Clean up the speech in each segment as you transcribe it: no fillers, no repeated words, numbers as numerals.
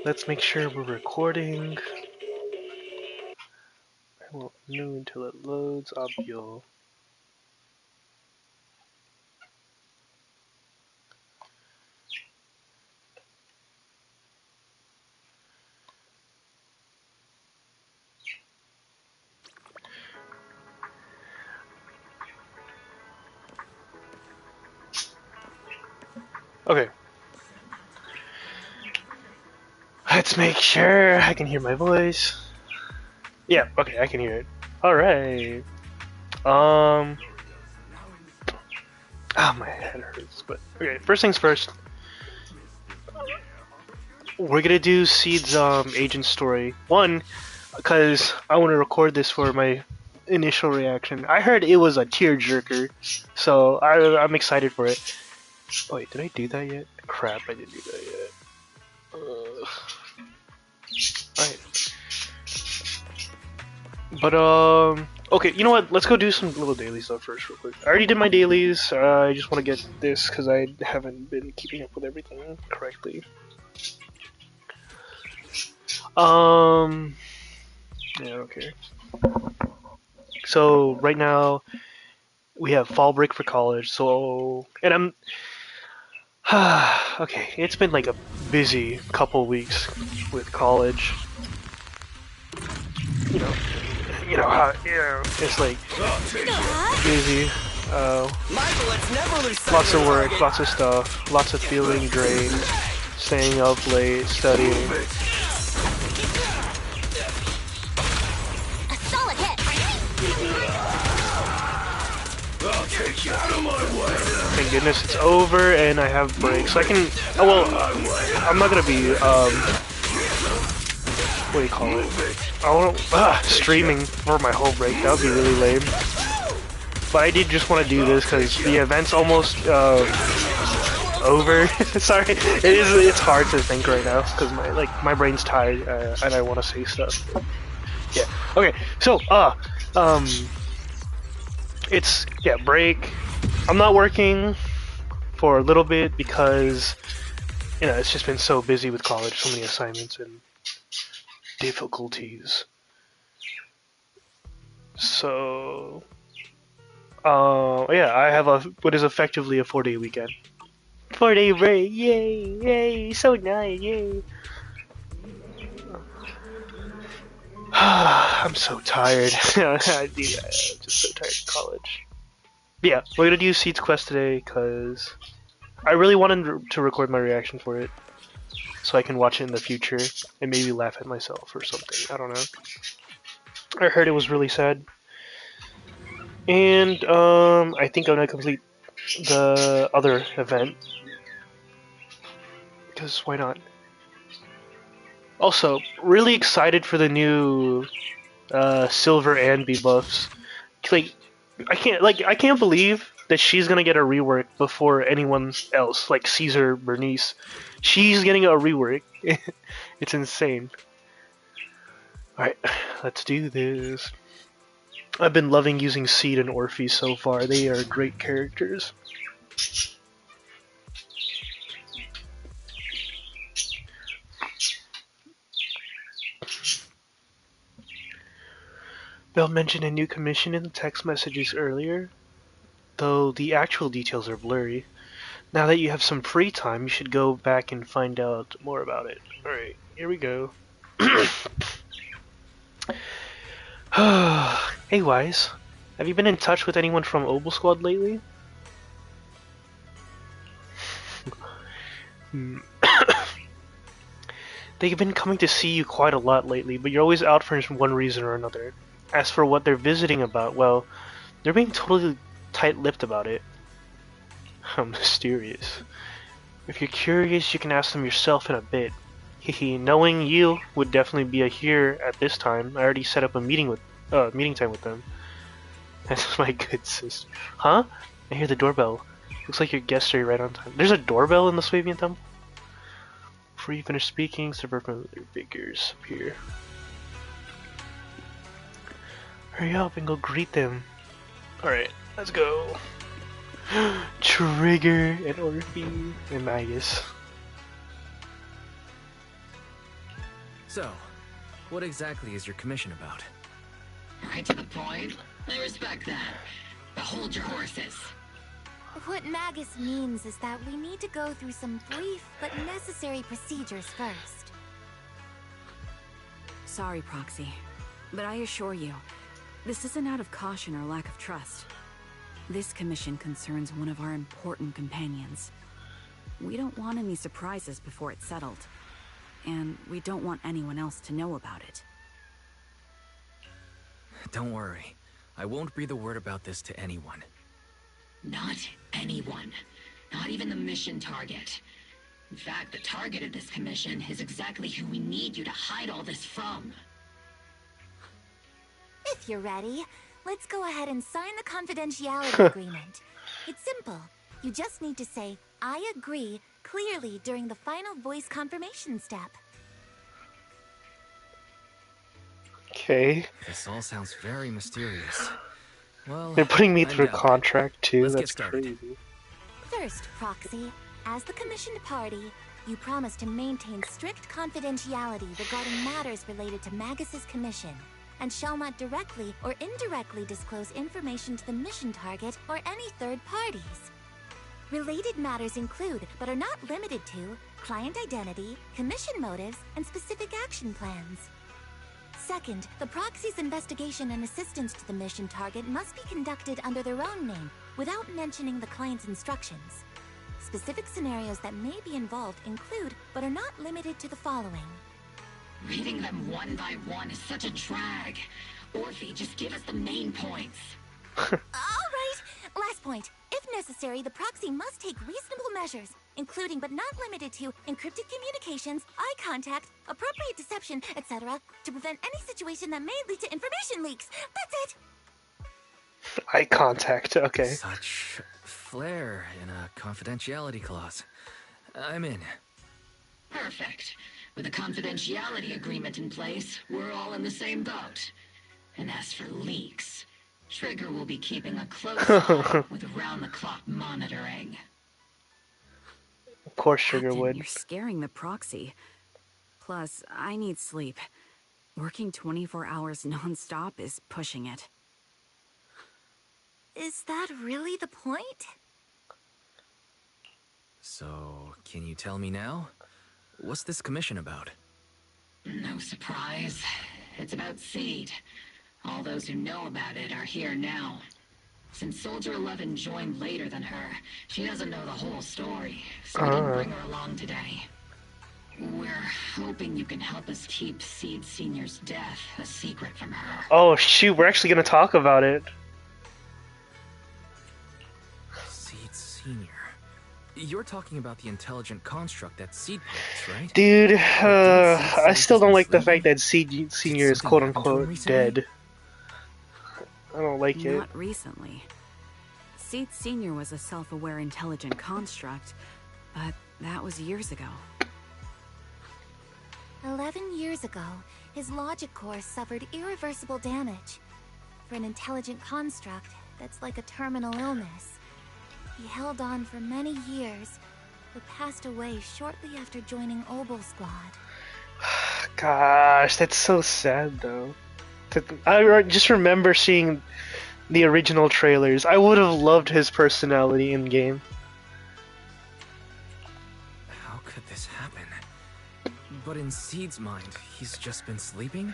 Let's make sure we're recording. I won't know until it loads. Obvio. Okay. Let's make sure I can hear my voice. Yeah, okay, I can hear it. Alright. My head hurts, but okay, first things first. We're gonna do Seed's agent story. One, because I want to record this for my initial reaction. I heard it was a tearjerker, so I'm excited for it. Oh, wait, did I do that yet? Crap, I didn't do that yet. Alright. But, okay, you know what? Let's go do some little daily stuff first, real quick. I already did my dailies. I just want to get this because I haven't been keeping up with everything correctly. Yeah, okay. So, right now, we have fall break for college, so, and I'm, okay, it's been like a busy couple weeks with college. You know how, it's like busy. Lots of work, lots of stuff, lots of feeling drained, staying up late, studying. Thank goodness it's over and I have breaks. So I can. Oh well, I'm not gonna be. What do you call it? I want streaming for my whole break. That would be really lame. But I did just want to do this because the event's almost over. Sorry, it's hard to think right now because my brain's tired and I want to say stuff. Yeah. Okay. So it's break. I'm not working for a little bit because it's just been so busy with college, so many assignments and difficulties. So I have what is effectively a 4-day weekend. 4-day break, yay, so nice, yay. I'm so tired. I'm just so tired of college. But yeah, we're gonna do Seed's Quest today because I really wanted to record my reaction for it, so I can watch it in the future and maybe laugh at myself or something. I don't know. I heard it was really sad, and I think I'm gonna complete the other event because why not? Also, really excited for the new Silver Anby buffs. Like, I can't believe that she's gonna get a rework before anyone else, like Caesar Bernice. She's getting a rework. It's insane. Alright, let's do this. I've been loving using Seed and Orphe so far. They are great characters. Bell mentioned a new commission in the text messages earlier, though the actual details are blurry. Now that you have some free time, you should go back and find out more about it. Alright, here we go. Hey Wise, have you been in touch with anyone from Obel Squad lately? They've been coming to see you quite a lot lately, but you're always out for one reason or another. As for what they're visiting about, well, they're being totally tight-lipped about it. How mysterious. If you're curious, you can ask them yourself in a bit. Hehe, knowing you would definitely be here at this time. I already set up a meeting time with them. That's my good sister. Huh? I hear the doorbell. Looks like your guests are right on time. There's a doorbell in the Swabian Temple? Before you finish speaking, several familiar figures appear. Hurry up and go greet them. Alright, let's go. Trigger and Orphe and Magus. So, what exactly is your commission about? Right to the point. I respect that. But hold your horses. What Magus means is that we need to go through some brief but necessary procedures first. Sorry, Proxy, but I assure you, this isn't out of caution or lack of trust. This commission concerns one of our important companions. We don't want any surprises before it's settled, and we don't want anyone else to know about it. Don't worry. I won't breathe a word about this to anyone. Not anyone. Not even the mission target. In fact, the target of this commission is exactly who we need you to hide all this from. If you're ready, let's go ahead and sign the confidentiality agreement. It's simple. You just need to say, "I agree," clearly during the final voice confirmation step. Okay. This all sounds very mysterious. Well, They're putting me I'm through a down. contract too. Let's get That's started. crazy. First, Proxy, as the commissioned party, you promise to maintain strict confidentiality regarding matters related to Magus's commission, and shall not directly or indirectly disclose information to the mission target or any third parties. Related matters include, but are not limited to, client identity, commission motives, and specific action plans. Second, the proxy's investigation and assistance to the mission target must be conducted under their own name, without mentioning the client's instructions. Specific scenarios that may be involved include, but are not limited to the following. Reading them one by one is such a drag. Orphe, just give us the main points. Alright, last point. If necessary, the proxy must take reasonable measures, including but not limited to encrypted communications, eye contact, appropriate deception, etc., to prevent any situation that may lead to information leaks. That's it! Eye contact. Okay. Such flair in a confidentiality clause. I'm in. Perfect. With a confidentiality agreement in place, we're all in the same boat. And as for leaks, Trigger will be keeping a close eye with round-the-clock monitoring. Of course, Sugar Captain, would. you're scaring the Proxy. Plus, I need sleep. Working 24 hours non-stop is pushing it. Is that really the point? So, can you tell me now? What's this commission about? No surprise. It's about Seed. All those who know about it are here now. Since Soldier 11 joined later than her, she doesn't know the whole story, so we didn't bring her along today. We're hoping you can help us keep Seed Senior's death a secret from her. Oh shoot, we're actually gonna talk about it. Seed Senior. You're talking about the intelligent construct that Seed pilots, right? Dude, I still don't like the misleading? fact that Seed Senior is something quote happen to him unquote recently? dead. I don't like it. Not recently. Seed Senior was a self-aware intelligent construct, but that was years ago. 11 years ago, his logic core suffered irreversible damage. For an intelligent construct, that's like a terminal illness. He held on for many years, but passed away shortly after joining Obel Squad. Gosh, that's so sad though. I just remember seeing the original trailers. I would have loved his personality in game. How could this happen? But in Seed's mind, he's just been sleeping?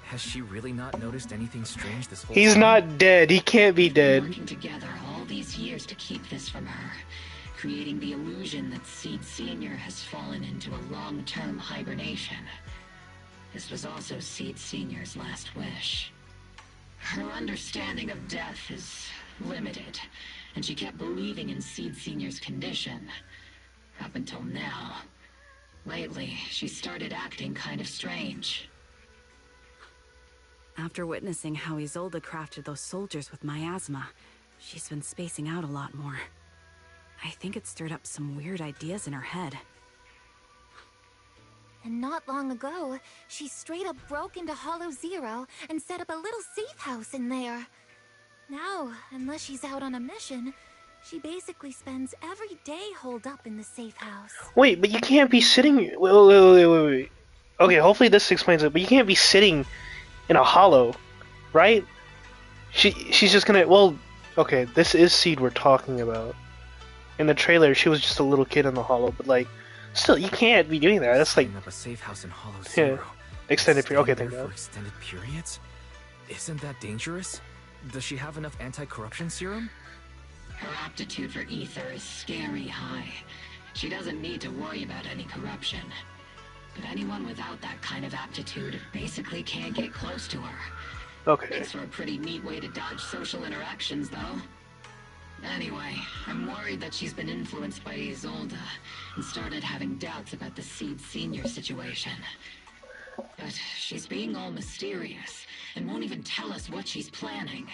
Has she really not noticed anything strange this whole He's time? not dead. He can't be We've been dead. working together all these years to keep this from her, creating the illusion that Seed Senior has fallen into a long-term hibernation. This was also Seed Senior's last wish. Her understanding of death is limited, and she kept believing in Seed Senior's condition. Up until now. Lately, she started acting kind of strange. After witnessing how Isolde crafted those soldiers with miasma, she's been spacing out a lot more. I think it stirred up some weird ideas in her head. And not long ago, she straight up broke into Hollow Zero and set up a little safe house in there. Now, unless she's out on a mission, she basically spends every day holed up in the safe house. Wait, but you can't be sitting. Wait. okay, hopefully this explains it, but you can't be sitting in a hollow, right? She's just gonna, well, okay, this is Seed we're talking about. In the trailer, she was just a little kid in the hollow, but like, still, you can't be doing that. That's like, Setting up a safe house in Hollow Zero. yeah, extended period. Okay, Staying thank there God. for extended periods? Isn't that dangerous? Does she have enough anti-corruption serum? Her aptitude for ether is scary high. She doesn't need to worry about any corruption. But anyone without that kind of aptitude basically can't get close to her. Okay. Makes for a pretty neat way to dodge social interactions, though. Anyway, I'm worried that she's been influenced by Isolde and started having doubts about the Seed Senior situation. But she's being all mysterious and won't even tell us what she's planning.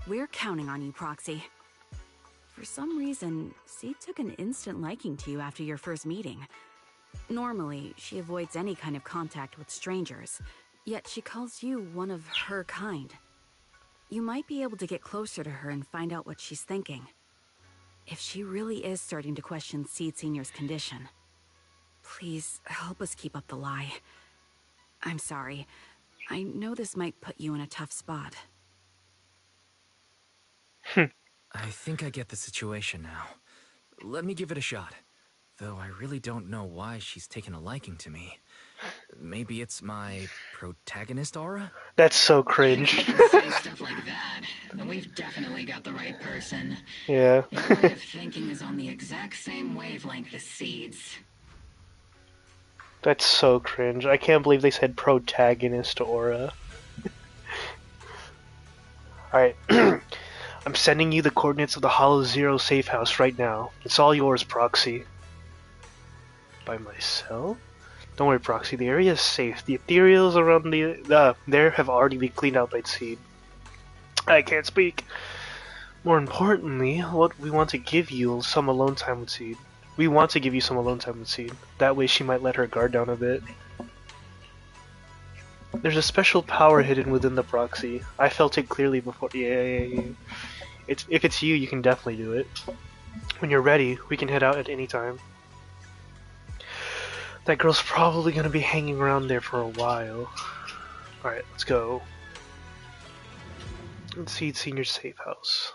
We're counting on you, Proxy. For some reason, Seed took an instant liking to you after your first meeting. Normally, she avoids any kind of contact with strangers, yet she calls you one of her kind. You might be able to get closer to her and find out what she's thinking. If she really is starting to question Seed Senior's condition, please help us keep up the lie. I'm sorry. I know this might put you in a tough spot. I think I get the situation now. Let me give it a shot. Though I really don't know why she's taken a liking to me. Maybe it's my protagonist aura? That's so cringe. If you can say stuff like that, then we've definitely got the right person. Yeah. Your way of thinking is on the exact same wavelength as Seed's. That's so cringe. I can't believe they said protagonist aura. Alright. I'm sending you the coordinates of the Hollow Zero safe house right now. It's all yours, Proxy. By myself? Don't worry, Proxy. The area is safe. The ethereals around there have already been cleaned out by Seed. I can't speak. More importantly, what we want to give you some alone time with Seed. We want to give you some alone time with Seed. That way she might let her guard down a bit. There's a special power hidden within the Proxy. I felt it clearly before. Yeah. If it's you, you can definitely do it. When you're ready, we can head out at any time. That girl's probably gonna be hanging around there for a while. Alright, let's go. Let's see Senior safe house.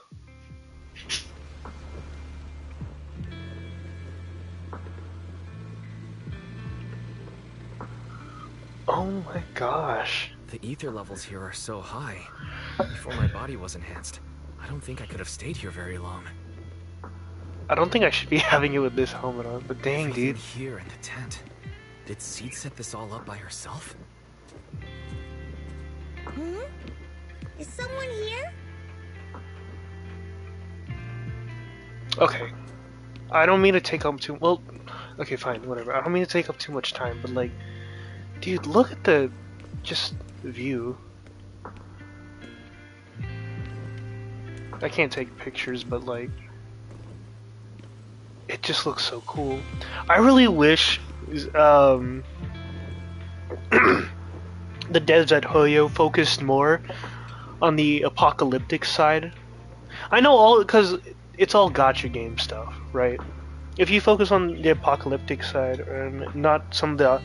Oh my gosh. The ether levels here are so high. Before my body was enhanced, I don't think I could have stayed here very long. I don't think I should be having it with this helmet on, but dang, Everything dude. here in the tent. Did Seed set this all up by herself? Is someone here? Okay. I don't mean to take up too well. Okay, fine, whatever. I don't mean to take up too much time, but like, dude, look at the just view. I can't take pictures, but like, it just looks so cool. I really wish the devs at Hoyo focused more on the apocalyptic side. I know all because it's all gacha game stuff, right? If you focus on the apocalyptic side and not some of the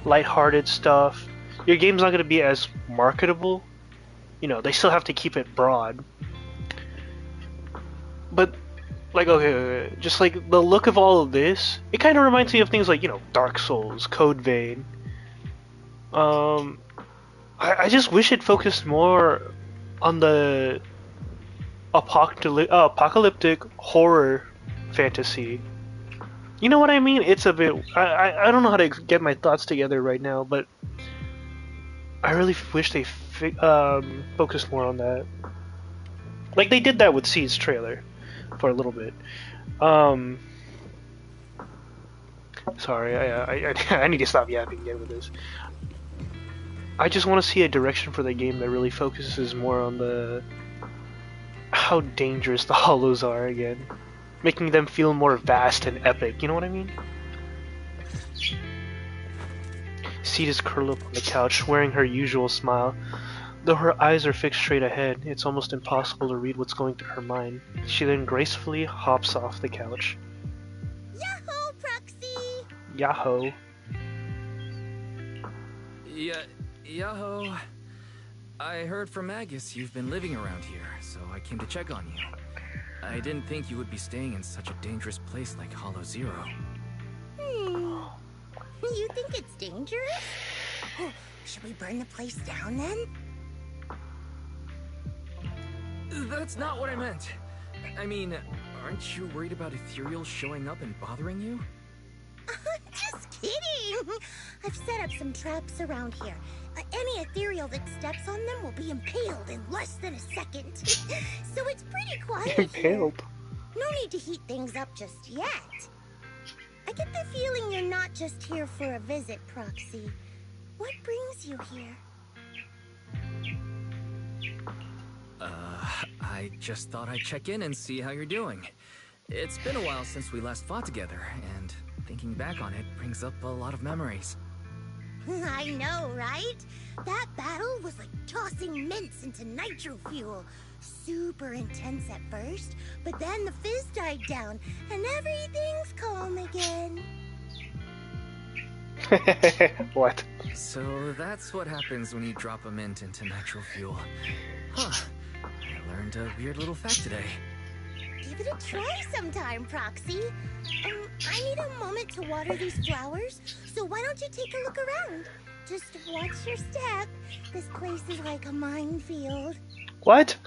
lighthearted stuff, your game's not going to be as marketable. You know, they still have to keep it broad. But like, okay, just like the look of all of this, it kind of reminds me of things like, you know, Dark Souls, Code Vein. I just wish it focused more on the apocalyptic horror fantasy. You know what I mean? It's a bit. I don't know how to get my thoughts together right now, but I really wish they focused more on that. Like they did that with Seed's trailer for a little bit. Sorry, I need to stop yapping again with this. I just want to see a direction for the game that really focuses more on the how dangerous the hollows are again, making them feel more vast and epic. You know what I mean? Seed is curled up on the couch, wearing her usual smile. Though her eyes are fixed straight ahead, it's almost impossible to read what's going through her mind. She then gracefully hops off the couch. Yahoo, Proxy! Yahoo! Yeah, Yaho. I heard from Magus you've been living around here, so I came to check on you. I didn't think you would be staying in such a dangerous place like Hollow Zero. You think it's dangerous? Oh, should we burn the place down then? That's not what I meant. I mean, aren't you worried about Ethereal showing up and bothering you? Just kidding! I've set up some traps around here. Any ethereal that steps on them will be impaled in less than a second. So it's pretty quiet here. Impaled. No need to heat things up just yet. I get the feeling you're not just here for a visit, Proxy. What brings you here? I just thought I'd check in and see how you're doing. It's been a while since we last fought together, and thinking back on it brings up a lot of memories. I know, right? That battle was like tossing mints into nitro fuel. Super intense at first, but then the fizz died down, and everything's calm again. What? So that's what happens when you drop a mint into nitro fuel. Huh. I learned a weird little fact today. Give it a try sometime, Proxy. I need a moment to water these flowers, so why don't you take a look around? Just watch your step. This place is like a minefield. What?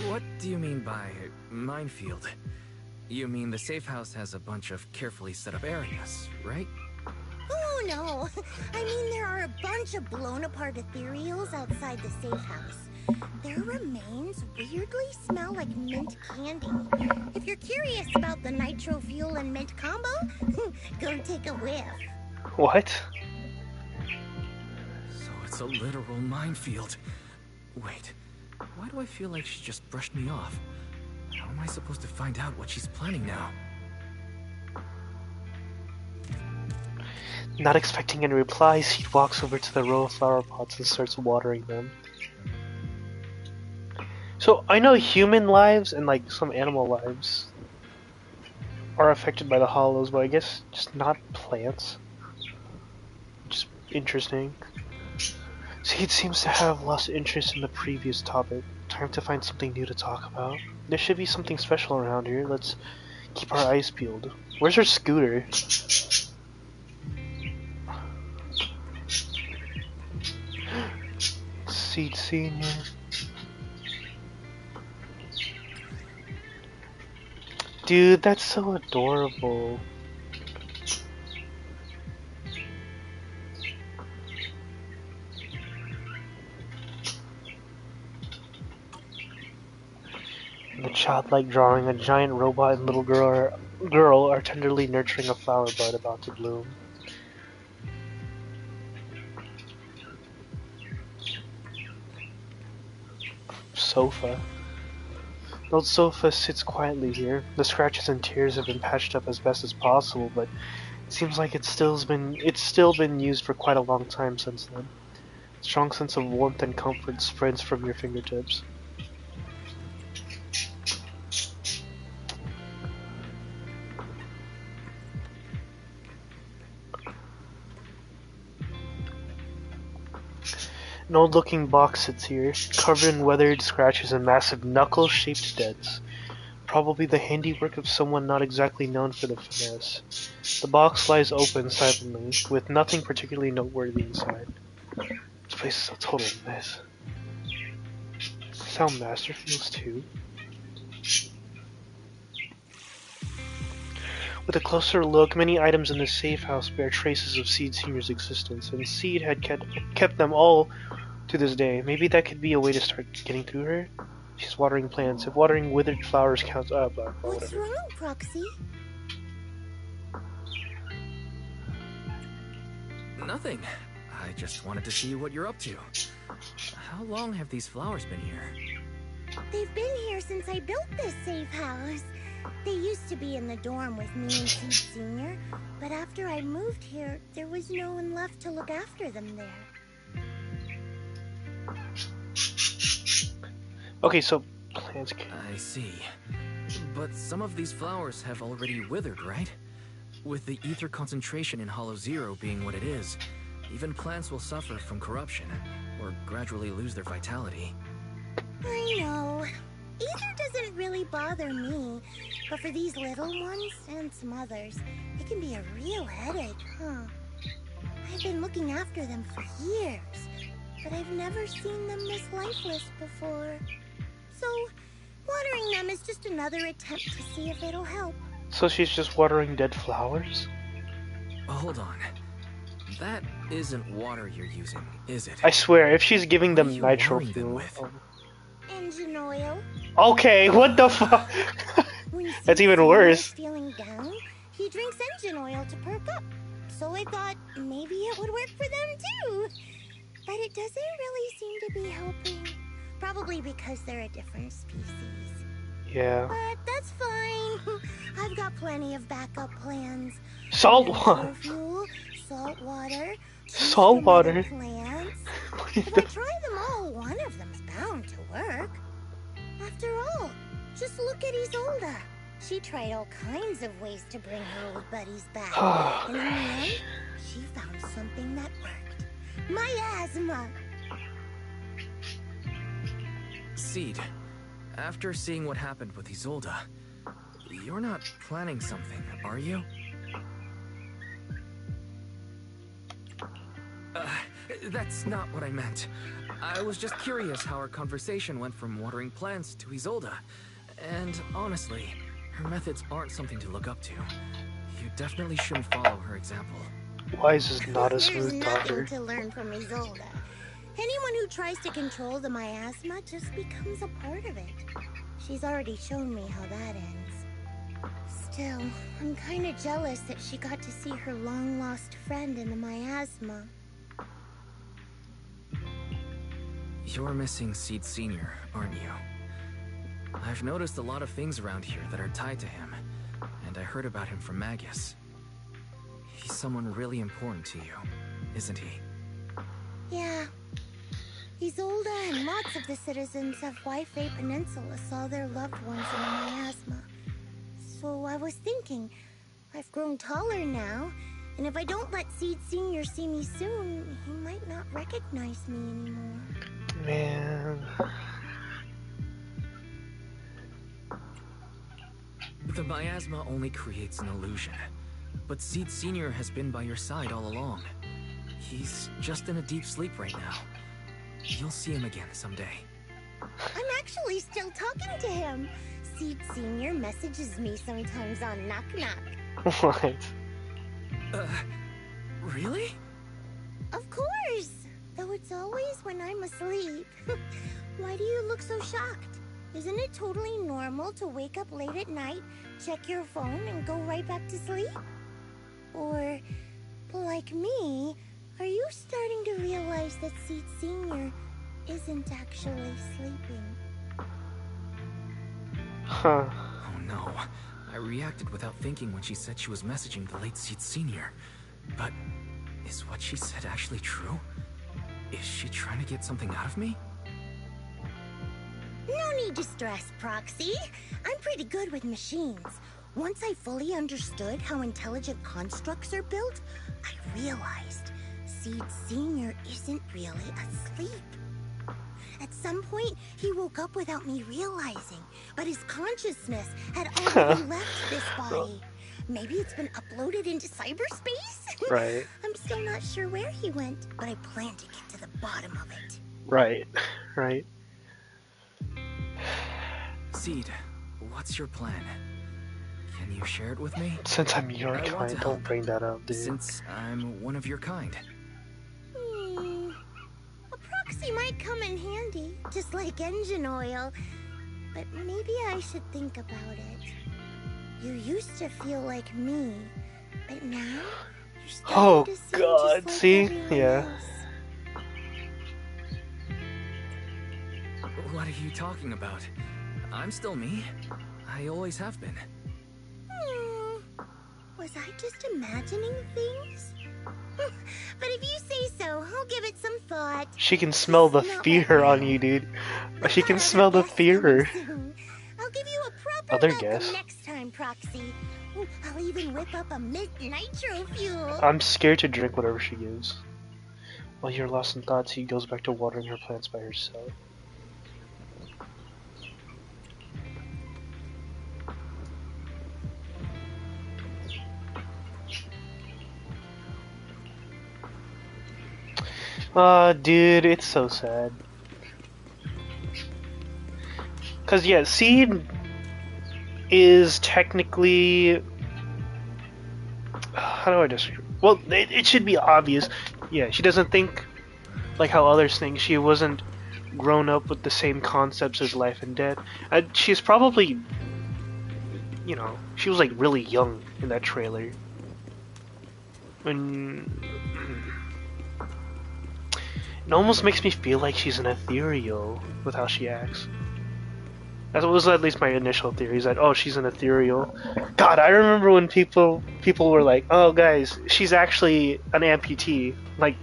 What do you mean by minefield? You mean the safe house has a bunch of carefully set up areas, right? Oh no, I mean there are a bunch of blown apart ethereals outside the safe house. Their remains weirdly smell like mint candy. If you're curious about the nitro fuel and mint combo, go take a whiff. What? So it's a literal minefield. Wait, why do I feel like she just brushed me off? How am I supposed to find out what she's planning now? Not expecting any replies, he walks over to the row of flower pots and starts watering them. So, I know human lives and like some animal lives are affected by the hollows, but I guess just not plants. Just interesting. Seed seems to have lost interest in the previous topic. Time to find something new to talk about. There should be something special around here. Let's keep our eyes peeled. Where's her scooter? Seed Senior. Dude, that's so adorable. The childlike drawing, a giant robot and little girl are tenderly nurturing a flower bud about to bloom. Sofa. The old sofa sits quietly here. The scratches and tears have been patched up as best as possible, but it seems like it's still been used for quite a long time since then. A strong sense of warmth and comfort spreads from your fingertips. An old-looking box sits here, covered in weathered scratches and massive knuckle-shaped dents. Probably the handiwork of someone not exactly known for the finesse. The box lies open silently, with nothing particularly noteworthy inside. This place is a total mess. Is this how Master feels too? With a closer look, many items in the safe house bear traces of Seed Senior's existence, and Seed had kept them all to this day. Maybe that could be a way to start getting through her? She's watering plants. If watering withered flowers counts up, What's wrong, Proxy? Nothing. I just wanted to see what you're up to. How long have these flowers been here? They've been here since I built this safe house. They used to be in the dorm with me and Seed Senior, but after I moved here, there was no one left to look after them there. Okay, so plants. I see. But some of these flowers have already withered, right? With the ether concentration in Hollow Zero being what it is, even plants will suffer from corruption, or gradually lose their vitality. I know. Ether doesn't really bother me, but for these little ones and some others, it can be a real headache, huh? I've been looking after them for years, but I've never seen them this lifeless before. So, watering them is just another attempt to see if it'll help. So she's just watering dead flowers? Hold on. That isn't water you're using, is it? I swear, if she's giving them What are you nitro watering them fuel. with? Engine oil. Okay, what the fuck? When That's even Senior's worse. feeling down, he drinks engine oil to perk up. So I thought maybe it would work for them too. But it doesn't really seem to be helping. Probably because they're a different species. Yeah. But that's fine. I've got plenty of backup plans. Salt Nitro water. fuel, salt water, Salt from other water. plants. What If I the- try them all, one of them's bound to work. After all, just look at Isolda. She tried all kinds of ways to bring her old buddies back. And in the end, she found something that worked. Miasma! Seed, after seeing what happened with Isolda, you're not planning something, are you? That's not what I meant. I was just curious how our conversation went from watering plants to Isolda. And honestly, her methods aren't something to look up to. You definitely shouldn't follow her example. Wise is not a There's smooth nothing talker. to learn from Isolda. Anyone who tries to control the miasma just becomes a part of it. She's already shown me how that ends. Still, I'm kind of jealous that she got to see her long-lost friend in the miasma. You're missing Seed Senior, aren't you? I've noticed a lot of things around here that are tied to him, and I heard about him from Magus. He's someone really important to you, isn't he? Yeah. Isolda and lots of the citizens of Waifei Peninsula saw their loved ones in the miasma. So I was thinking, I've grown taller now, and if I don't let Seed Senior see me soon, he might not recognize me anymore. Man. The miasma only creates an illusion, but Seed Senior has been by your side all along. He's just in a deep sleep right now. You'll see him again someday. I'm actually still talking to him. Seed Senior messages me sometimes on Knock Knock. What? Really? Of course! Though it's always when I'm asleep. Why do you look so shocked? Isn't it totally normal to wake up late at night, check your phone, and go right back to sleep? Or, like me, are you starting to realize that Seed Senior isn't actually sleeping? Huh. Oh no. I reacted without thinking when she said she was messaging the late Seed Senior. But is what she said actually true? Is she trying to get something out of me? No need to stress, Proxy. I'm pretty good with machines. Once I fully understood how intelligent constructs are built, I realized Seed Senior isn't really asleep. At some point, he woke up without me realizing, but his consciousness had already left this body. Maybe it's been uploaded into cyberspace? Right. I'm still not sure where he went, but I plan to get to the bottom of it. Right. Right. Seed, what's your plan? Can you share it with me? Since I'm your I want kind, to don't help. bring that up, dude. Since I'm one of your kind. A proxy might come in handy, just like engine oil. But maybe I should think about it. You used to feel like me, but now you're starting Oh, to seem God, just like see? everyone Yeah. else. What are you talking about? I'm still me. I always have been. Was I just imagining things? But if you say so, I'll give it some thought. She can smell the Not fear right on now. you, dude. I've She got can other smell the guests fear. coming soon. I'll give you a proper Other welcome guests? next time, Proxy. I'll even whip up a mint nitro fuel. I'm scared to drink whatever she gives. While you're lost in thoughts, he goes back to watering her plants by herself. Dude, it's so sad. Cause yeah, Seed is technically, how do I describe? Well, it should be obvious. Yeah, she doesn't think like how others think. She wasn't grown up with the same concepts as life and death. She's probably, you know, she was like really young in that trailer. When it almost makes me feel like she's an ethereal with how she acts. That was at least my initial theory, is that, oh, she's an ethereal. God, I remember when people were like, oh guys, she's actually an amputee. Like,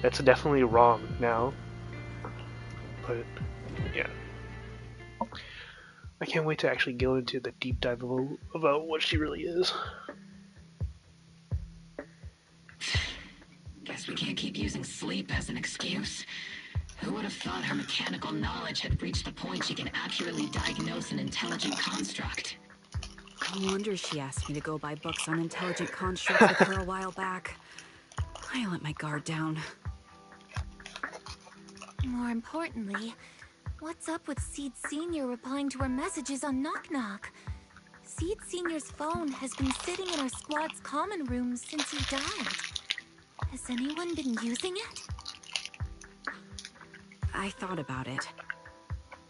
that's definitely wrong now. But, yeah. I can't wait to actually go into the deep dive about what she really is. Guess we can't keep using sleep as an excuse. Who would have thought her mechanical knowledge had reached the point she can accurately diagnose an intelligent construct? No wonder she asked me to go buy books on intelligent constructs with her a while back. I let my guard down. More importantly, what's up with Seed Sr. replying to our messages on Knock Knock? Seed Sr.'s phone has been sitting in our squad's common room since he died. Has anyone been using it? I thought about it.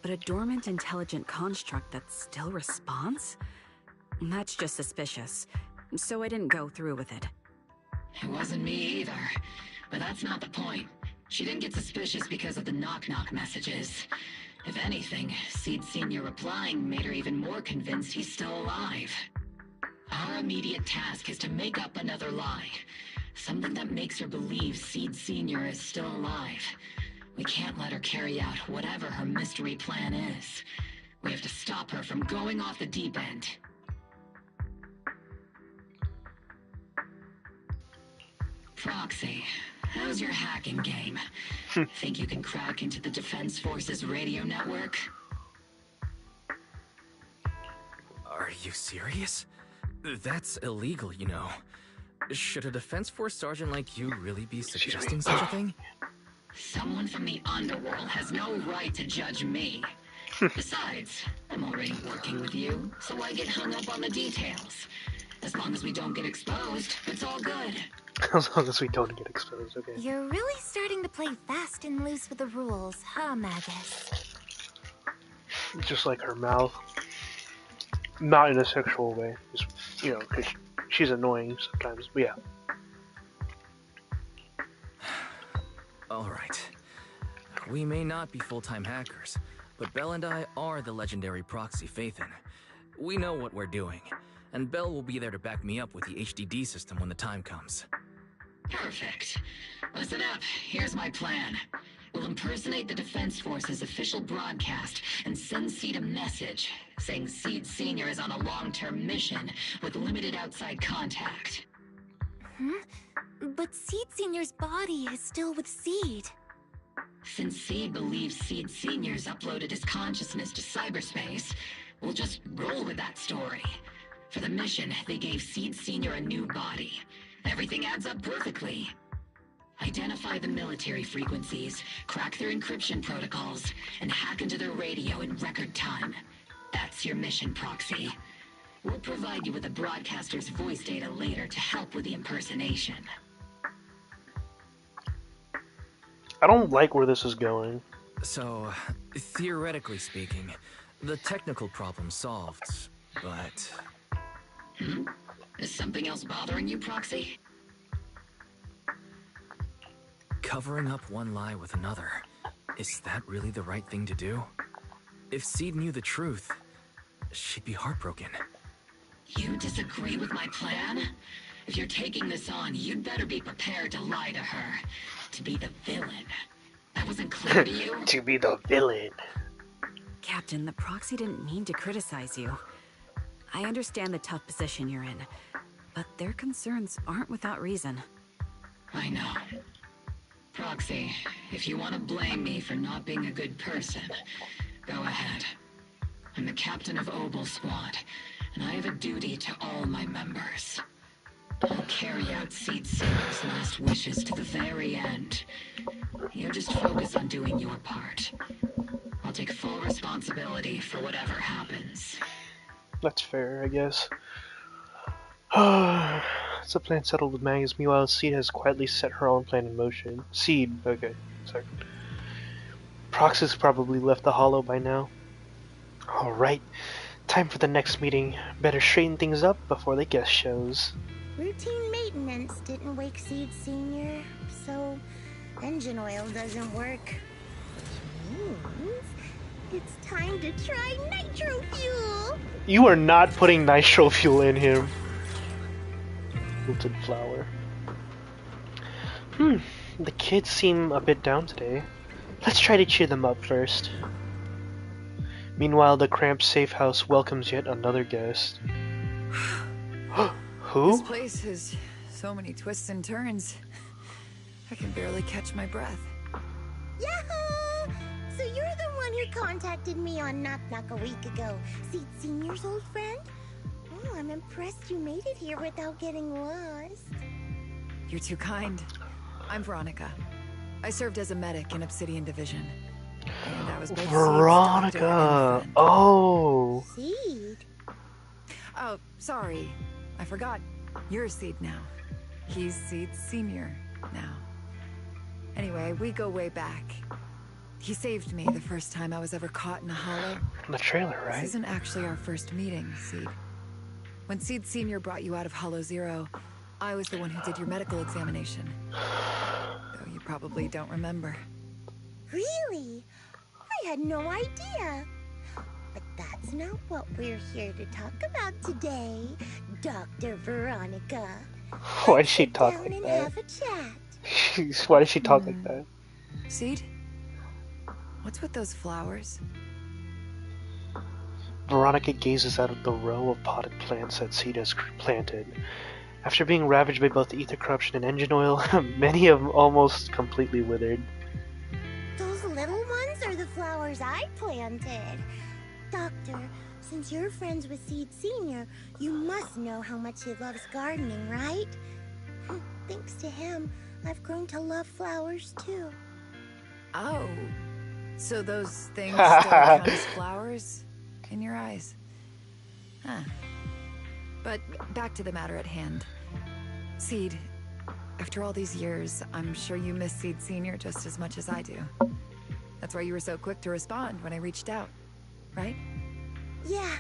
But a dormant intelligent construct that still responds? That's just suspicious. So I didn't go through with it. It wasn't me either. But that's not the point. She didn't get suspicious because of the knock-knock messages. If anything, Seed Sr. replying made her even more convinced he's still alive. Our immediate task is to make up another lie. Something that makes her believe Seed Sr. is still alive. We can't let her carry out whatever her mystery plan is. We have to stop her from going off the deep end. Proxy, how's your hacking game? Think you can crack into the Defense Forces radio network? Are you serious? That's illegal, you know. Should a Defense Force sergeant like you really be suggesting such a thing? Someone from the underworld has no right to judge me. Besides, I'm already working with you, so why get hung up on the details? As long as we don't get exposed, it's all good. As long as we don't get exposed, okay. You're really starting to play fast and loose with the rules, huh, Magus? Just like her mouth. Not in a sexual way. Just, you know, because she's annoying sometimes, but yeah. Alright. We may not be full-time hackers, but Belle and I are the legendary proxy Phaethon. We know what we're doing, and Belle will be there to back me up with the HDD system when the time comes. Perfect. Listen up, here's my plan. We'll impersonate the Defense Force's official broadcast and send Seed a message saying Seed Sr. is on a long-term mission with limited outside contact. But Seed Sr.'s body is still with Seed. Since Seed believes Seed Sr.'s uploaded his consciousness to cyberspace, we'll just roll with that story. For the mission, they gave Seed Sr. a new body. Everything adds up perfectly. Identify the military frequencies, crack their encryption protocols, and hack into their radio in record time. That's your mission, Proxy. We'll provide you with the broadcaster's voice data later to help with the impersonation. I don't like where this is going. So, theoretically speaking, the technical problem's solved, but... Is something else bothering you, Proxy? Covering up one lie with another. Is that really the right thing to do? If Seed knew the truth, she'd be heartbroken. You disagree with my plan? If you're taking this on, you'd better be prepared to lie to her. To be the villain. That wasn't clear to you? To be the villain. Captain, the proxy didn't mean to criticize you. I understand the tough position you're in, but their concerns aren't without reason. I know. Proxy, if you want to blame me for not being a good person, go ahead. I'm the captain of Obel Squad, and I have a duty to all my members. I'll carry out Seed Singer's last wishes to the very end. You just focus on doing your part. I'll take full responsibility for whatever happens. That's fair, I guess. It's a plan settled with Magus. Meanwhile, Seed has quietly set her own plan in motion. Seed, okay, sorry. Proxy's probably left the Hollow by now. Alright, time for the next meeting. Better straighten things up before the guest shows. Routine maintenance didn't wake Seed Senior, so engine oil doesn't work. Which means it's time to try nitro fuel! You are not putting nitro fuel in him. Wilted flower. The kids seem a bit down today. Let's try to cheer them up first. Meanwhile, the cramped safe house welcomes yet another guest. Who? This place has so many twists and turns. I can barely catch my breath. Yahoo! So you're the one who contacted me on Knock Knock a week ago. Seed Senior's old friend? Oh, I'm impressed you made it here without getting lost. You're too kind. I'm Veronica. I served as a medic in Obsidian Division. And I was both Seed's doctor Veronica! and friend. Oh! Seed? Oh, sorry. I forgot. You're Seed now. He's Seed Senior now. Anyway, we go way back. He saved me the first time I was ever caught in a hollow. In the trailer, right? This isn't actually our first meeting, Seed. When Seed Senior brought you out of Hollow Zero, I was the one who did your medical examination. Though you probably don't remember. Really? I had no idea. But that's not what we're here to talk about today, Dr. Veronica. Why does she talk Down like and that? have a chat. Why does she talk like that? Seed? What's with those flowers? Veronica gazes out at the row of potted plants that Seed has planted. After being ravaged by both ether corruption and engine oil, many of them almost completely withered. Those little ones are the flowers I planted. Doctor, since you're friends with Seed Senior, you must know how much he loves gardening, right? Thanks to him, I've grown to love flowers too. Oh. So those things still count as flowers in your eyes? Huh. But back to the matter at hand. Seed, after all these years, I'm sure you miss Seed Senior just as much as I do. That's why you were so quick to respond when I reached out, right? Yeah.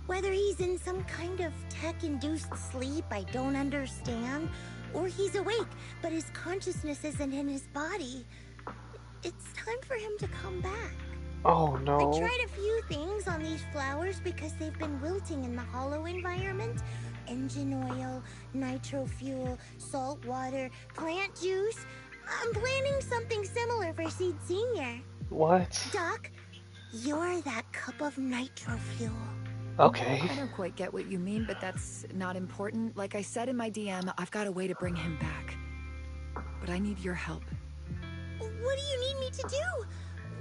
Whether he's in some kind of tech-induced sleep I don't understand, or he's awake, but his consciousness isn't in his body, it's time for him to come back. Oh I no. tried a few things on these flowers because they've been wilting in the hollow environment. Engine oil, nitro fuel, salt water, plant juice. I'm planning something similar for Seed Senior. What? Doc, you're that cup of nitro fuel. Okay. I don't quite get what you mean, but that's not important. Like I said in my DM, I've got a way to bring him back. But I need your help. What do you need me to do?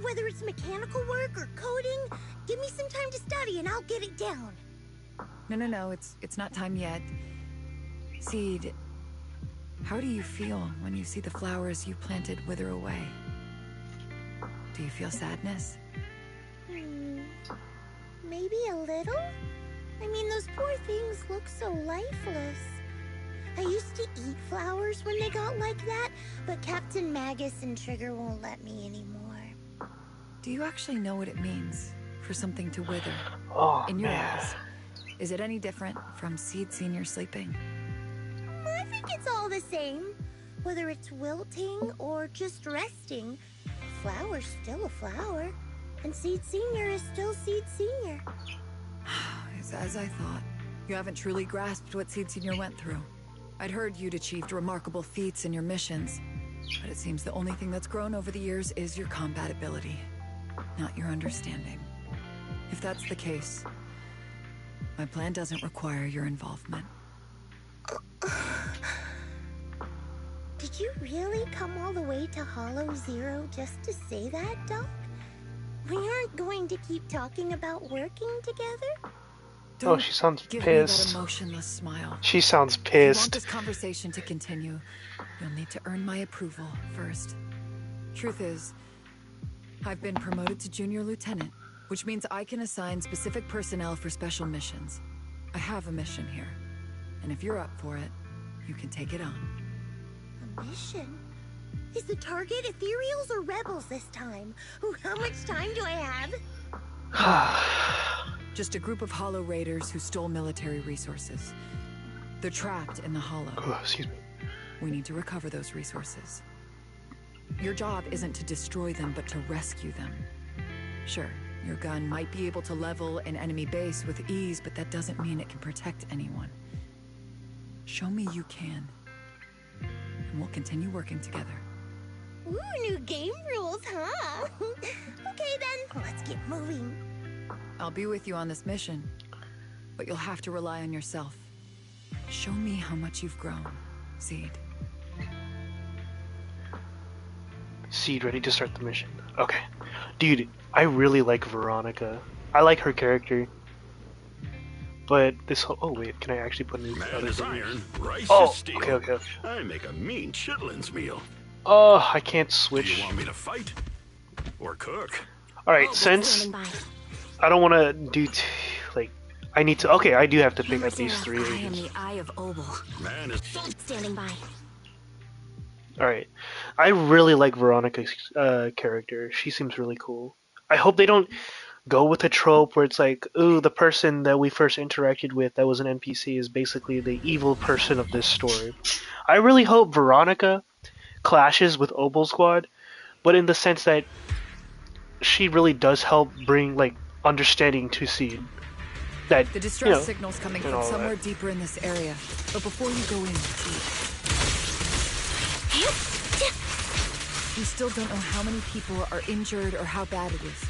Whether it's mechanical work or coding, give me some time to study and I'll get it down. No, it's not time yet. Seed, how do you feel when you see the flowers you planted wither away? Do you feel sadness? Maybe a little? I mean, those poor things look so lifeless. I used to eat flowers when they got like that, but Captain Magus and Trigger won't let me anymore. Do you actually know what it means for something to wither Oh in your man. eyes? Is it any different from Seed Senior sleeping? I think it's all the same. Whether it's wilting or just resting, a flower's still a flower. And Seed Senior is still Seed Senior. It's as I thought. You haven't truly grasped what Seed Senior went through. I'd heard you'd achieved remarkable feats in your missions, but it seems the only thing that's grown over the years is your combat ability, not your understanding. If that's the case, My plan doesn't require your involvement. Did you really come all the way to Hollow Zero just to say that, Doc? We aren't going to keep talking about working together? Oh, she sounds Give me that pissed. emotionless smile. She sounds If you want pissed. this conversation to continue, you'll need to earn my approval first. Truth is, I've been promoted to junior lieutenant, which means I can assign specific personnel for special missions. I have a mission here, and if you're up for it, you can take it on. A mission? Is the target Ethereals or Rebels this time? Ooh, how much time do I have? Just a group of Hollow Raiders who stole military resources. They're trapped in the Hollow. Oh, excuse me. We need to recover those resources. Your job isn't to destroy them, but to rescue them. Sure, your gun might be able to level an enemy base with ease, but that doesn't mean it can protect anyone. Show me you can, and we'll continue working together. Ooh, new game rules, huh? Okay then, let's get moving. I'll be with you on this mission, but you'll have to rely on yourself. Show me how much you've grown, Seed. Seed ready to start the mission. Okay. Dude, I really like Veronica. I like her character. But this whole... Oh, wait. Can I actually put in Man other is things? iron, rice Oh, is steel. okay. I make a mean chitlins meal. Oh, I can't Do switch. you want me to fight? Or cook? Alright, since Standing by. I don't want to do... like, I need to... Okay, I do have to pick Hammer up these Zero, three I am agents. the Eye of Obel. Man is... Standing by. Alright. I really like Veronica's character. She seems really cool. I hope they don't go with a trope where it's like, ooh, the person that we first interacted with that was an NPC is basically the evil person of this story. I really hope Veronica clashes with Obel Squad, but in the sense that she really does help bring, like, understanding to Seed. That, The distress you know, signal's coming and from all somewhere that. deeper in this area. But before you go in, we still don't know how many people are injured or how bad it is.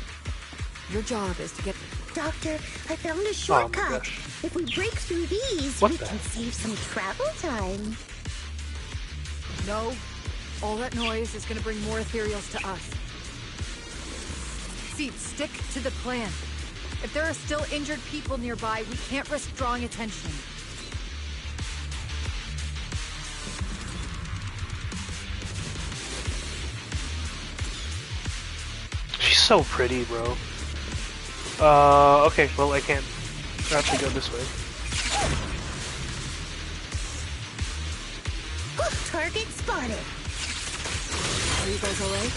Your job is to get... Doctor, I found a shortcut. gosh. If we break through these, What we the- can save some travel time. No. All that noise is going to bring more ethereals to us. Seed, stick to the plan. If there are still injured people nearby, we can't risk drawing attention. She's so pretty, bro. Okay, well, I can't actually go this way. Target spotted. Are you guys alright?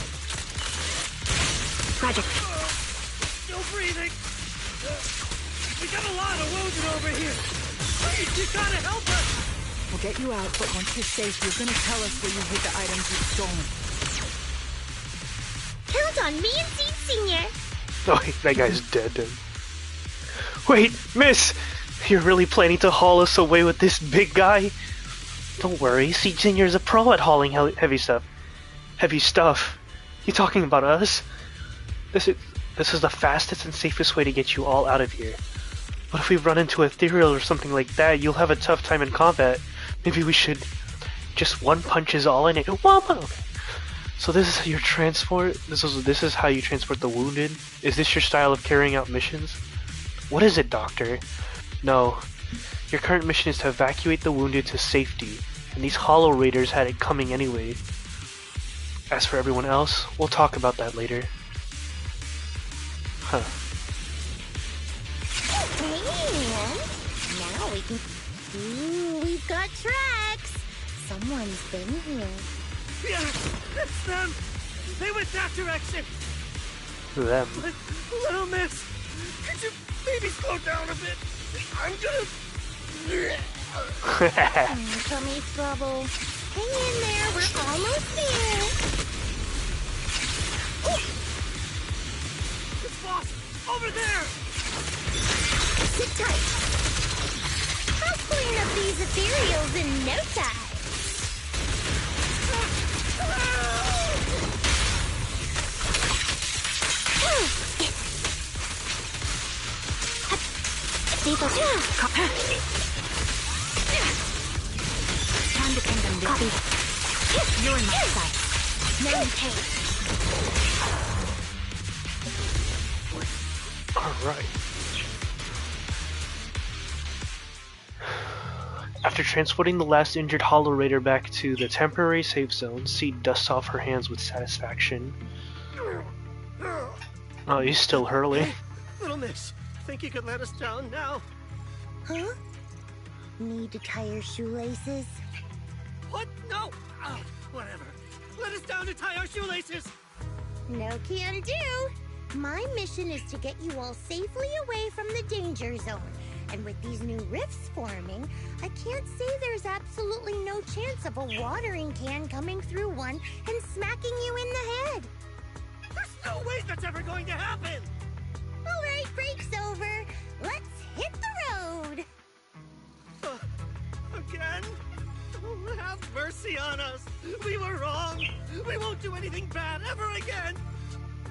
Roger. Still breathing. We got a lot of wounded over here. Please, you gotta help us. We'll get you out, but once you're safe, you're gonna tell us where you hid the items you've stolen. Count on me and Seed Senior. Oh, wait, that guy's dead then. Wait, miss! You're really planning to haul us away with this big guy? Don't worry, Seed Senior is a pro at hauling heavy stuff. Heavy stuff? You talking about us? This is the fastest and safest way to get you all out of here. But if we run into Ethereal or something like that, you'll have a tough time in combat. Maybe we should... Just one punch is all in it. Okay. So this is your transport? This is how you transport the wounded? Is this your style of carrying out missions? What is it, Doctor? No. Your current mission is to evacuate the wounded to safety, and these Hollow Raiders had it coming anyway. As for everyone else, we'll talk about that later. Huh. Man, now we can... Ooh, we've got tracks. Someone's been here. Yeah, it's them. They went that direction. Them. Little miss, could you maybe slow down a bit? I'm gonna... Tummy trouble. Hang in there, we're almost there. It's boss, over there. Sit tight. I'll clean up these ethereals in no time. Stay focused. Time to pin them. Copy. You're in my sight. Maintain. Alright. After transporting the last injured Hollow Raider back to the temporary safe zone, Seed dusts off her hands with satisfaction. Oh, he's still hurling. Little miss, think you could let us down now? Huh? Need to tie your shoelaces? What? No! Oh, whatever. Let us down to tie our shoelaces! No can do. My mission is to get you all safely away from the danger zone. And with these new rifts forming, I can't say there's absolutely no chance of a watering can coming through one and smacking you in the head. There's no way that's ever going to happen! All right, break's over. Let's hit the road. Again? Oh, have mercy on us. We were wrong. We won't do anything bad ever again.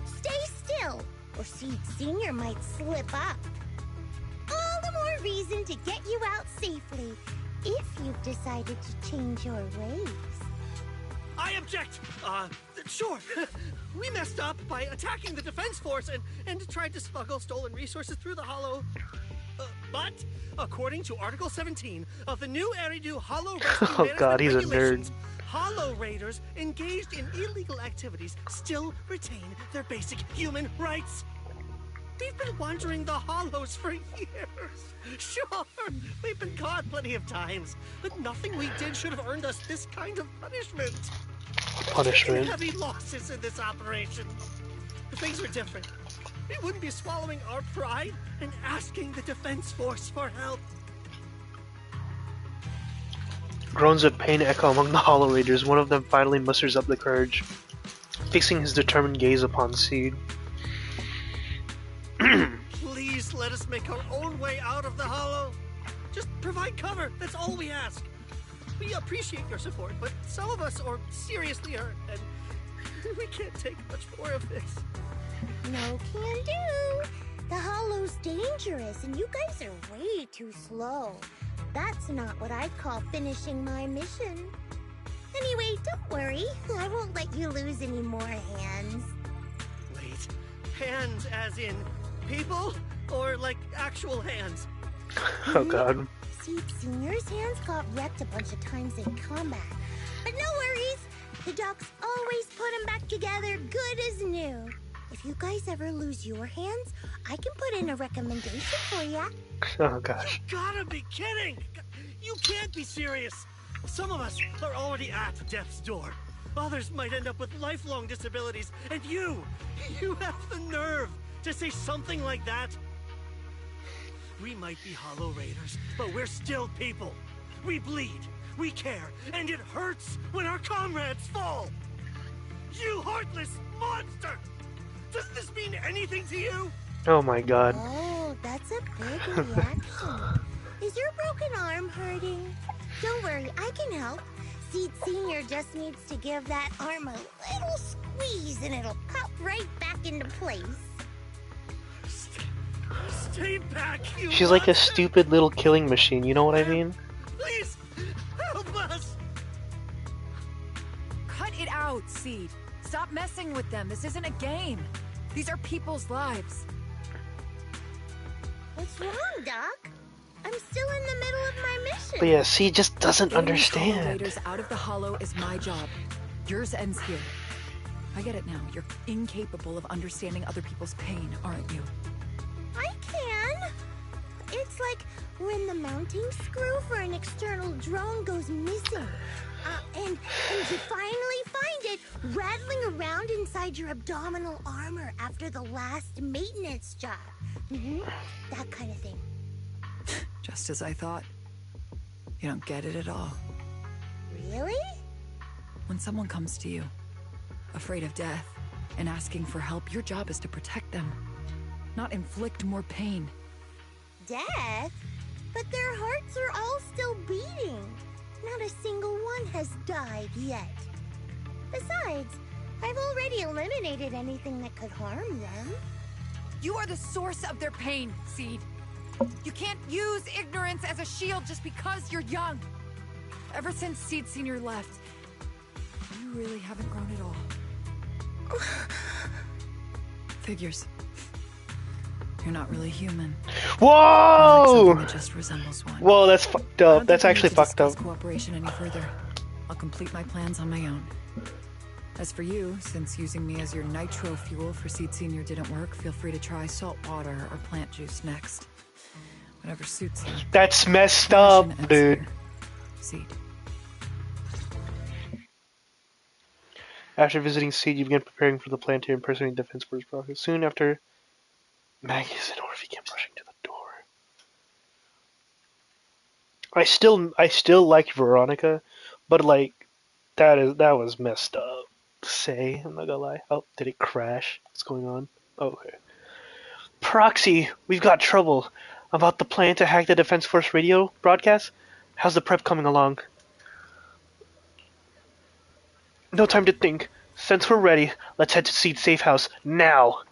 Stay still, or Seed Senior might slip up. All the more reason to get you out safely, if you've decided to change your ways. I object! Sure. We messed up by attacking the defense force and tried to smuggle stolen resources through the Hollow. But, according to Article 17 of the new Eridu Hollow Rescue Management God, he's a Regulations, Hollow Raiders engaged in illegal activities still retain their basic human rights. We've been wandering the Hollows for years. Sure, we've been caught plenty of times, but nothing we did should have earned us this kind of punishment. Punishment. We've taken heavy losses in this operation. If things were different, we wouldn't be swallowing our pride and asking the defense force for help. Groans of pain echo among the Hollow Raiders. One of them finally musters up the courage, fixing his determined gaze upon Seed. Please let us make our own way out of the Hollow. Just provide cover, that's all we ask. We appreciate your support, but some of us are seriously hurt, and we can't take much more of this. No can do. The Hollow's dangerous, and you guys are way too slow. That's not what I'd call finishing my mission. Anyway, don't worry. I won't let you lose any more hands. Wait, hands as in people? Or like actual hands? Oh god. Seed Senior's hands got wrecked a bunch of times in combat. But no worries. The docs always put them back together good as new. If you guys ever lose your hands, I can put in a recommendation for ya. Oh gosh. You gotta be kidding! You can't be serious! Some of us are already at death's door. Others might end up with lifelong disabilities, and you have the nerve to say something like that? We might be Hollow Raiders, but we're still people. We bleed, we care, and it hurts when our comrades fall! You heartless monster! Does this mean anything to you? Oh my god. Oh, that's a big reaction. Is your broken arm hurting? Don't worry, I can help. Seed Senior just needs to give that arm a little squeeze and it'll pop right back into place. Stay back, you She's like a monster! stupid little killing machine, you know what I mean? Please, help us! Cut it out, Seed. Stop messing with them. This isn't a game. These are people's lives. What's wrong, Doc? I'm still in the middle of my mission. But yeah, she just doesn't Getting these Hollow understand. Raiders out of the Hollow is my job. Yours ends here. I get it now. You're incapable of understanding other people's pain, aren't you? I can. It's like when the mounting screw for an external drone goes missing. And you finally find it rattling around inside your abdominal armor after the last maintenance job. That kind of thing. Just as I thought. You don't get it at all. Really? When someone comes to you, afraid of death, and asking for help, your job is to protect them, not inflict more pain. Death? But their hearts are all still beating. Not a single one has died yet. Besides, I've already eliminated anything that could harm them. You are the source of their pain, Seed. You can't use ignorance as a shield just because you're young. Ever since Seed Senior left, you really haven't grown at all. Figures. You're not really human. Whoa! That just resembles one. Whoa, that's fucked I up. don't That's think we actually need to fucked up. discuss cooperation any further. I'll complete my plans on my own. As for you, since using me as your nitro fuel for Seed Senior didn't work, feel free to try salt water or plant juice next. Whatever suits you. That's messed up, Mission ends dude. here. Seed. After visiting Seed, you begin preparing for the plan to impersonate Defense Force Broadcast. Soon after, Magus and Orphe came rushing to the door. I still like Veronica, but like that was messed up. Say, I'm not gonna lie. Oh, did it crash? What's going on? Oh, okay. Proxy, we've got trouble. About the plan to hack the Defense Force radio broadcast? How's the prep coming along? No time to think. Since we're ready, let's head to Seed's safe house now.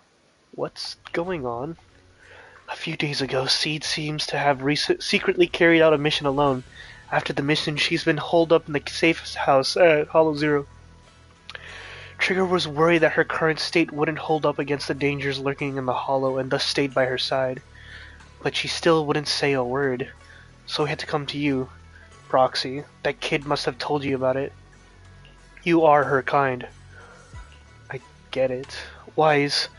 What's going on? A few days ago, Seed seems to have secretly carried out a mission alone. After the mission, she's been holed up in the safe house at Hollow Zero. Trigger was worried that her current state wouldn't hold up against the dangers lurking in the Hollow and thus stayed by her side. But she still wouldn't say a word. So we had to come to you, Proxy. That kid must have told you about it. You are her kind. I get it. Wise,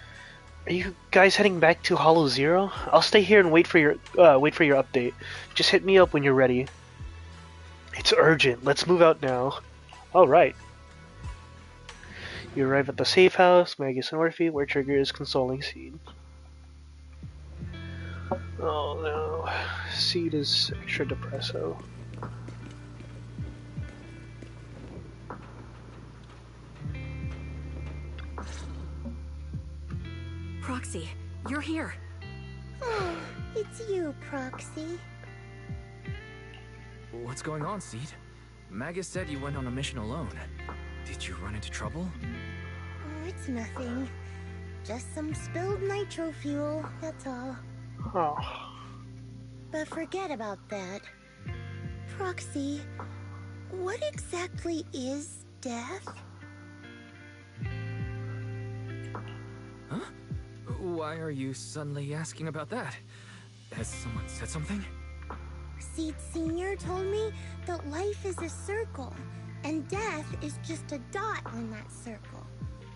are you guys heading back to Hollow Zero? I'll stay here and wait for your update. Just hit me up when you're ready. It's urgent. Let's move out now. All right. You arrive at the safe house, Magus and Orphe, where Trigger is consoling Seed. Oh no, Seed is extra depresso. Proxy, you're here. Oh, it's you, Proxy. What's going on, Seed? Magus said you went on a mission alone. Did you run into trouble? Oh, it's nothing. Just some spilled nitro fuel, that's all. Oh. But forget about that. Proxy, what exactly is death? Huh? Why are you suddenly asking about that? Has someone said something? Seed Senior told me that life is a circle, and death is just a dot on that circle.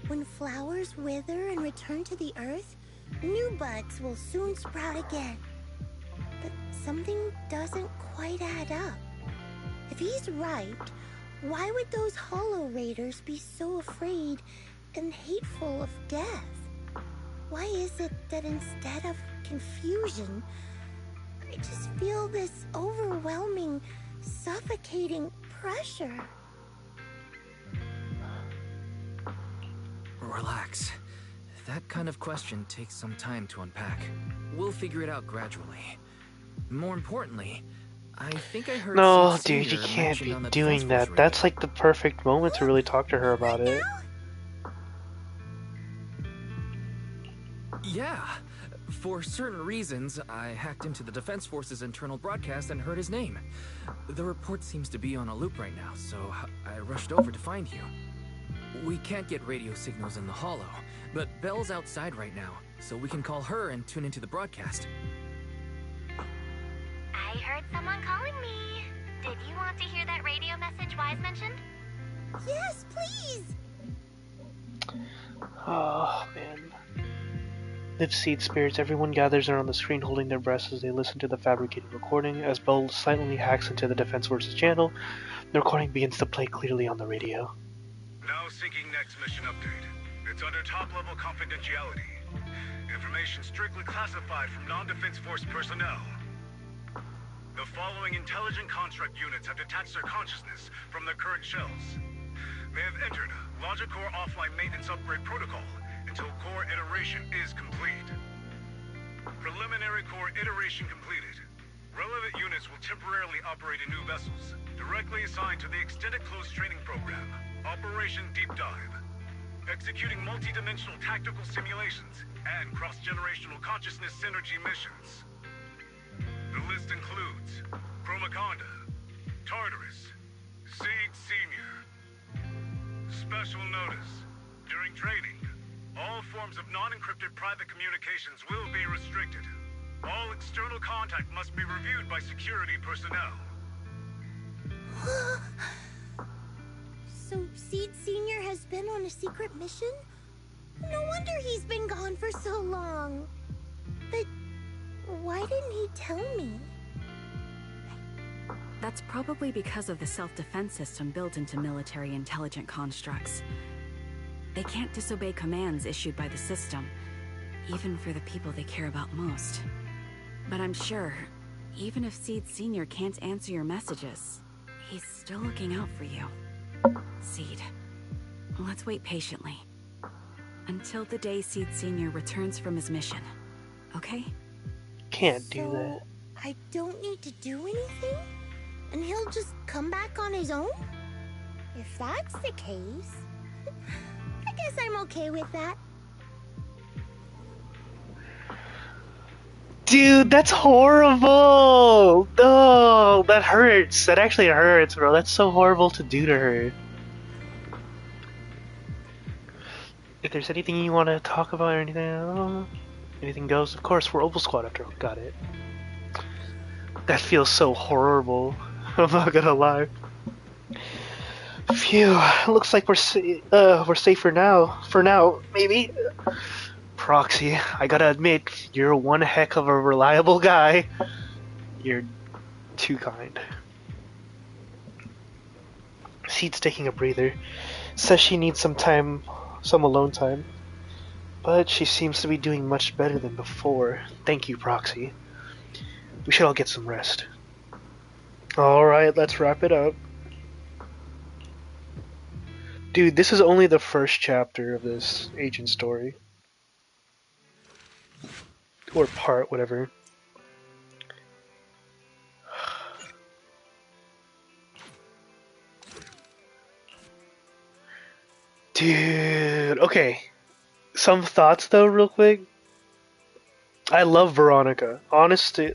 When flowers wither and return to the earth, new buds will soon sprout again. But something doesn't quite add up. If he's right, why would those Hollow Raiders be so afraid and hateful of death? Why is it that instead of confusion, I just feel this overwhelming, suffocating pressure? Relax. That kind of question takes some time to unpack. We'll figure it out gradually. More importantly, I think I heard No, Seed dude, you Senior can't mentioned be on the doing Defense that. Force That's radio. like the perfect moment to really talk to her about it. Yeah. For certain reasons, I hacked into the Defense Force's internal broadcast and heard his name. The report seems to be on a loop right now, so I rushed over to find you. We can't get radio signals in the Hollow, but Belle's outside right now, so we can call her and tune into the broadcast. I heard someone calling me. Did you want to hear that radio message Wise mentioned? Yes, please! Oh, man. Live Seed spirits, everyone gathers around the screen holding their breaths as they listen to the fabricated recording. As Belle silently hacks into the Defense Forces channel, the recording begins to play clearly on the radio. Now syncing next mission update. It's under top-level confidentiality. Information strictly classified from non-Defense Force personnel. The following intelligent construct units have detached their consciousness from their current shells. They have entered Logicore offline maintenance upgrade protocol until core iteration is complete. Preliminary core iteration completed. Relevant units will temporarily operate in new vessels, directly assigned to the extended closed training program, Operation Deep Dive. Executing multi-dimensional tactical simulations and cross-generational consciousness synergy missions. list includes Chromaconda, Tartarus, Seed Senior. Special notice. During training, all forms of non-encrypted private communications will be restricted. All external contact must be reviewed by security personnel. So Seed Senior has been on a secret mission? No wonder he's been gone for so long. But why didn't he tell me? That's probably because of the self-defense system built into military intelligent constructs. They can't disobey commands issued by the system, even for the people they care about most. But I'm sure, even if Seed Senior can't answer your messages, he's still looking out for you. Seed, let's wait patiently. Until the day Seed Senior returns from his mission, okay? Can't do that. I don't need to do anything? And he'll just come back on his own? If that's the case, I guess I'm okay with that. Dude, that's horrible! No, that hurts. That actually hurts, bro. That's so horrible to do to her. If there's anything you want to talk about or anything goes. Of course, we're Opal Squad after all. Got it. That feels so horrible. I'm not gonna lie. Phew. Looks like we're safe for now. For now, maybe. Proxy, I gotta admit, you're one heck of a reliable guy. You're too kind. Seed's taking a breather. Says she needs some time, some alone time. But she seems to be doing much better than before. Thank you, Proxy. We should all get some rest. Alright, let's wrap it up. Dude, this is only the first chapter of this agent story. Or part, whatever. Dude, okay. Some thoughts though, real quick. I love Veronica. Honest to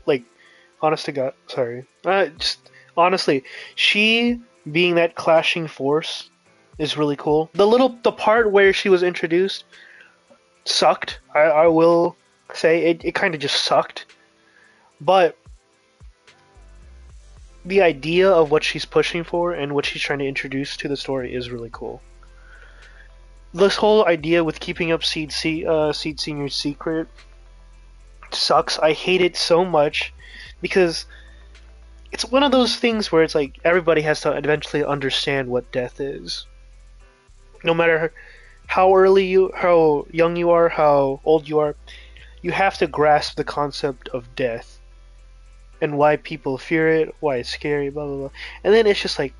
God, sorry. Just honestly, she being that clashing force is really cool. The part where she was introduced sucked. I will say it kind of just sucked, but the idea of what she's pushing for and what she's trying to introduce to the story is really cool. This whole idea with keeping up Seed Senior's secret sucks. I hate it so much because it's one of those things where it's like everybody has to eventually understand what death is. No matter how young you are, how old you are, you have to grasp the concept of death and why people fear it, why it's scary, blah blah blah. And then it's just like,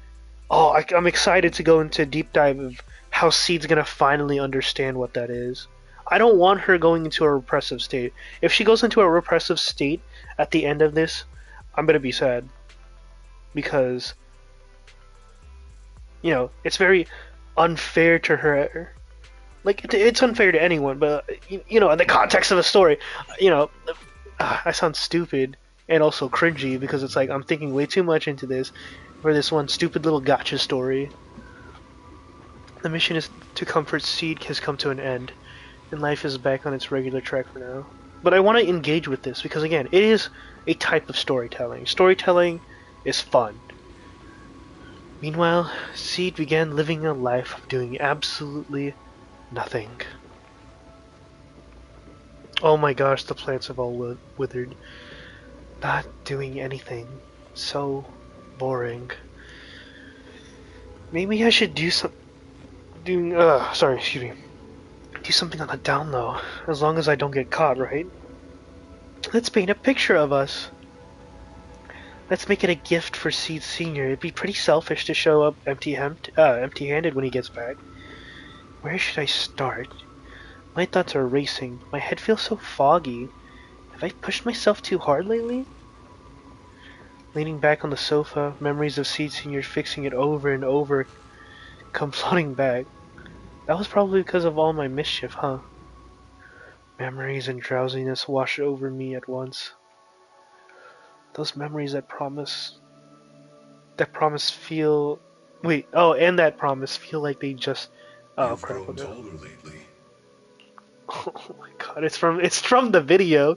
oh, I'm excited to go into a deep dive of how Seed's gonna finally understand what that is. I don't want her going into a repressive state. If she goes into a repressive state at the end of this, I'm gonna be sad. Because, you know, it's very unfair to her. Like, it's unfair to anyone, but, you know, in the context of a story, you know, I sound stupid and also cringy because it's like I'm thinking way too much into this for this one stupid little gotcha story. The mission is to comfort Seed has come to an end, and life is back on its regular track for now. But I want to engage with this because, again, it is a type of storytelling. Storytelling is fun. Meanwhile, Seed began living a life of doing absolutely nothing. Oh my gosh, the plants have all withered. Not doing anything. So boring. Maybe I should do something on the down low, as long as I don't get caught, right? Let's paint a picture of us. Let's make it a gift for Seed Senior. It'd be pretty selfish to show up empty-handed when he gets back. Where should I start? My thoughts are racing. My head feels so foggy. Have I pushed myself too hard lately? Leaning back on the sofa, memories of Seed Senior fixing it over and over come flooding back. That was probably because of all my mischief, huh? Memories and drowsiness wash over me at once. Those memories that promise feel. Wait, oh, and that promise feel like they just. Oh You've crap! grown Okay. taller lately. Oh my god! It's from the video.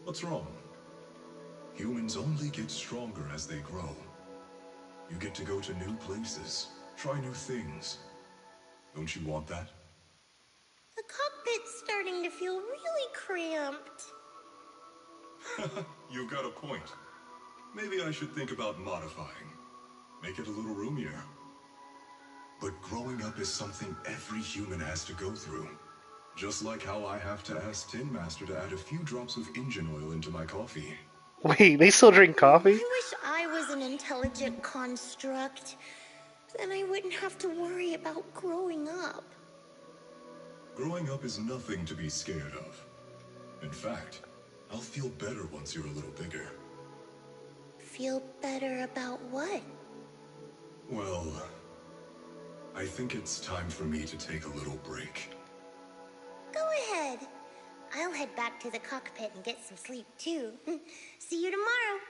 What's wrong? Humans only get stronger as they grow. You get to go to new places, try new things. Don't you want that? The cockpit's starting to feel really cramped. You got a point. Maybe I should think about modifying. Make it a little roomier. But growing up is something every human has to go through. Just like how I have to ask Tin Master to add a few drops of engine oil into my coffee. Wait, they still drink coffee? I wish I was an intelligent construct. Then I wouldn't have to worry about growing up. Growing up is nothing to be scared of. In fact, I'll feel better once you're a little bigger. Feel better about what? Well, I think it's time for me to take a little break. Go ahead. I'll head back to the cockpit and get some sleep too. See you tomorrow.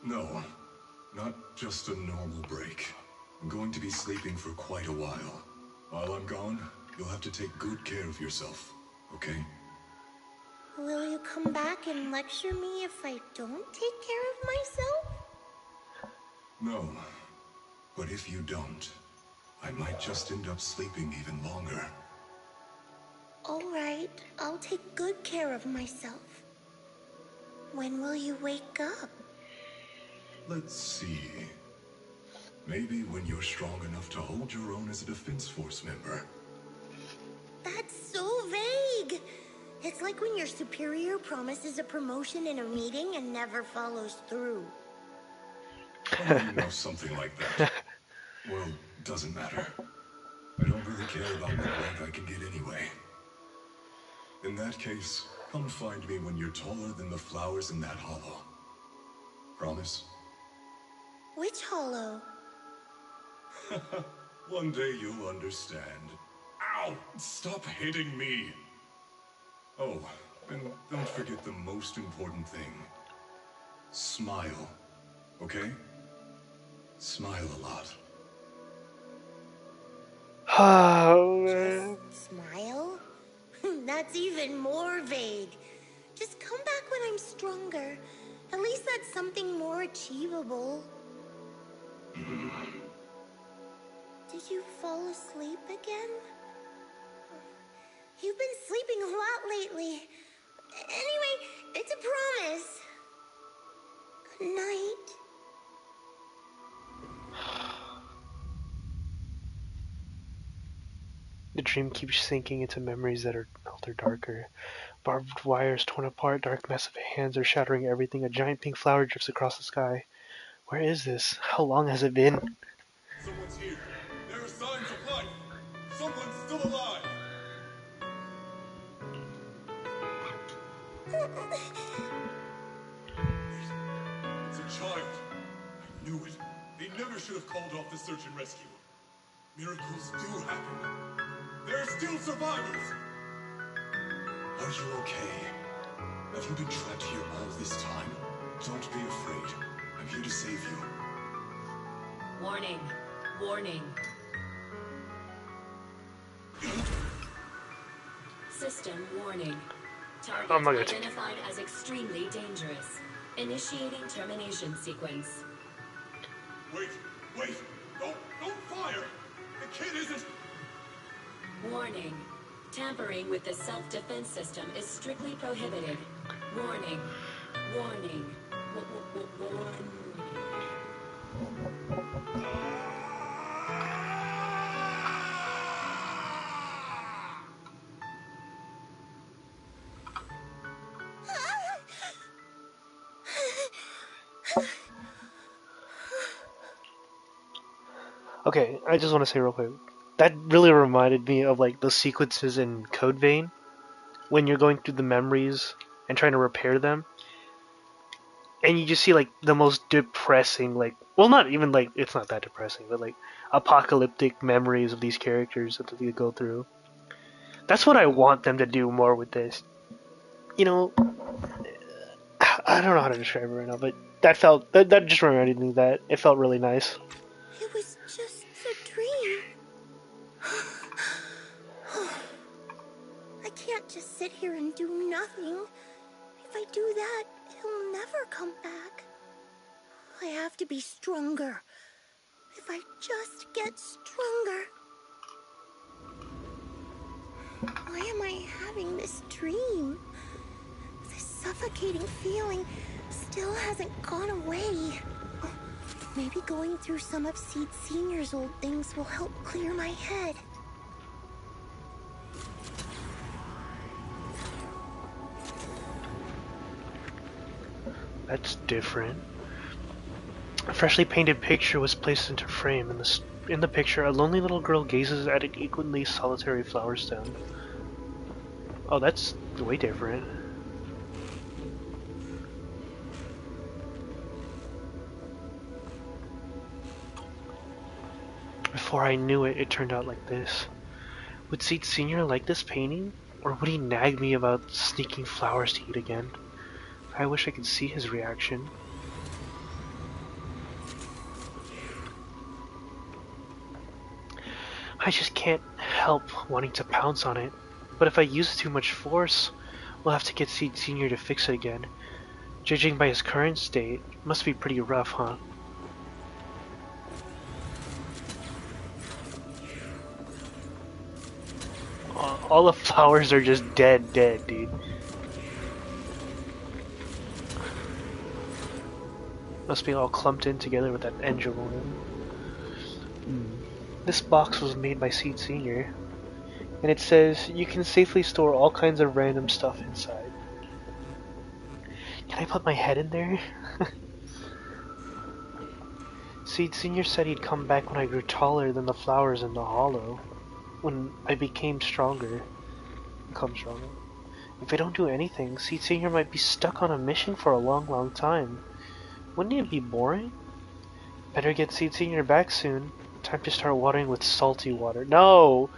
No, not just a normal break. I'm going to be sleeping for quite a while. While I'm gone, you'll have to take good care of yourself, okay? Will you come back and lecture me if I don't take care of myself? No, but if you don't, I might just end up sleeping even longer. All right, I'll take good care of myself. When will you wake up? Let's see. Maybe when you're strong enough to hold your own as a Defense Force member. That's so vague. It's like when your superior promises a promotion in a meeting and never follows through. You know, something like that. Well, doesn't matter. I don't really care about what rank I can get anyway. In that case, come find me when you're taller than the flowers in that hollow. Promise? Which hollow? One day you'll understand. Ow! Stop hitting me! Oh, and don't forget the most important thing. Smile. Okay? Smile a lot. Oh man. Smile? That's even more vague. Just come back when I'm stronger. At least that's something more achievable. Did you fall asleep again? You've been sleeping a lot lately. Anyway, it's a promise. Good night. The dream keeps sinking into memories that are older, darker. Barbed wires torn apart, dark massive hands are shattering everything. A giant pink flower drifts across the sky. Where is this? How long has it been? Someone's here. There are signs of life. Someone's still alive. It's a child. I knew it. They never should have called off the search and rescue. Miracles do happen. There are still survivors. Are you okay? Have you been trapped here all this time? Don't be afraid. I'm here to save you. Warning. Warning. System warning. Target I'm not gonna take it. identified as extremely dangerous. Initiating termination sequence. Wait! Don't fire! The kid isn't... Warning. Tampering with the self-defense system is strictly prohibited. Warning. Warning. Warning. Okay, I just want to say real quick. That really reminded me of like the sequences in Code Vein when you're going through the memories and trying to repair them. And you just see like the most depressing, like, well, not even like, it's not that depressing, but like apocalyptic memories of these characters that they go through. That's what I want them to do more with this. you know, I don't know how to describe it right now, but that just reminded me that it felt really nice. It was just a dream. I can't just sit here and do nothing. If I do that, he'll never come back. I have to be stronger. If I just get stronger. Why am I having this dream? This suffocating feeling still hasn't gone away. Maybe going through some of Seed Senior's old things will help clear my head. That's different. A freshly painted picture was placed into frame. In the picture, a lonely little girl gazes at an equally solitary flower stem. Oh, that's way different. Before I knew it, it turned out like this. Would Seed Senior like this painting? Or would he nag me about sneaking flowers to eat again? I wish I could see his reaction. I just can't help wanting to pounce on it. But if I use too much force, we'll have to get Seed Senior to fix it again. Judging by his current state, it must be pretty rough, huh? All the flowers are just dead, dude. Must be all clumped in together with that angel one. This box was made by Seed Senior, and it says you can safely store all kinds of random stuff inside. Can I put my head in there? Seed Senior said he'd come back when I grew taller than the flowers in the hollow. When I become stronger. If I don't do anything, Seed Senior might be stuck on a mission for a long time. Wouldn't it be boring? Better get Seed Senior back soon. Time to start watering with salty water. No!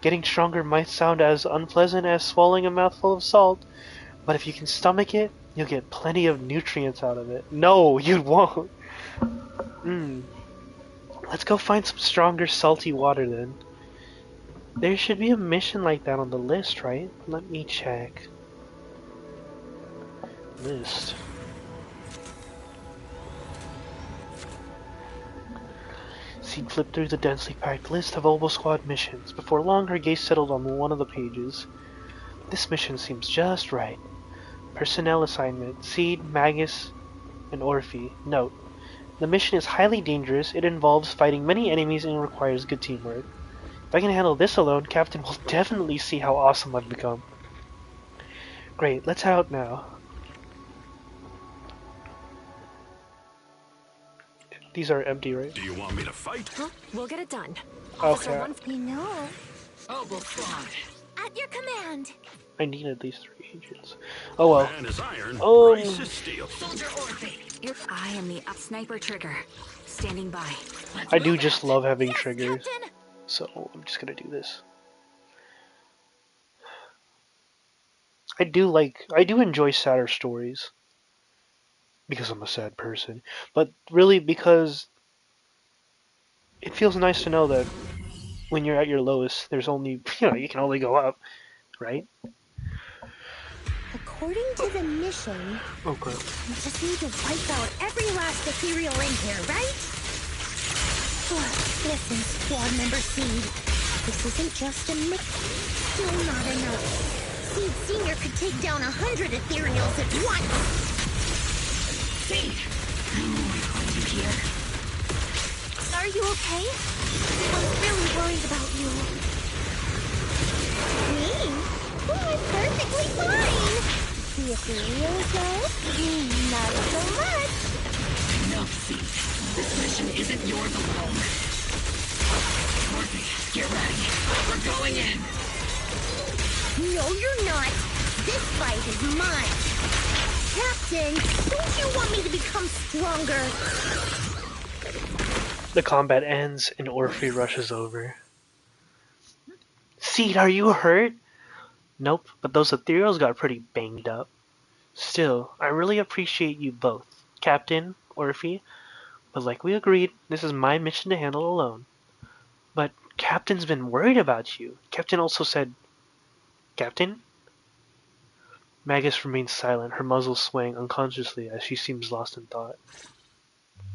Getting stronger might sound as unpleasant as swallowing a mouthful of salt, but if you can stomach it, you'll get plenty of nutrients out of it. No, you won't! Let's go find some stronger salty water then. There should be a mission like that on the list, right? Let me check. List. Seed flipped through the densely packed list of Oboe Squad missions. Before long, her gaze settled on one of the pages. This mission seems just right. Personnel assignment: Seed, Magus, and Orphe. Note: the mission is highly dangerous. It involves fighting many enemies and requires good teamwork. If I can handle this alone, Captain will definitely see how awesome I've become. Great, let's head out now. These are empty, right? Do you want me to fight? Huh? We'll get it done. Okay. You know. Oboe Squad. At your command. I need at least 3 agents. Oh well. Man is iron, Oh. Bryce is steel. Soldier Orphe. I am the sniper trigger. Standing by. I do just love having Yes, triggers, Captain. so I'm just gonna do this. I do enjoy sadder stories. Because I'm a sad person. But really because it feels nice to know that when you're at your lowest, there's only, you can only go up, right? According to the mission, Okay. we just need to wipe out every last ethereal in here, right? Listen, squad member Seed. This isn't just a mix. Still not enough. Seed Senior could take down 100 ethereals at once. Seed. I knew I'd find you here. Are you okay? I'm really worried about you. Me? Oh, I'm perfectly fine. The ethereals, though? Not so much. Enough, Seed. This mission isn't yours alone. Orphe, get ready. We're going in. No, you're not. This fight is mine. Captain, don't you want me to become stronger? The combat ends and Orphe rushes over. Seed, are you hurt? Nope, but those ethereals got pretty banged up. Still, I really appreciate you both, Captain, Orphe, but like we agreed, this is my mission to handle alone. But Captain's been worried about you. Captain also said, Captain? Magus remains silent, her muzzle swaying unconsciously as she seems lost in thought.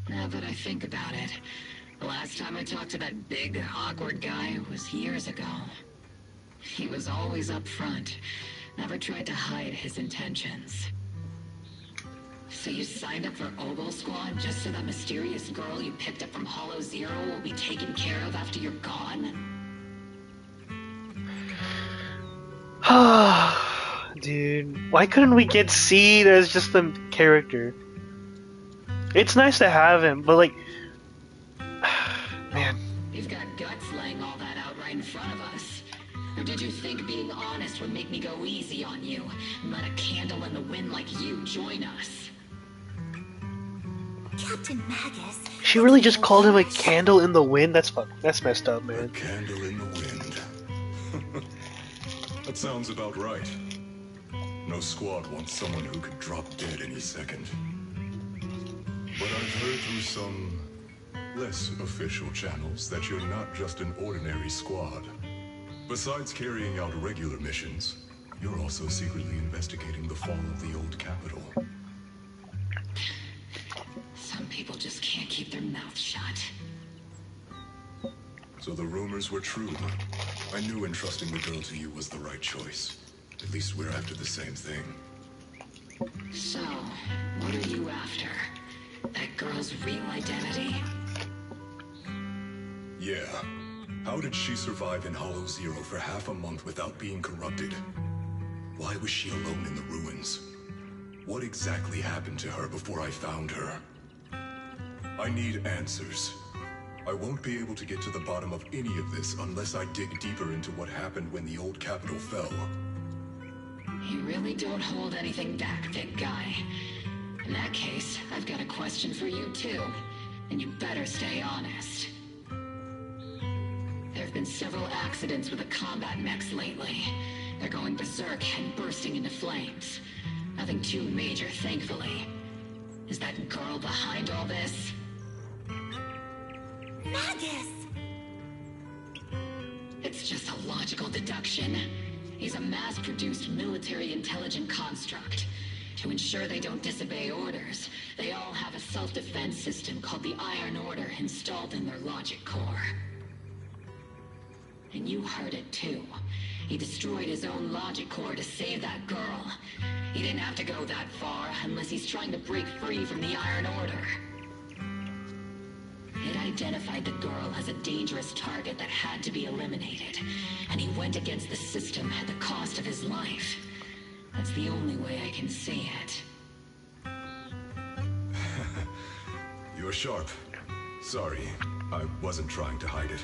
Now that I think about it, the last time I talked to that big, awkward guy was years ago. He was always up front, never tried to hide his intentions. So you signed up for Ogle Squad just so that mysterious girl you picked up from Hollow Zero will be taken care of after you're gone? Dude, why couldn't we get Seed as just the character? It's nice to have him, but like, man. You've got guts laying all that out right in front of us. Or did you think being honest would make me go easy on you and let a candle in the wind like you join us? Captain Magus. She really just called him a candle in the wind? That's messed up, man. A candle in the wind. That sounds about right. No squad wants someone who could drop dead any second. But I've heard through some less official channels that you're not just an ordinary squad. Besides carrying out regular missions, you're also secretly investigating the fall of the old capital. Some people just can't keep their mouths shut. So the rumors were true. I knew entrusting the girl to you was the right choice. At least we're after the same thing. So, what are you after? That girl's real identity? Yeah. How did she survive in Hollow Zero for half a month without being corrupted? Why was she alone in the ruins? What exactly happened to her before I found her? I need answers. I won't be able to get to the bottom of any of this unless I dig deeper into what happened when the old capital fell. You really don't hold anything back, big guy. In that case, I've got a question for you too, and you better stay honest. There have been several accidents with the combat mechs lately. They're going berserk and bursting into flames. Nothing too major, thankfully. Is that girl behind all this? Magus! It's just a logical deduction. He's a mass-produced military intelligent construct. To ensure they don't disobey orders, they all have a self-defense system called the Iron Order installed in their logic core. And you heard it too. He destroyed his own logic core to save that girl. He didn't have to go that far unless he's trying to break free from the Iron Order. It identified the girl as a dangerous target that had to be eliminated, and he went against the system at the cost of his life. That's the only way I can see it. You're sharp. Sorry, I wasn't trying to hide it.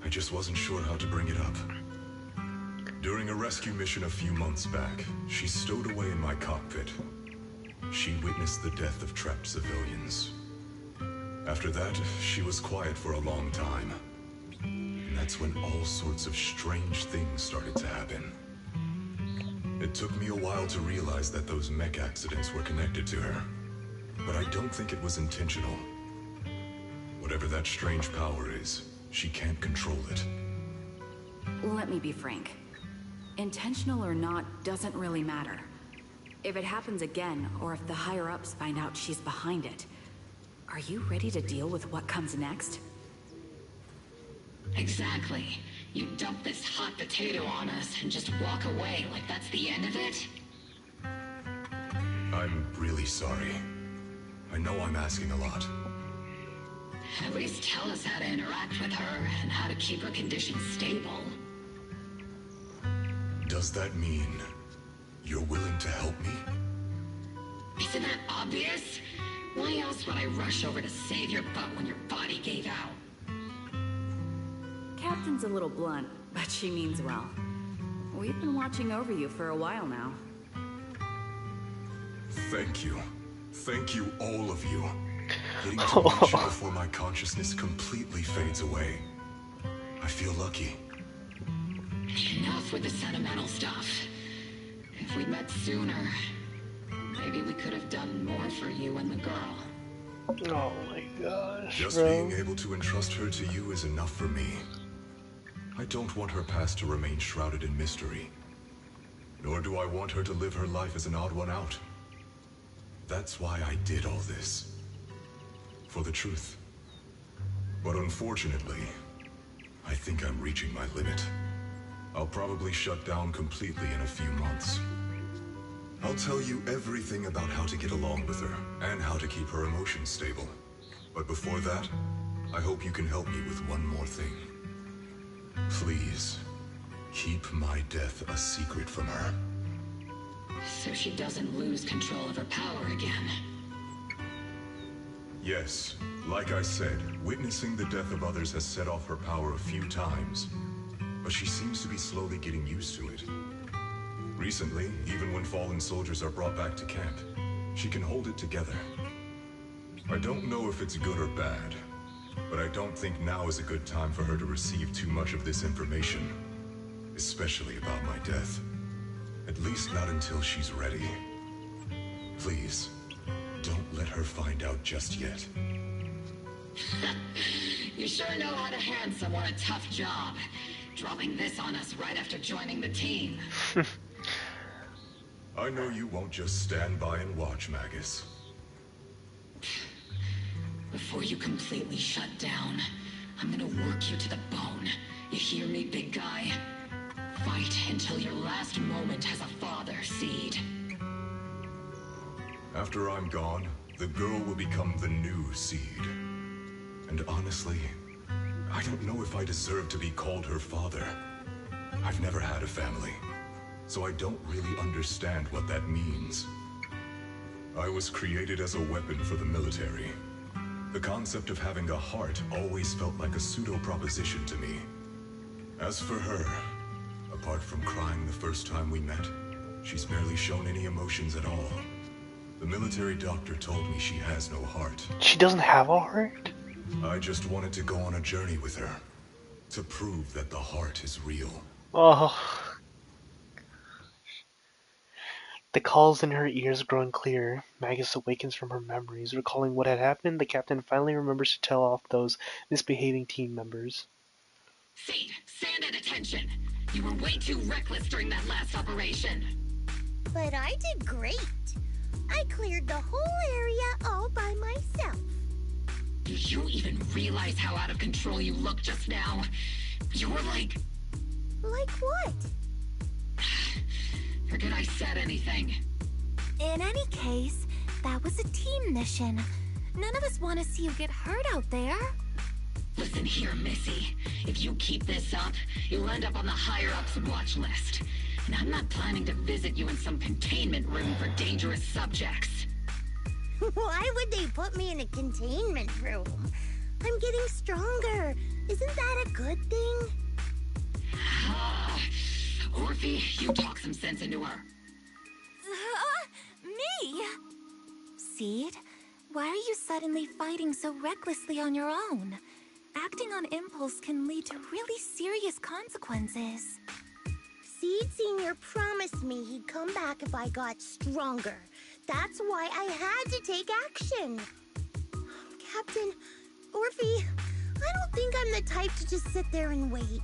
I just wasn't sure how to bring it up. During a rescue mission a few months back, she stowed away in my cockpit. She witnessed the death of trapped civilians. After that, she was quiet for a long time. And that's when all sorts of strange things started to happen. It took me a while to realize that those mech accidents were connected to her. But I don't think it was intentional. Whatever that strange power is, she can't control it. Let me be frank. Intentional or not doesn't really matter. If it happens again, or if the higher-ups find out she's behind it, are you ready to deal with what comes next? Exactly. You dump this hot potato on us and just walk away like that's the end of it? I'm really sorry. I know I'm asking a lot. At least tell us how to interact with her and how to keep her condition stable. Does that mean you're willing to help me? Isn't that obvious? Why else would I rush over to save your butt when your body gave out? Captain's a little blunt, but she means well. We've been watching over you for a while now. Thank you. Thank you, all of you. Getting to meet you before my consciousness completely fades away. I feel lucky. Enough with the sentimental stuff. If we'd met sooner, maybe we could have done more for you and the girl. Oh my gosh, Just bro. being able to entrust her to you is enough for me. I don't want her past to remain shrouded in mystery. Nor do I want her to live her life as an odd one out. That's why I did all this. For the truth. But unfortunately, I think I'm reaching my limit. I'll probably shut down completely in a few months. I'll tell you everything about how to get along with her, and how to keep her emotions stable. But before that, I hope you can help me with one more thing. Please, keep my death a secret from her. So she doesn't lose control of her power again. Yes, like I said, witnessing the death of others has set off her power a few times. But she seems to be slowly getting used to it. Recently, even when fallen soldiers are brought back to camp, she can hold it together. I don't know if it's good or bad, but I don't think now is a good time for her to receive too much of this information. Especially about my death. At least not until she's ready. Please, don't let her find out just yet. You sure know how to hand someone a tough job. Dropping this on us right after joining the team. I know you won't just stand by and watch, Magus. Before you completely shut down, I'm gonna work you to the bone. You hear me, big guy? Fight until your last moment has a father, Seed. After I'm gone, the girl will become the new Seed. And honestly, I don't know if I deserve to be called her father. I've never had a family, so I don't really understand what that means. I was created as a weapon for the military. The concept of having a heart always felt like a pseudo-proposition to me. As for her, apart from crying the first time we met, she's barely shown any emotions at all. The military doctor told me she has no heart. She doesn't have a heart? I just wanted to go on a journey with her, to prove that the heart is real. Oh. The calls in her ears growing clearer. Magus awakens from her memories. Recalling what had happened, the captain finally remembers to tell off those misbehaving team members. Seed, stand at attention. You were way too reckless during that last operation. But I did great. I cleared the whole area all by myself. Do you even realize how out of control you looked just now? You were like... Like what? Forget I said anything. In any case, that was a team mission. None of us want to see you get hurt out there. Listen here, Missy. If you keep this up, you'll end up on the higher-ups watch list. And I'm not planning to visit you in some containment room for dangerous subjects. Why would they put me in a containment room? I'm getting stronger. Isn't that a good thing? Orphe, you talk some sense into her. Me? Seed, why are you suddenly fighting so recklessly on your own? Acting on impulse can lead to really serious consequences. Seed Senior promised me he'd come back if I got stronger. That's why I had to take action. Captain, Orphe, I don't think I'm the type to just sit there and wait.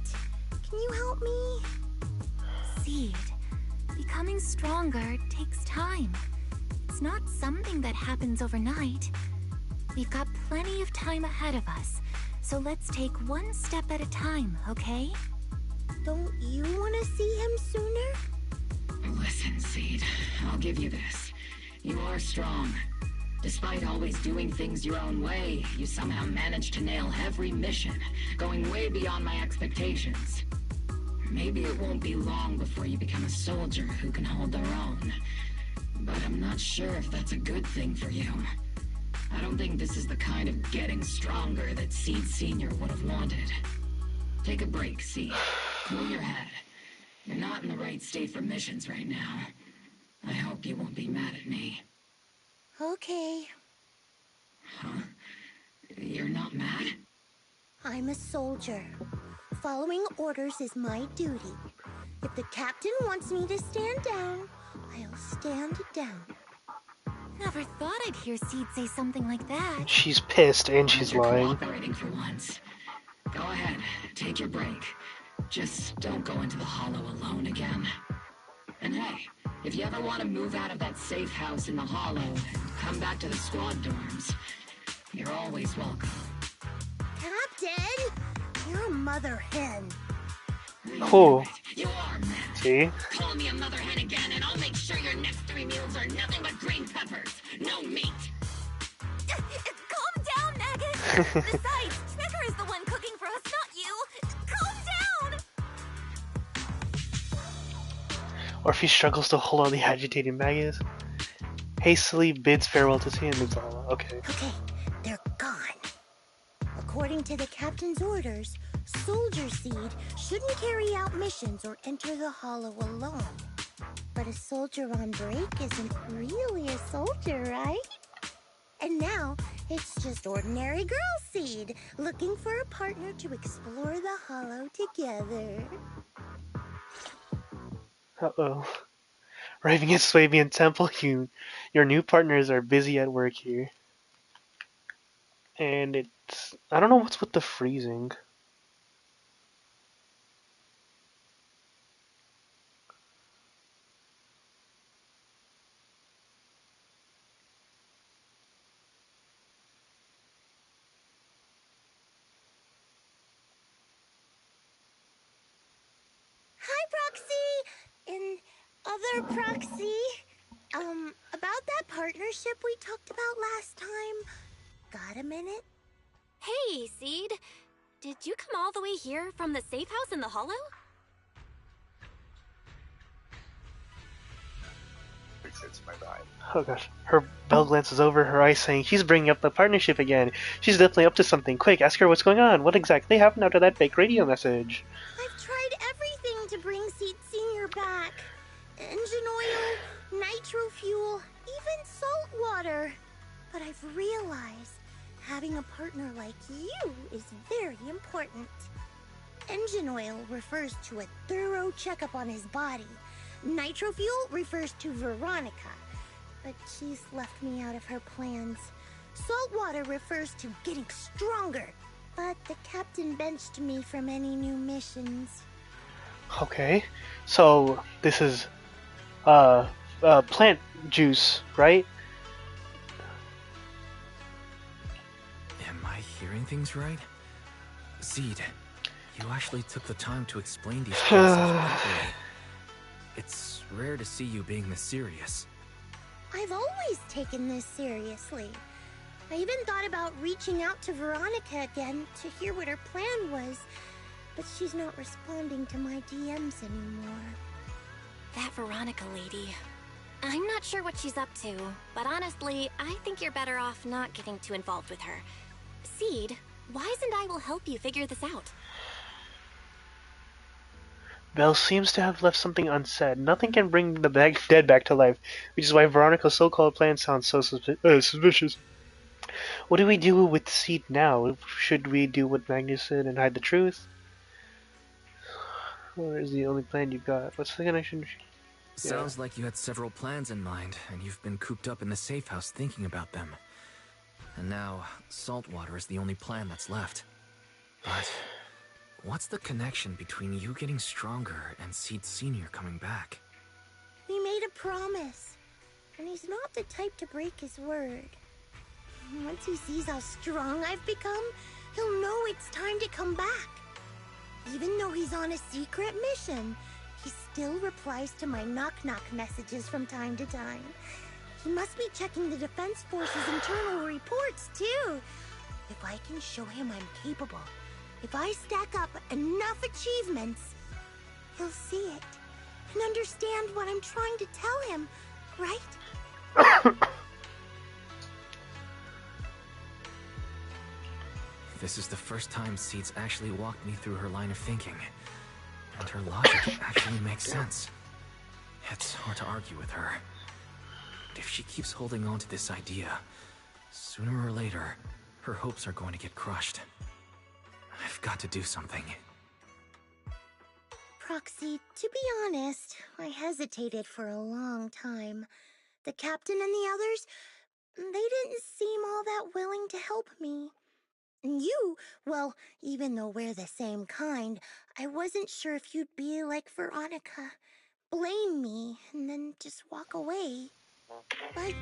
Can you help me? Seed, becoming stronger takes time. It's not something that happens overnight. We've got plenty of time ahead of us, so let's take one step at a time, okay? Don't you want to see him sooner? Listen, Seed, I'll give you this. You are strong. Despite always doing things your own way, you somehow managed to nail every mission, going way beyond my expectations. Maybe it won't be long before you become a soldier who can hold their own. But I'm not sure if that's a good thing for you. I don't think this is the kind of getting stronger that Seed Senior would have wanted. Take a break, Seed. Cool your head. You're not in the right state for missions right now. I hope you won't be mad at me. Okay. Huh? You're not mad? I'm a soldier. Following orders is my duty. If the captain wants me to stand down, I'll stand down. Never thought I'd hear Seed say something like that. She's pissed and she's You're lying. cooperating for once. Go ahead, take your break. Just don't go into the hollow alone again. And hey, if you ever want to move out of that safe house in the hollow and come back to the squad dorms, you're always welcome. Captain! You're a mother hen. Oh. You are, man. See? Call me a mother hen again, and I'll make sure your next 3 meals are nothing but green peppers. No meat. Calm down, Magus! Besides, Trevor is the one cooking for us, not you! Calm down! Orphe struggles to hold on the agitated Magus. Hastily bids farewell to Sea and moves on. Okay. Okay, they're gone. According to the captain's orders, Soldier Seed shouldn't carry out missions or enter the hollow alone. But a soldier on break isn't really a soldier, right? And now, it's just ordinary girl Seed, looking for a partner to explore the hollow together. Uh-oh. Arriving at Swabian Temple, your new partners are busy at work here. And it's... I don't know what's with the freezing. Hi, Proxy! And other Proxy. About that partnership we talked about last time. Got a minute? Hey, Seed. Did you come all the way here from the safe house in the hollow? It's my vibe. Oh gosh. Her bell glances over, her eyes saying, she's bringing up the partnership again. She's definitely up to something. Quick, ask her what's going on. What exactly happened after that fake radio message? I've tried everything to bring Seed Senior back. Engine oil, nitro fuel, even salt water. But I've realized having a partner like you is very important. Engine oil refers to a thorough checkup on his body. Nitro fuel refers to Veronica, but she's left me out of her plans. Salt water refers to getting stronger, but the captain benched me from any new missions. Okay. So, this is, plant juice, right? Am I hearing things right? Seed, you actually took the time to explain these concepts properly. It's rare to see you being this serious. I've always taken this seriously. I even thought about reaching out to Veronica again to hear what her plan was, but she's not responding to my DMs anymore. That Veronica lady. I'm not sure what she's up to, but honestly, I think you're better off not getting too involved with her. Seed, Wise and I will help you figure this out. Belle seems to have left something unsaid. Nothing can bring the dead back to life, which is why Veronica's so-called plan sounds so suspicious. What do we do with Seed now? Should we do what Magnus said and hide the truth? Or is the only plan you've got? What's the connection? Sounds like you had several plans in mind, and you've been cooped up in the safe house thinking about them. And now, saltwater is the only plan that's left. But what's the connection between you getting stronger and Seed Senior coming back? We made a promise, and he's not the type to break his word. Once he sees how strong I've become, he'll know it's time to come back. Even though he's on a secret mission, he still replies to my knock-knock messages from time to time. He must be checking the Defense Force's internal reports, too. If I can show him I'm capable, if I stack up enough achievements, he'll see it and understand what I'm trying to tell him, right? This is the first time Seed's actually walked me through her line of thinking. And her logic actually makes sense. It's hard to argue with her. But if she keeps holding on to this idea, sooner or later, her hopes are going to get crushed. I've got to do something. Proxy, to be honest, I hesitated for a long time. The captain and the others, they didn't seem all that willing to help me. And you, well, even though we're the same kind, I wasn't sure if you'd be like Veronica. Blame me and then just walk away. But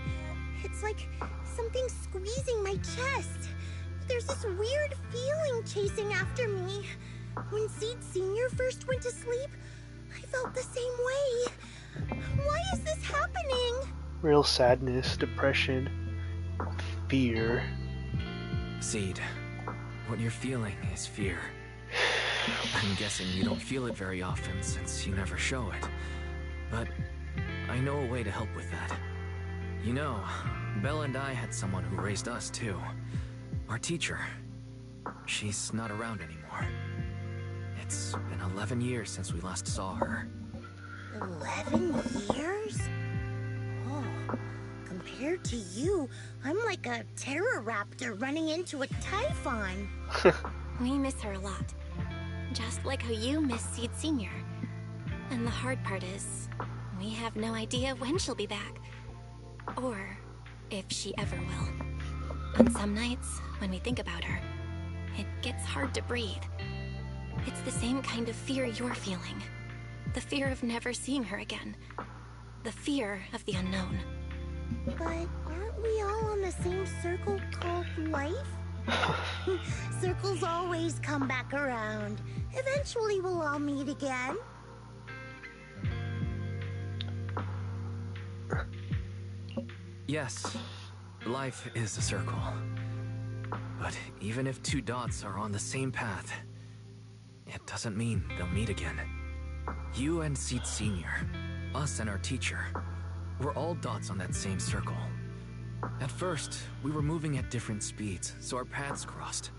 it's like something squeezing my chest. There's this weird feeling chasing after me. When Seed Sr. first went to sleep, I felt the same way. Why is this happening? Real sadness, depression, fear. Seed, what you're feeling is fear. I'm guessing you don't feel it very often since you never show it. But I know a way to help with that. You know, Bella and I had someone who raised us too. Our teacher. She's not around anymore. It's been 11 years since we last saw her. 11 years? Oh, compared to you, I'm like a terror raptor running into a typhon. We miss her a lot. Just like how you miss Seed Sr. And the hard part is, we have no idea when she'll be back. Or if she ever will. On some nights, when we think about her, it gets hard to breathe. It's the same kind of fear you're feeling. The fear of never seeing her again. The fear of the unknown. But aren't we all on the same circle called life? Circles always come back around. Eventually we'll all meet again. Yes, life is a circle. But even if two dots are on the same path, it doesn't mean they'll meet again. You and Seed Sr., us and our teacher, we're all dots on that same circle. At first, we were moving at different speeds, so our paths crossed.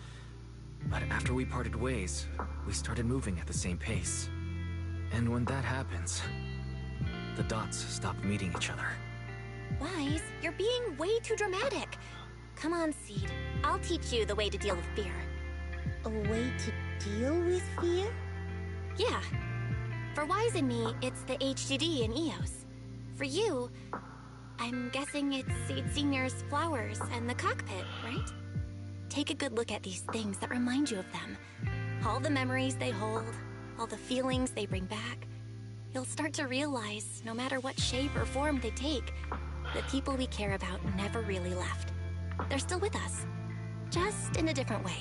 But after we parted ways, we started moving at the same pace. And when that happens, the dots stop meeting each other. Wise, you're being way too dramatic. Come on, Seed. I'll teach you the way to deal with fear. A way to deal with fear? Yeah. For Wise and me, it's the HDD and EOS. For you, I'm guessing it's Seed Sr.'s flowers and the cockpit, right? Take a good look at these things that remind you of them. All the memories they hold, all the feelings they bring back. You'll start to realize, no matter what shape or form they take, the people we care about never really left. They're still with us, just in a different way.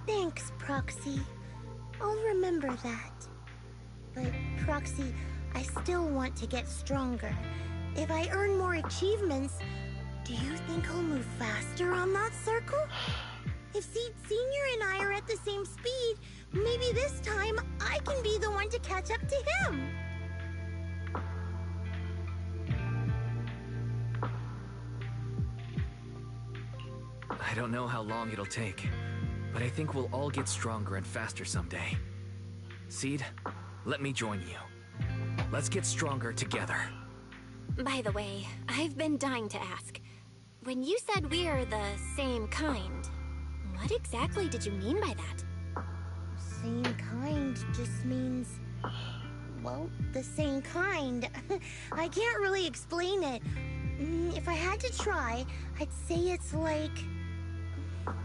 Thanks, Proxy. I'll remember that. But, Proxy, I still want to get stronger. If I earn more achievements, do you think I'll move faster on that circle? If Seed Sr. and I are at the same speed, maybe this time I can be the one to catch up to him. I don't know how long it'll take, but I think we'll all get stronger and faster someday. Seed, let me join you. Let's get stronger together. By the way, I've been dying to ask. When you said we're the same kind, what exactly did you mean by that? Same kind just means, well, the same kind. I can't really explain it. If I had to try, I'd say it's like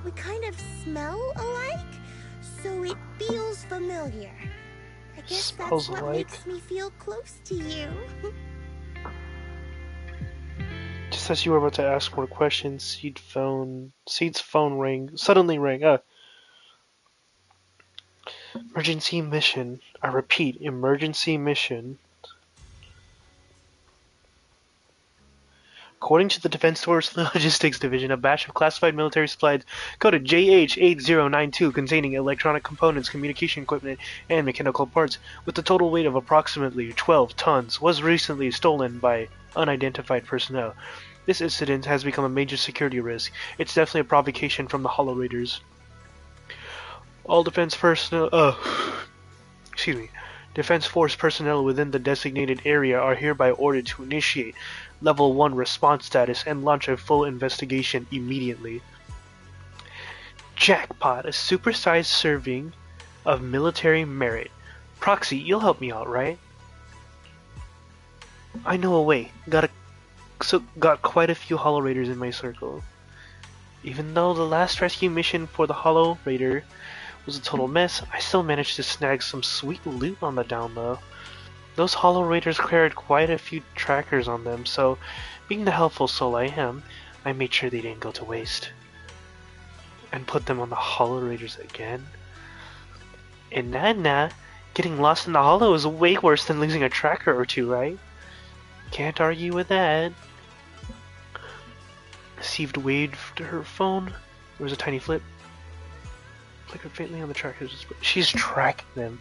we kind of smell alike, so it feels familiar. I guess Smells that's what alike. makes me feel close to you. Just as you were about to ask more questions, Seed's phone suddenly rang. Emergency mission. I repeat, emergency mission. According to the Defense Force Logistics Division, a batch of classified military supplies coded JH-8092 containing electronic components, communication equipment, and mechanical parts, with a total weight of approximately 12 tons, was recently stolen by unidentified personnel. This incident has become a major security risk. It's definitely a provocation from the Hollow Raiders. All Defense personnel, Defense Force personnel within the designated area are hereby ordered to initiate Level 1 response status and launch a full investigation immediately. Jackpot, a supersized serving of military merit. Proxy, you'll help me out, right? I know a way. Got quite a few Hollow Raiders in my circle. Even though the last rescue mission for the Hollow Raider was a total mess, I still managed to snag some sweet loot on the down low. Those Hollow Raiders carried quite a few trackers on them, so being the helpful soul I am, I made sure they didn't go to waste. And put them on the Hollow Raiders again? And nah, getting lost in the Hollow is way worse than losing a tracker or two, right? Can't argue with that. Received waved her phone. There was a tiny flip. Flickered faintly on the trackers. She's tracking them.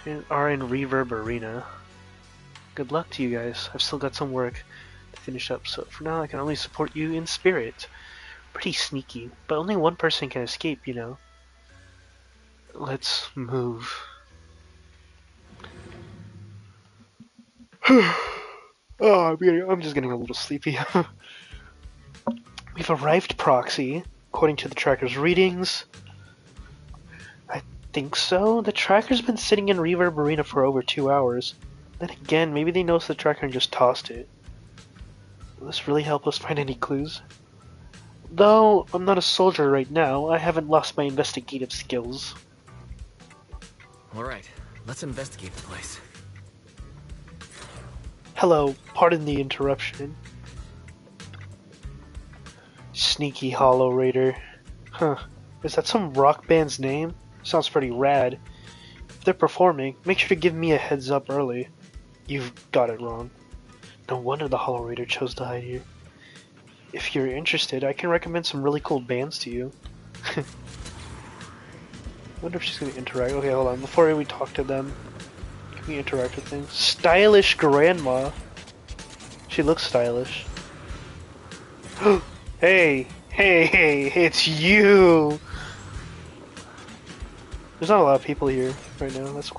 And are in Reverb Arena. Good luck to you guys. I've still got some work to finish up, so for now I can only support you in spirit. Pretty sneaky, but only one person can escape, you know. Let's move. Oh, I'm just getting a little sleepy. We've arrived, Proxy. According to the tracker's readings, I think so. The tracker's been sitting in Reverb Arena for over 2 hours. Then again, maybe they noticed the tracker and just tossed it. Will this really help us find any clues? Though I'm not a soldier right now, I haven't lost my investigative skills. Alright, let's investigate the place. Hello, pardon the interruption. Sneaky Hollow Raider. Huh, is that some rock band's name? Sounds pretty rad. If they're performing, make sure to give me a heads up early. You've got it wrong. No wonder the Hollow Raider chose to hide here. If you're interested, I can recommend some really cool bands to you. Wonder if she's gonna interact. Okay, hold on. Before we talk to them, can we interact with things? Stylish Grandma. She looks stylish. Hey, it's you. There's not a lot of people here right now. That's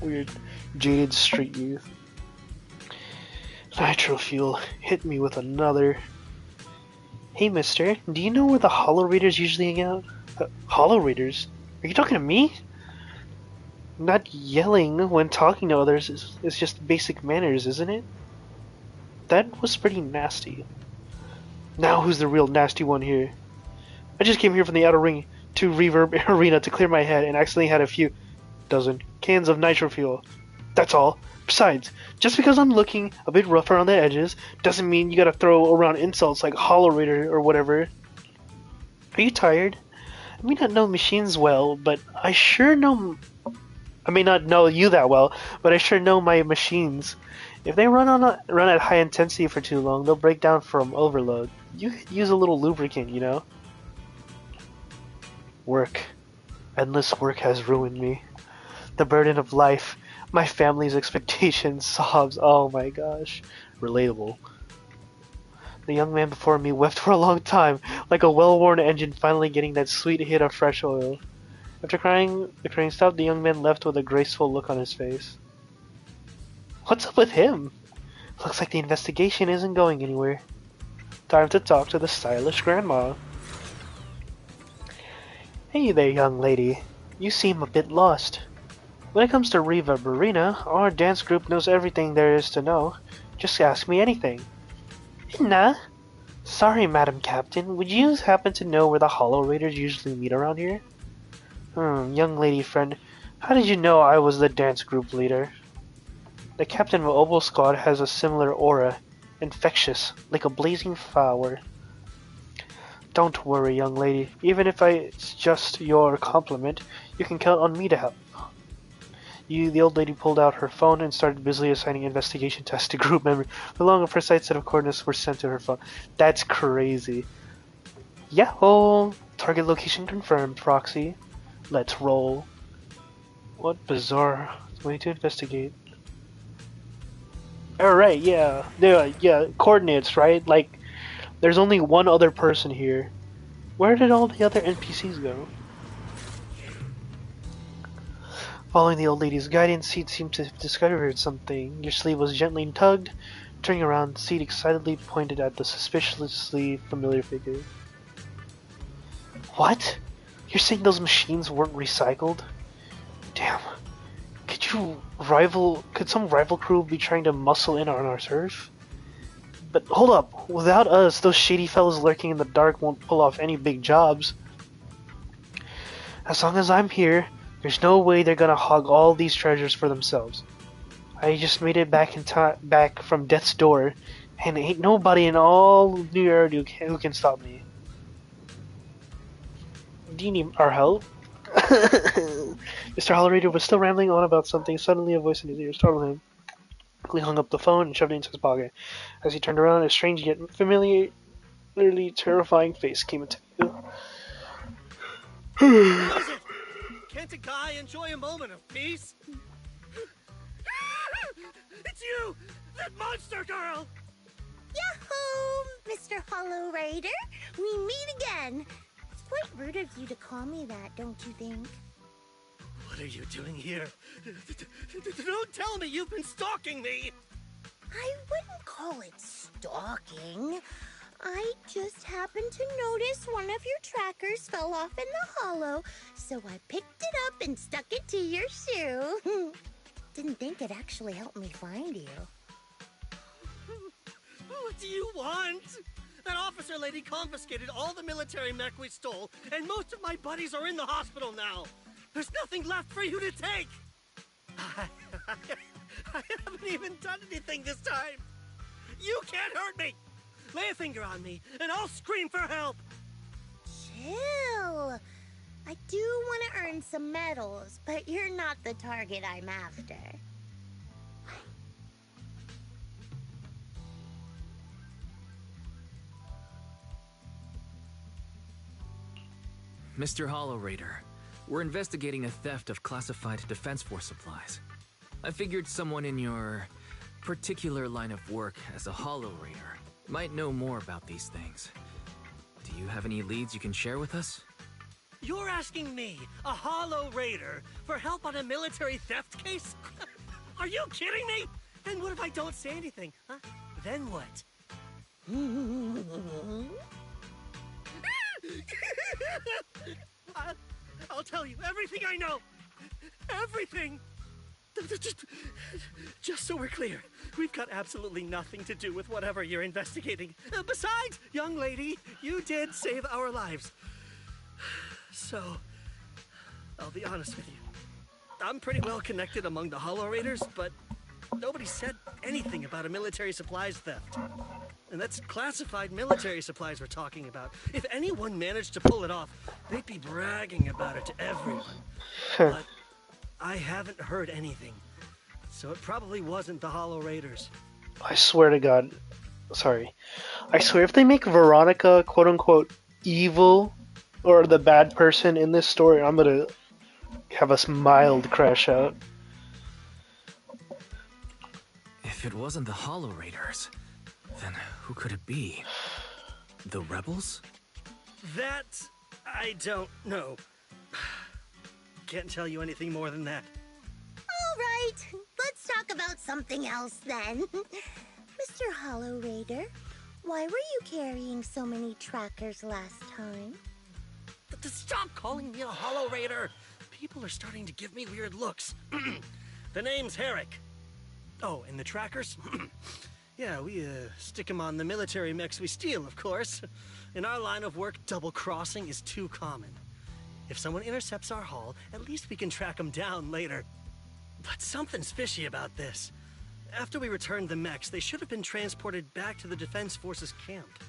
weird. Jaded street youth. Nitro fuel. Hit me with another. Hey, mister. Do you know where the Hollow Raiders usually hang out? Hollow Raiders? Are you talking to me? Not yelling when talking to others is just basic manners, isn't it? That was pretty nasty. Now who's the real nasty one here? I just came here from the outer ring to Reverb Arena to clear my head and accidentally had a few dozen cans of nitro fuel. That's all. Besides, just because I'm looking a bit rough around the edges doesn't mean you gotta throw around insults like Hollow Raider or whatever. Are you tired? I may not know machines well, but I sure know... I may not know you that well, but I sure know my machines. If they run at high intensity for too long, they'll break down from overload. You could use a little lubricant, you know? Work. Endless work has ruined me. The burden of life, my family's expectations, sobs, oh my gosh. Relatable. The young man before me wept for a long time, like a well-worn engine finally getting that sweet hit of fresh oil. After crying, the crane stopped, the young man left with a graceful look on his face. What's up with him? Looks like the investigation isn't going anywhere. Time to talk to the stylish grandma. Hey there, young lady. You seem a bit lost. When it comes to Reverb Arena, our dance group knows everything there is to know. Just ask me anything. Nah. Sorry, Madam Captain. Would you happen to know where the Hollow Raiders usually meet around here? Young lady friend, how did you know I was the dance group leader? The captain of Opal Squad has a similar aura, infectious, like a blazing flower. Don't worry, young lady. Even if it's just your compliment, you can count on me to help. The old lady pulled out her phone and started busily assigning investigation tasks to group members. The long and precise set of coordinates were sent to her phone. That's crazy. Yahoo! Target location confirmed, Proxy. Let's roll. What bizarre way to investigate. Alright, yeah. Yeah, coordinates, right? Like, there's only one other person here. Where did all the other NPCs go? Following the old lady's guidance, Seed seemed to have discovered something. Your sleeve was gently tugged. Turning around, Seed excitedly pointed at the suspiciously familiar figure. What? You're saying those machines weren't recycled? Damn. Could you could some rival crew be trying to muscle in on our turf? But hold up, without us, those shady fellows lurking in the dark won't pull off any big jobs. As long as I'm here, there's no way they're gonna hog all these treasures for themselves. I just made it back in time, back from death's door, and ain't nobody in all New York who can stop me. Do you need our help? Mr. Hollowrader was still rambling on about something. Suddenly, a voice in his ears startled him. He hung up the phone and shoved it into his pocket. As he turned around, a strange yet familiarly terrifying face came into view. What is it? Can't a guy enjoy a moment of peace? It's you! That monster girl! Yahoo! Mr. Hollow Raider! We meet again! It's quite rude of you to call me that, don't you think? What are you doing here? Don't tell me you've been stalking me! I wouldn't call it stalking. I just happened to notice one of your trackers fell off in the hollow, so I picked it up and stuck it to your shoe. Didn't think it actually helped me find you. What do you want? That officer lady confiscated all the military mech we stole, and most of my buddies are in the hospital now. There's nothing left for you to take. I haven't even done anything this time. You can't hurt me. Lay a finger on me, and I'll scream for help. Chill. I do want to earn some medals, but you're not the target I'm after. Mr. Hollowrader, we're investigating a theft of classified Defense Force supplies. I figured someone in your particular line of work as a Hollowrader might know more about these things. Do you have any leads you can share with us? You're asking me, a Hollow Raider, for help on a military theft case? Are you kidding me? And what if I don't say anything, huh? Then what? I'll tell you everything I know. Everything. Just so we're clear, we've got absolutely nothing to do with whatever you're investigating. Besides, young lady, you did save our lives. So, I'll be honest with you. I'm pretty well connected among the Hollow Raiders, but nobody said anything about a military supplies theft. And that's classified military supplies we're talking about. If anyone managed to pull it off, they'd be bragging about it to everyone. But I haven't heard anything. So it probably wasn't the Hollow Raiders. I swear to God. Sorry. I swear if they make Veronica quote-unquote evil or the bad person in this story, I'm gonna have a mild crash out. If it wasn't the Hollow Raiders, then who could it be? The rebels? That I don't know. Can't tell you anything more than that. All right, let's talk about something else then. Mr. Hollow Raider, why were you carrying so many trackers last time? Stop calling me a Hollow Raider! People are starting to give me weird looks. The name's Herrick. Oh, and the trackers? Yeah, we stick them on the military mechs we steal, of course. In our line of work, double-crossing is too common. If someone intercepts our haul, at least we can track them down later. But something's fishy about this. After we returned the mechs, they should have been transported back to the Defense Forces camp.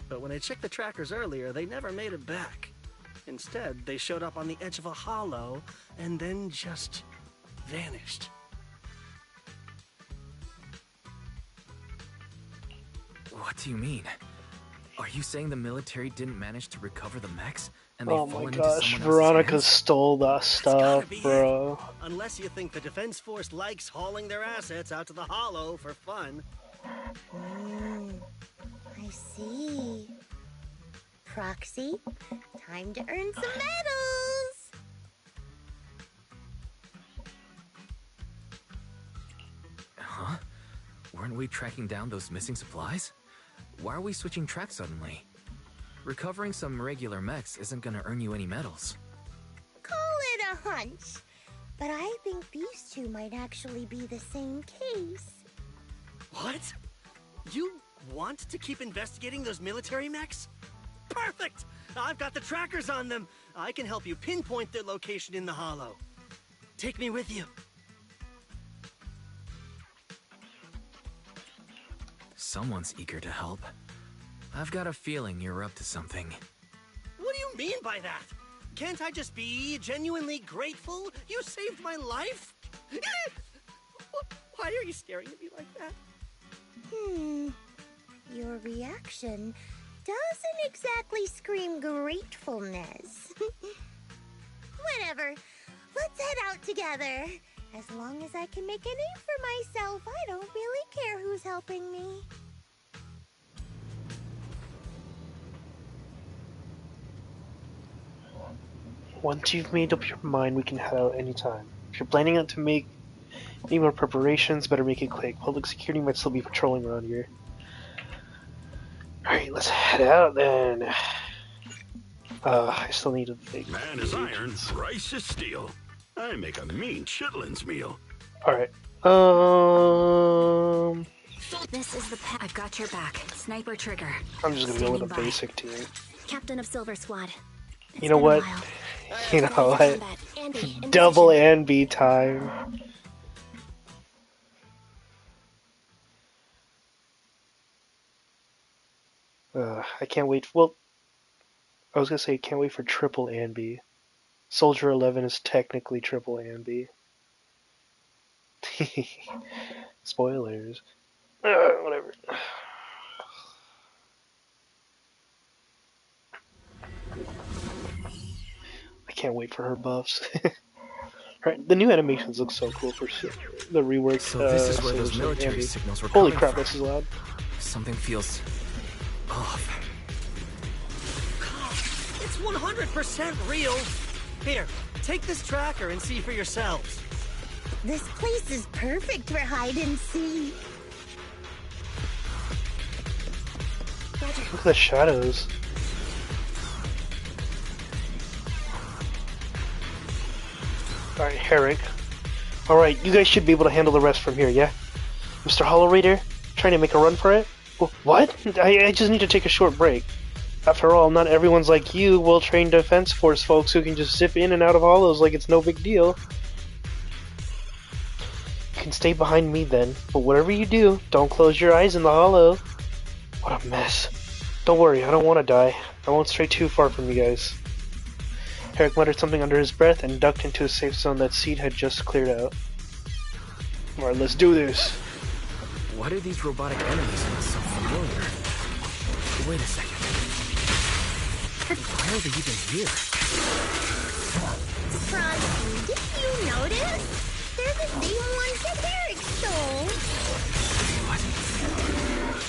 But when I checked the trackers earlier, they never made it back. Instead, they showed up on the edge of a hollow and then just vanished. What do you mean? Are you saying the military didn't manage to recover the mechs? And they Oh fall my into gosh, someone else's Veronica hands? stole that stuff, bro. Unless you think the Defense Force likes hauling their assets out to the hollow for fun. I see. Proxy, time to earn some medals! Huh? Weren't we tracking down those missing supplies? Why are we switching tracks suddenly? Recovering some regular mechs isn't gonna earn you any medals. Call it a hunch. but I think these two might actually be the same case. What? You want to keep investigating those military mechs? Perfect! I've got the trackers on them. I can help you pinpoint their location in the Hollow. Take me with you. Someone's eager to help. I've got a feeling you're up to something. What do you mean by that? Can't I just be genuinely grateful? You saved my life? Why are you staring at me like that? Your reaction doesn't exactly scream gratefulness. Whatever. Let's head out together. As long as I can make a name for myself, I don't really care who's helping me. Once you've made up your mind, we can head out anytime. If you're planning out to make any more preparations, better make it quick. Public security might still be patrolling around here. Alright, let's head out then. I still need a big... Man is iron, rice is steel. I make a mean chitlins meal. Alright. This is the I've got your back. Sniper trigger. I'm just gonna go with a Standing by. basic team. Captain of Silver Squad. You know what? You know what? Double and B time. I can't wait. Well, I was gonna say I can't wait for triple and B. Soldier 11 is technically triple and B. Spoilers. Whatever. I can't wait for her buffs. Right, the new animations look so cool for the reworked. So this is where those Silver military Andy. signals were Holy coming crap, from. this is loud. Something feels off. It's 100% real. Here, take this tracker and see for yourselves. This place is perfect for hide and seek. Look at the shadows. Alright, Herrick. Alright, you guys should be able to handle the rest from here, yeah? Mr. Hollow Raider, trying to make a run for it? What? I just need to take a short break. After all, not everyone's like you, well-trained defense force folks who can just zip in and out of hollows like it's no big deal. You can stay behind me then, but whatever you do, don't close your eyes in the hollow. What a mess. Don't worry, I don't want to die. I won't stray too far from you guys. Herrick muttered something under his breath and ducked into a safe zone that Seed had just cleared out. Alright, let's do this. Why do these robotic enemies feel so familiar? Wait a second. Why are they even here? Frosty, did you notice? They're the same ones that Herrick stole. What?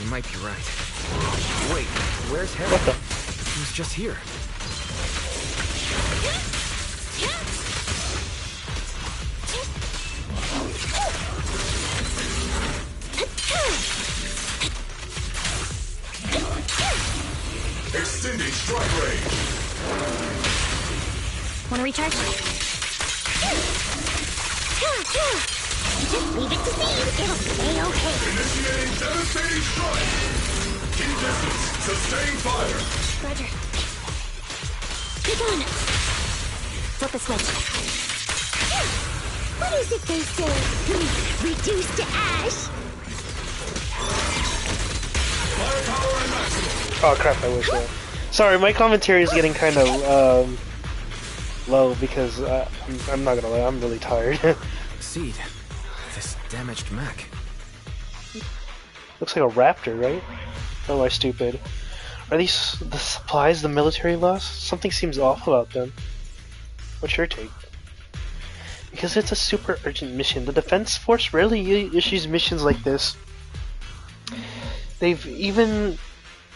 You might be right. Wait, where's Herrick? What the? He was just here. Extending strike range. Wanna recharge? Just leave it to Seed. It'll stay okay. Initiating devastating strike. Keep distance. Sustain fire. Roger. Click on. Flip the switch. What is it they say? Reduced to ash. Firepower and maximum. Oh crap, I wish that. Sorry, my commentary is getting kind of low because I'm not gonna lie, I'm really tired. Seed. This damaged mech. Looks like a raptor, right? Oh, am I stupid? Are these the supplies the military lost? Something seems off about them. What's your take? Because it's a super urgent mission, the Defense Force rarely issues missions like this.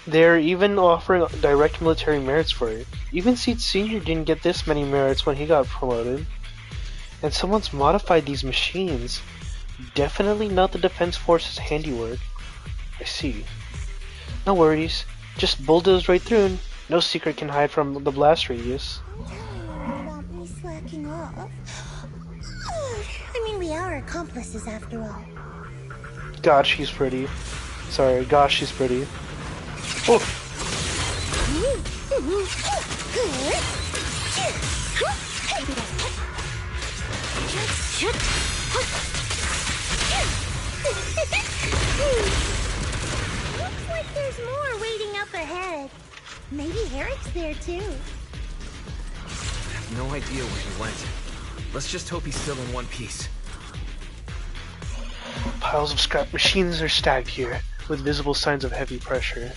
They're even offering direct military merits for it. Even Seed Sr. didn't get this many merits when he got promoted. And someone's modified these machines. Definitely not the Defense Force's handiwork. I see. No worries. Just bulldoze right through and no secret can hide from the blast radius. Want me slacking off? I mean, we are accomplices after all. God, she's pretty. Sorry, gosh, she's pretty. Oh! Looks like there's more waiting up ahead. Maybe Eric's there too. I have no idea where he went. Let's just hope he's still in one piece. Piles of scrap machines are stacked here, with visible signs of heavy pressure.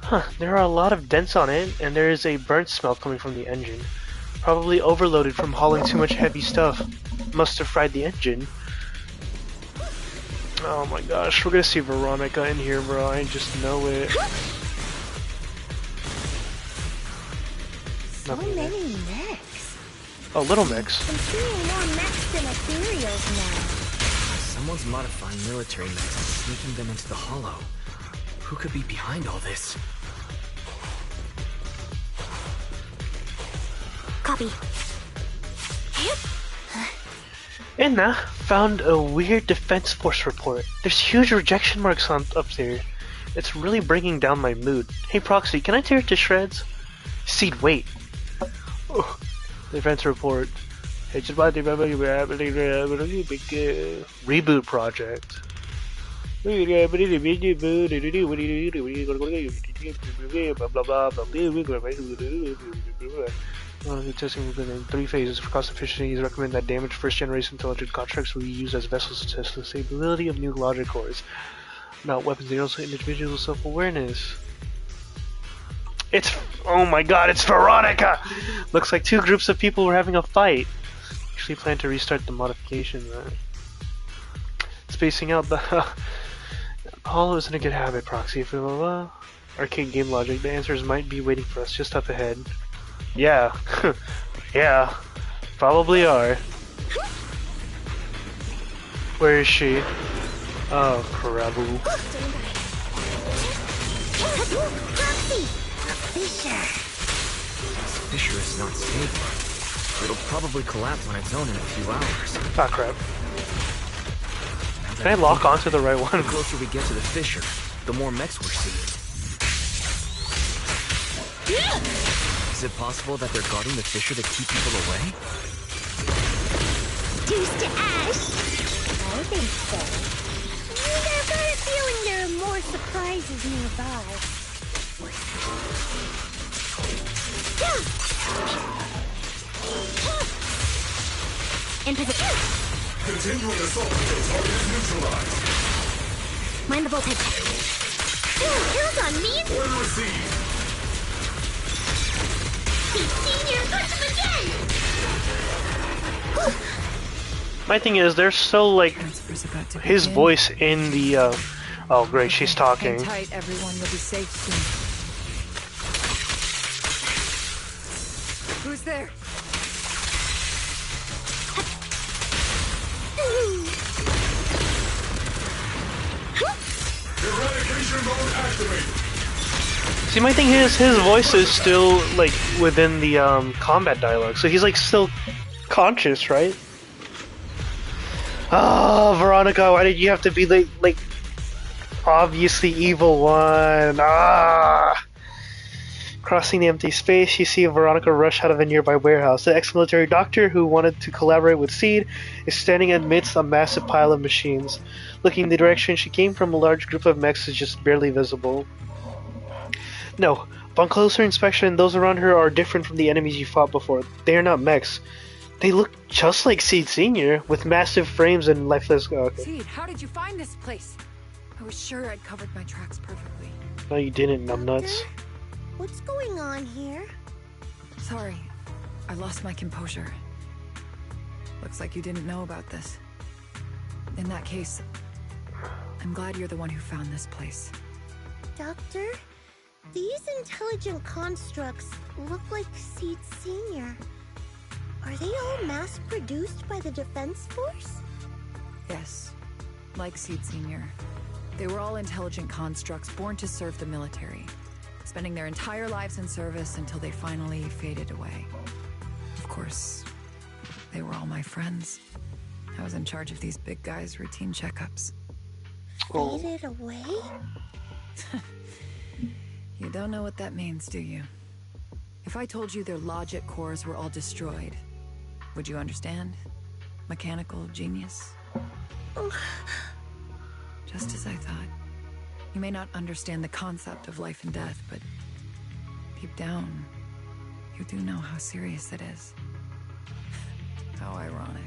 Huh, there are a lot of dents on it, and there is a burnt smell coming from the engine. Probably overloaded from hauling too much heavy stuff. Must have fried the engine. Oh my gosh, we're gonna see Veronica in here, bro. I just know it. So many mechs. Oh, little mechs. I'm seeing more mechs than ethereals now. Someone's modifying military mechs and sneaking them into the Hollow. Who could be behind all this? Copy. Inna found a weird Defense Force report. There's huge rejection marks on up there. It's really bringing down my mood. Hey Proxy, can I tear it to shreds? Seed, wait. Oh, Defense report. Reboot project. Testing within 3 phases for cost efficiency. Recommend that damaged first-generation intelligent constructs will be used as vessels to test the stability of new logic cores. Not weapons, they also individual self-awareness. It's... oh my god, it's Veronica! Looks like 2 groups of people were having a fight. Actually plan to restart the modification, man. Spacing out the... Hollow is in a good habit, Proxy. Arcade game logic. The answers might be waiting for us just up ahead. Yeah. Yeah. Probably are. Where is she? Oh, Karabu. This fissure is not stable. It'll probably collapse on its own in a few hours. Ah, crap. Can I lock onto the right one? The closer we get to the fissure, the more mechs we're seeing. Is it possible that they're guarding the fissure to keep people away? Deuce to Ash! I think so. I've got a feeling there are more surprises nearby. In position. Continuing assault until target is neutralized. Mind the voltage. Kills on me? Order received. Senior, push him again! My thing is, there's still like his voice in the. Oh great, she's talking. Hang tight, everyone. You'll be safe soon. Who's there? Eradication mode activated. See, my thing is, his voice is still like within the combat dialogue, so he's like still conscious, right? Oh, Veronica, why did you have to be like obviously evil one? Ah! Crossing the empty space, you see Veronica rush out of a nearby warehouse. The ex-military doctor, who wanted to collaborate with Seed, is standing amidst a massive pile of machines. Looking in the direction she came from, a large group of mechs is just barely visible. No, upon closer inspection, those around her are different from the enemies you fought before. They are not mechs. They look just like Seed Senior, with massive frames and lifeless... Oh, okay. Seed, how did you find this place? I was sure I'd covered my tracks perfectly. No, you didn't, numbnuts. What's going on here? Sorry, I lost my composure. Looks like you didn't know about this. In that case, I'm glad you're the one who found this place. Doctor, these intelligent constructs look like Seed Senior. Are they all mass-produced by the Defense Force? Yes, like Seed Senior. They were all intelligent constructs born to serve the military, spending their entire lives in service until they finally faded away. Of course, they were all my friends, I was in charge of these big guys' routine checkups. Oh. Faded away? You don't know what that means, do you? If I told you their logic cores were all destroyed, would you understand? Mechanical genius? Just as I thought. You may not understand the concept of life and death, but deep down, you do know how serious it is. How ironic.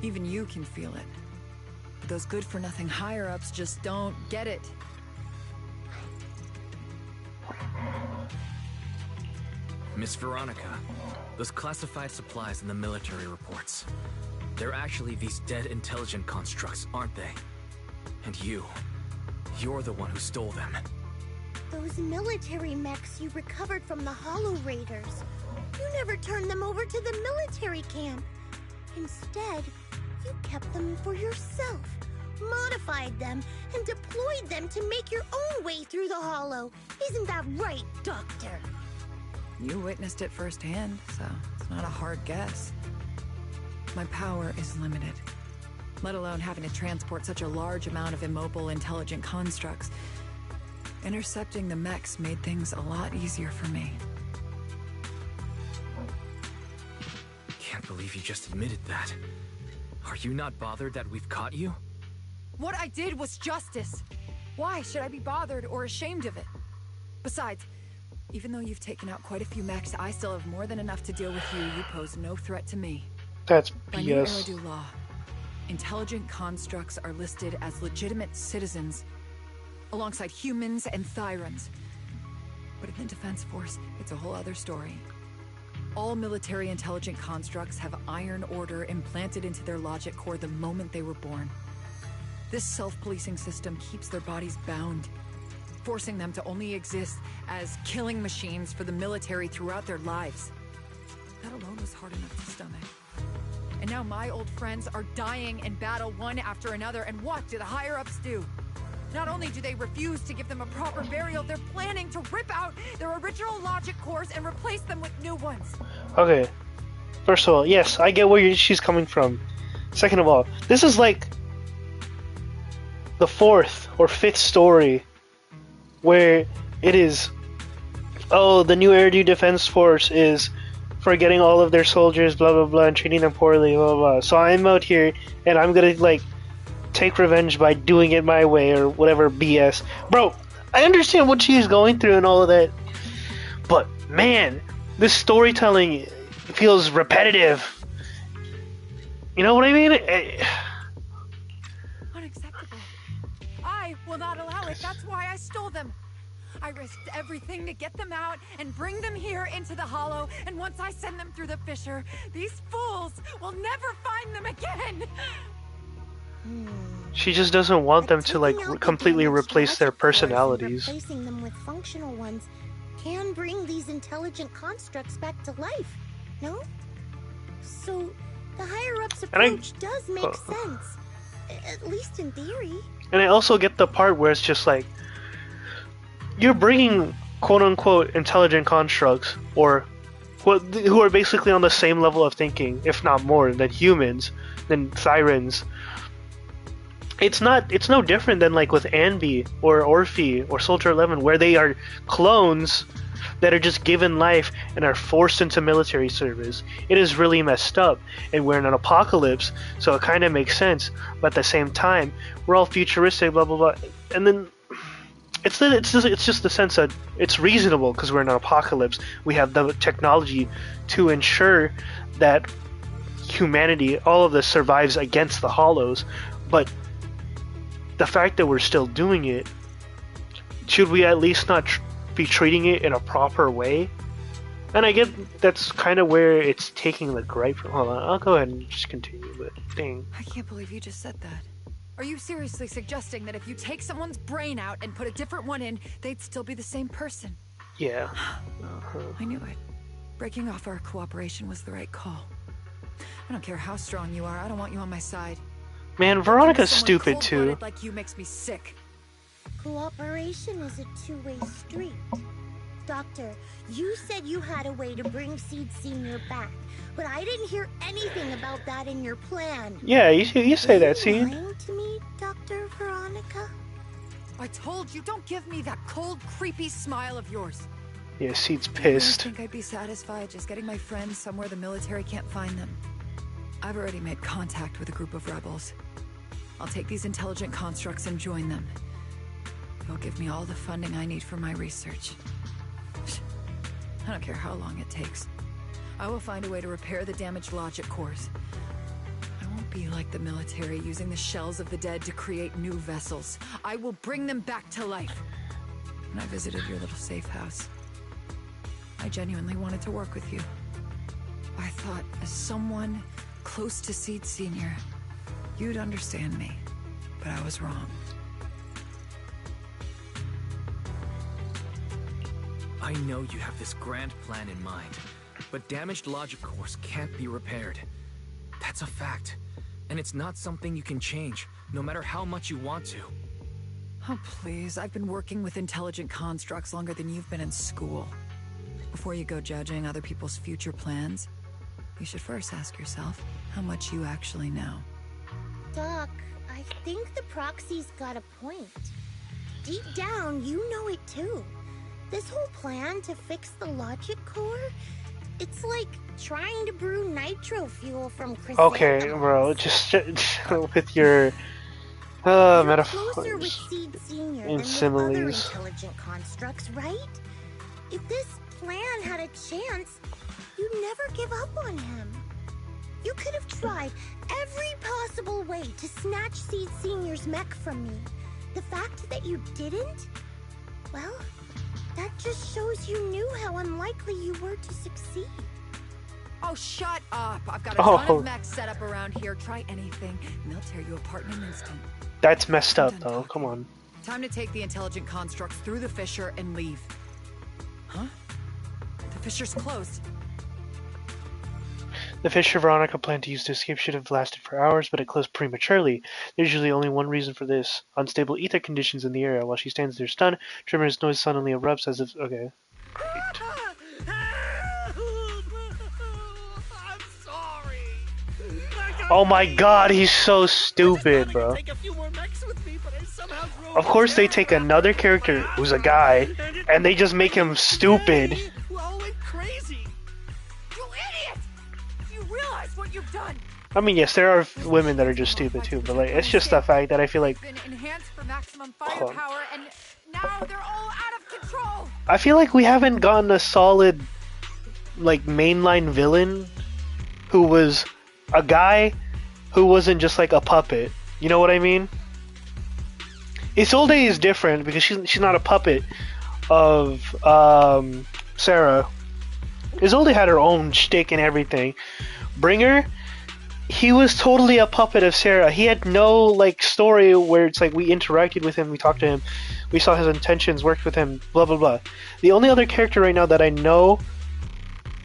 Even you can feel it. But those good-for-nothing higher-ups just don't get it. Miss Veronica, those classified supplies in the military reports. They're actually these dead intelligent constructs, aren't they? And you're the one who stole them. Those military mechs you recovered from the Hollow Raiders. You never turned them over to the military camp. Instead, you kept them for yourself, modified them, and deployed them to make your own way through the Hollow. Isn't that right, Doctor? You witnessed it firsthand, so it's not a hard guess. My power is limited, let alone having to transport such a large amount of immobile, intelligent constructs. Intercepting the mechs made things a lot easier for me. Can't believe you just admitted that. Are you not bothered that we've caught you? What I did was justice. Why should I be bothered or ashamed of it? Besides, even though you've taken out quite a few mechs, I still have more than enough to deal with you. You pose no threat to me. That's By new BS. Eridu law, intelligent constructs are listed as legitimate citizens, alongside humans and Thyrans. But in the Defense Force, it's a whole other story. All military intelligent constructs have Iron Order implanted into their logic core the moment they were born. This self-policing system keeps their bodies bound, forcing them to only exist as killing machines for the military throughout their lives. That alone was hard enough to stomach. And now my old friends are dying in battle one after another, and what do the higher-ups do? Not only do they refuse to give them a proper burial, they're planning to rip out their original logic cores and replace them with new ones. Okay. First of all, yes, I get where she's coming from. Second of all, this is like the fourth or fifth story where it is, oh, the new Eridu Defense Force is forgetting all of their soldiers, blah blah blah, and treating them poorly, blah blah blah. So I'm out here and I'm gonna like take revenge by doing it my way or whatever BS. Bro, I understand what she's going through and all of that, but man, this storytelling feels repetitive. You know what I mean? Unacceptable. I will not allow it. That's why I stole them. I risked everything to get them out and bring them here into the Hollow, and once I send them through the fissure, these fools will never find them again. She just doesn't want them to like completely replace their personalities. Replacing them with functional ones can bring these intelligent constructs back to life, no? So the higher-ups approach does make sense, at least in theory. And I also get the part where it's just like, you're bringing quote-unquote intelligent constructs, or who are basically on the same level of thinking, if not more, than humans, than Thyrans. It's no different than like with Anby or Orphe or Soldier 11, where they are clones that are just given life and are forced into military service. It is really messed up, and we're in an apocalypse, so it kind of makes sense. But at the same time, we're all futuristic, blah blah blah, and then it's just the sense that it's reasonable because we're in an apocalypse. We have the technology to ensure that humanity, all of this, survives against the Hollows, but the fact that we're still doing it, should we at least not be treating it in a proper way? And I get that's kind of where it's taking the gripe from. Hold on, I'll go ahead and just continue, but dang. I can't believe you just said that. Are you seriously suggesting that if you take someone's brain out and put a different one in, they'd still be the same person? Yeah. I knew it. Breaking off our cooperation was the right call. I don't care how strong you are, I don't want you on my side. Man, Veronica's stupid too. Like you makes me sick. Cooperation is a two-way street. Doctor, you said you had a way to bring Seed Senior back, but I didn't hear anything about that in your plan. Yeah, you say that, Seed. Are you lying to me, Dr. Veronica? I told you, don't give me that cold, creepy smile of yours. Yeah, Seed's I pissed. think I'd be satisfied just getting my friends somewhere the military can't find them. I've already made contact with a group of rebels. I'll take these intelligent constructs and join them. They'll give me all the funding I need for my research. I don't care how long it takes. I will find a way to repair the damaged logic cores. I won't be like the military, using the shells of the dead to create new vessels. I will bring them back to life. When I visited your little safe house, I genuinely wanted to work with you. I thought, as someone close to Seed Senior, you'd understand me, but I was wrong. I know you have this grand plan in mind, but damaged logic cores can't be repaired. That's a fact, and it's not something you can change, no matter how much you want to. Oh, please, I've been working with intelligent constructs longer than you've been in school. Before you go judging other people's future plans, you should first ask yourself how much you actually know. Doc, I think the proxy's got a point. Deep down, you know it too. This whole plan to fix the logic core, it's like trying to brew nitro fuel from chrysanthemums. Okay, bro, just with your You're metaphors closer with Seed Senior and than with other similes. intelligent constructs, right? If this plan had a chance, you'd never give up on him. You could have tried every possible way to snatch Seed Senior's mech from me. The fact that you didn't, well, that just shows you knew how unlikely you were to succeed. Oh, shut up! I've got a ton Oh. of mechs set up around here. Try anything, and they'll tear you apart in an instant. That's messed up, though. Come on. Time to take the intelligent constructs through the fissure and leave. Huh? The fissure's closed. The Fisher Veronica plan to use to escape should have lasted for hours, but it closed prematurely. There's usually only one reason for this. Unstable ether conditions in the area. While she stands there stunned, tremendous noise suddenly erupts as if... Okay. I'm sorry. Oh my god, he's so stupid, bro. Take a few more mechs with me, but I somehow drove Of course they take another character who's a guy, and they just make him stupid. We all went crazy. You idiot! Do you realize what you've done? I mean, yes, there are women that are just stupid too, but like, it's just the fact that I feel like... Been enhanced for maximum Hold on. firepower, and now they're all out of control. I feel like we haven't gotten a solid, like, mainline villain who was a guy who wasn't just like a puppet. You know what I mean? Isolde is different because she's not a puppet of Sarah. Isolde had her own shtick and everything. Bringer, he was totally a puppet of Sarah. He had no like story where it's like we interacted with him, we talked to him, we saw his intentions, worked with him, blah blah blah. The only other character right now that I know,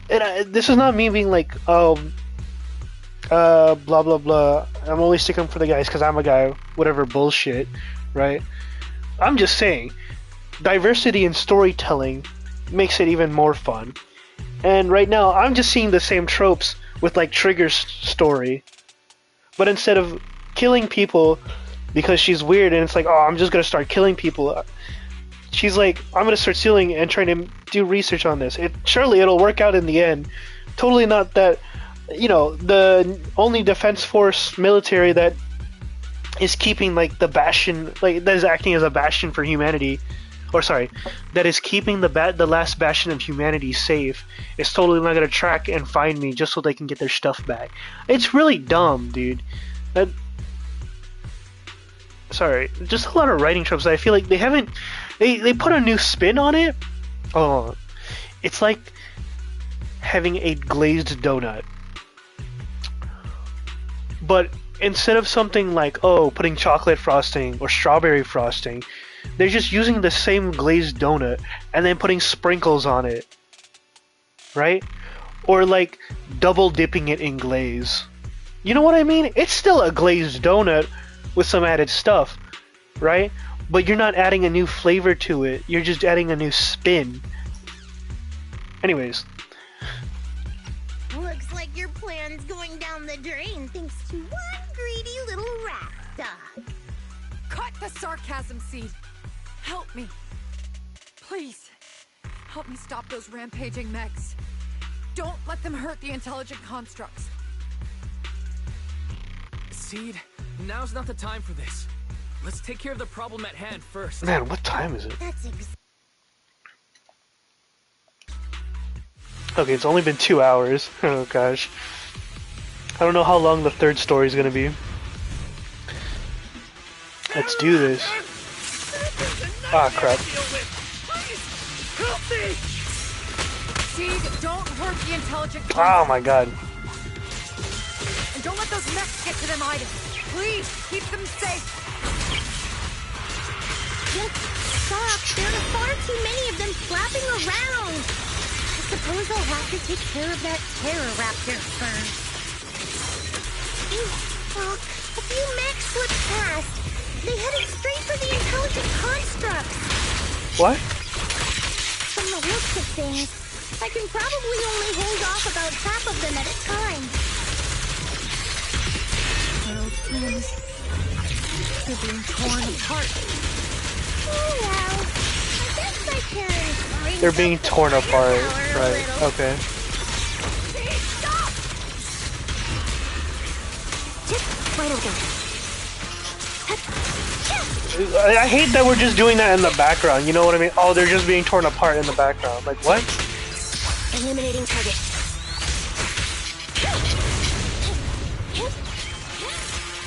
and this is not me being like, blah blah blah, I'm only sticking for the guys because I'm a guy, whatever bullshit, right? I'm just saying, diversity in storytelling makes it even more fun. And right now, I'm just seeing the same tropes with like Trigger's story, but instead of killing people because she's weird and it's like, oh, I'm just gonna start killing people, she's like, I'm gonna start stealing and trying to do research on this. Surely it'll work out in the end. Totally not that, you know, the only defense force military that is keeping like the bastion, like that is acting as a bastion for humanity, or sorry, that is keeping the last bastion of humanity safe, is totally not gonna track and find me just so they can get their stuff back. It's really dumb, dude. Sorry, just a lot of writing tropes that I feel like they haven't. They put a new spin on it. Oh, it's like having a glazed donut, but instead of something like, oh, putting chocolate frosting or strawberry frosting, they're just using the same glazed donut and then putting sprinkles on it, right? Or like double dipping it in glaze. You know what I mean? It's still a glazed donut with some added stuff, right? But you're not adding a new flavor to it. You're just adding a new spin. Anyways. Looks like your plan's going down the drain thanks to one greedy little rat dog. Cut the sarcasm, Seed. Help me. Please. Help me stop those rampaging mechs. Don't let them hurt the intelligent constructs. Seed, now's not the time for this. Let's take care of the problem at hand first. Man, what time is it? That's Okay, it's only been 2 hours. Oh gosh. I don't know how long the third story is gonna be. Let's do this. Ah, crap. Seed, don't hurt the intelligent Oh my god. And don't let those mechs get to them either. Please, keep them safe. Stop! There are far too many of them flapping around. I suppose I'll have to take care of that Terroraptor first. Look, a few mechs slipped past. They headed straight for the intelligent constructs. What? From the looks of things, I can probably only hold off about half of them at a time. World plans. They're being torn apart. Oh well, I guess I can. They're being torn apart. Right, okay. Stop! Right over there. I hate that we're just doing that in the background, you know what I mean? Oh, they're just being torn apart in the background. Like, what? Eliminating target.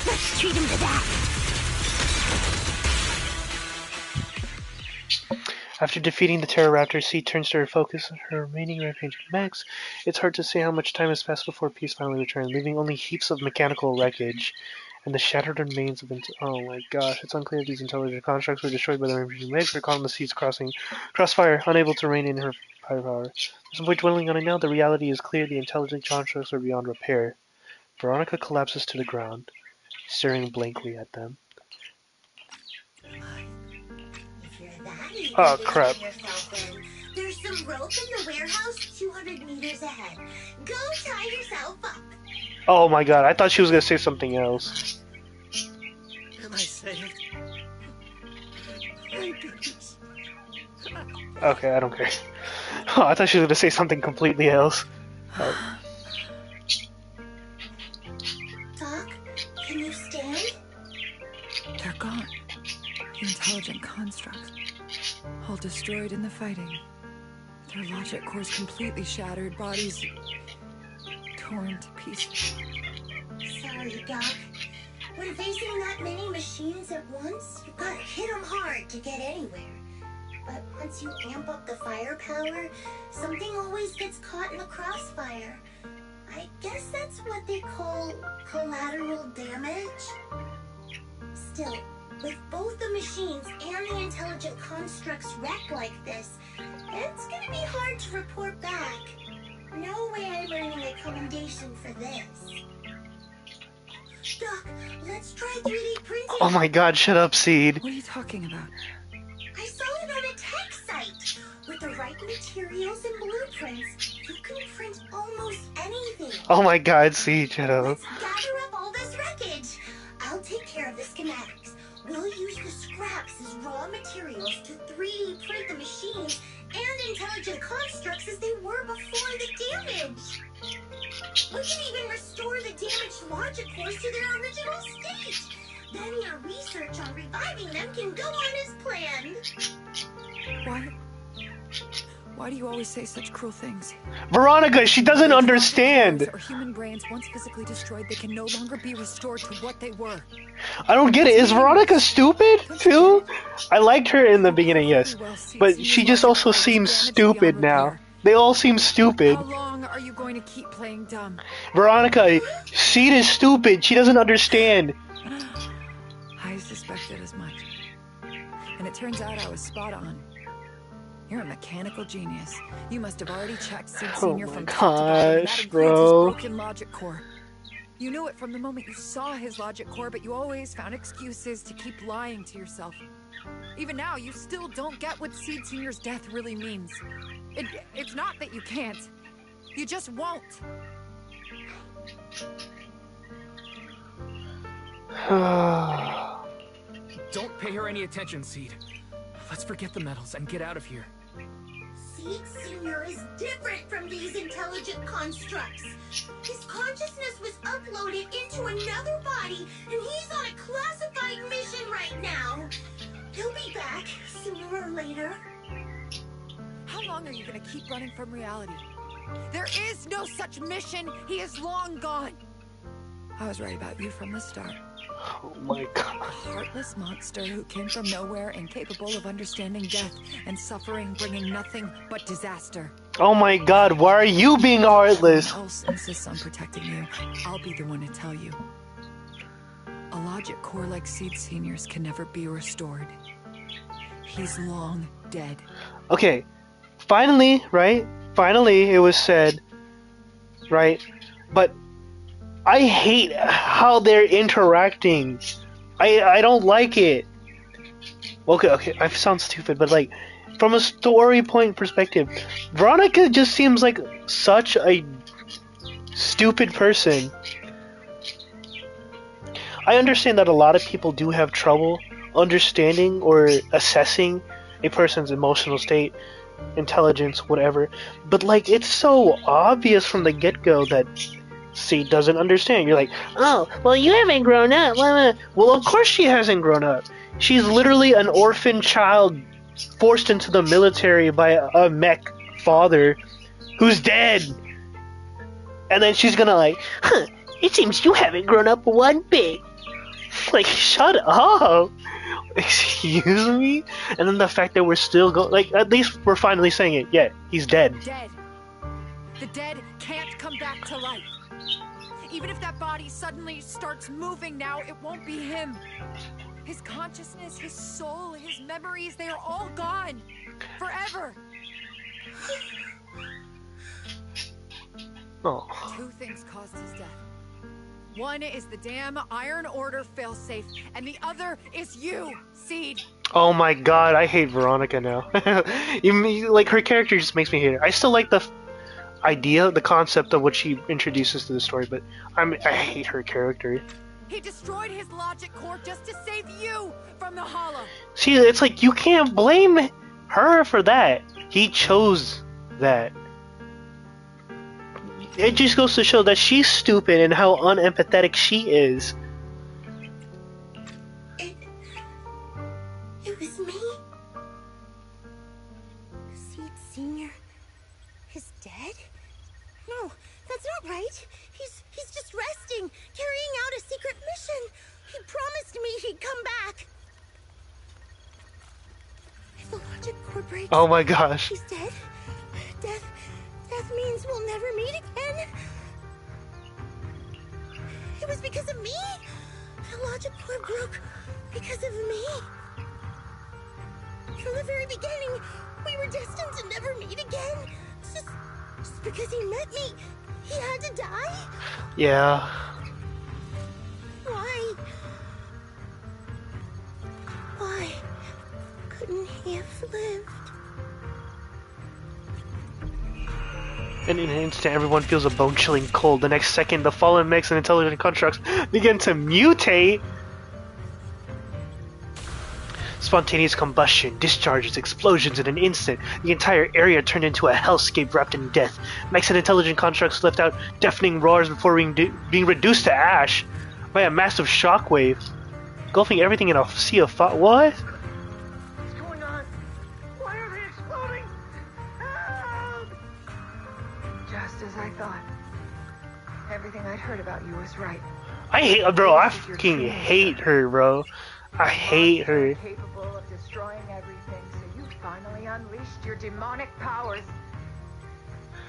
Let's treat him to that. After defeating the Terroraptor, Seed turns to her focus on her remaining rampaging mechs. It's hard to say how much time has passed before peace finally returned, leaving only heaps of mechanical wreckage and the shattered remains of oh my gosh, it's unclear if these intelligent constructs were destroyed by the rampaging mechs or caught in the Seed's crossfire, unable to rein in her firepower. There's no point dwelling on it now. The reality is clear. The intelligent constructs are beyond repair. Veronica collapses to the ground, staring blankly at them. Oh crap. There's some rope in the warehouse 200 meters ahead. Go tie yourself up. Oh my god, I thought she was gonna say something else. Am I saved? Thank goodness. Okay, I don't care. Oh, I thought she was gonna say something completely else. Oh. Doc, can you stand? They're gone. The intelligent constructs. All destroyed in the fighting. Their logic cores completely shattered, bodies torn to pieces. Sorry, Doc. When facing that many machines at once, you gotta hit them hard to get anywhere. But once you amp up the firepower, something always gets caught in the crossfire. I guess that's what they call collateral damage. Still, with both the machines and the intelligent constructs wrecked like this, it's gonna be hard to report back. No way I'm earning a commendation for this. Doc, let's try 3D printing. Oh my god, shut up, Seed. What are you talking about? I saw it on a tech site. With the right materials and blueprints, you can print almost anything. Oh my god, Seed, shut up. Let's gather up all this wreckage. I'll take care of the schematics. We'll use the scraps as raw materials to 3D print the machines and intelligent constructs as they were before the damage. We can even restore the damaged logic cores to their original state. Then your research on reviving them can go on as planned. Why do you always say such cruel things? Veronica, she doesn't understand. Or human brains once physically destroyed, they can no longer be restored to what they were. I don't get it. Is Veronica stupid too? I liked her in the beginning, yes, but she just also seems stupid now. They all seem stupid. How long are you going to keep playing dumb? Veronica, Seed is stupid. She doesn't understand. I suspected as much. And it turns out I was spot on. You're a mechanical genius. You must have already checked Seed Senior from top to bottom. That includes his broken logic core. You knew it from the moment you saw his logic core, but you always found excuses to keep lying to yourself. Even now, you still don't get what Seed Senior's death really means. It's not that you can't. You just won't. Don't pay her any attention, Seed. Let's forget the medals and get out of here. Seed Senior is different from these intelligent constructs. His consciousness was uploaded into another body, and he's on a classified mission right now. He'll be back sooner or later. How long are you gonna keep running from reality? There is no such mission. He is long gone. I was right about you from the start. Oh my god. A heartless monster who came from nowhere, incapable of understanding death and suffering, bringing nothing but disaster. Oh my god, why are you being heartless? If else insists on protecting you, I'll be the one to tell you. A logic core like Seed Senior's can never be restored. He's long dead. Okay, finally, right? Finally, it was said, right? But I hate how they're interacting. I don't like it. Okay, I sound stupid, but like, from a story point perspective, Veronica just seems like such a stupid person. I understand that a lot of people do have trouble understanding or assessing a person's emotional state, intelligence, whatever, but like, it's so obvious from the get-go that Seed doesn't understand. You're like, oh, well, you haven't grown up. Well, of course she hasn't grown up. She's literally an orphan child forced into the military by a mech father who's dead. And then she's gonna like, huh, it seems you haven't grown up one bit. Like, shut up. Excuse me? And then the fact that we're still going, like, at least we're finally saying it. Yeah, he's dead. Dead. The dead can't come back to life. Even if that body suddenly starts moving now, it won't be him. His consciousness, his soul, his memories, they are all gone. Forever. Oh. Two things caused his death. One is the damn Iron Order failsafe, and the other is you, Seed. Oh my god, I hate Veronica now. Like, her character just makes me hate her. I still like the idea, the concept of what she introduces to the story, but I hate her character. He destroyed his logic core just to save you from the Hollow. See, it's like, you can't blame her for that. He chose that. It just goes to show that she's stupid and how unempathetic she is. It was me? Seed Senior is dead? No, that's not right. He's just resting, carrying out a secret mission. He promised me he'd come back. If the logic core breaks, oh my gosh. He's dead. Death means we'll never meet again. It was because of me. The logic core broke because of me. From the very beginning, we were destined to never meet again. Just because he met me, he had to die? Yeah. Why? Why couldn't he have lived? And in an instant, everyone feels a bone-chilling cold. The next second, the fallen mechs and intelligent constructs begin to mutate. Spontaneous combustion, discharges, explosions in an instant. The entire area turned into a hellscape wrapped in death. Mechs and intelligent constructs left out deafening roars before being reduced to ash by a massive shockwave, engulfing everything in a sea of fire. What? What's going on? Why are they exploding? Help! Just as I thought. Everything I'd heard about you was right. I hate, bro. I fucking hate her, bro. I hate her. Capable of destroying everything, so you finally unleashed your demonic powers.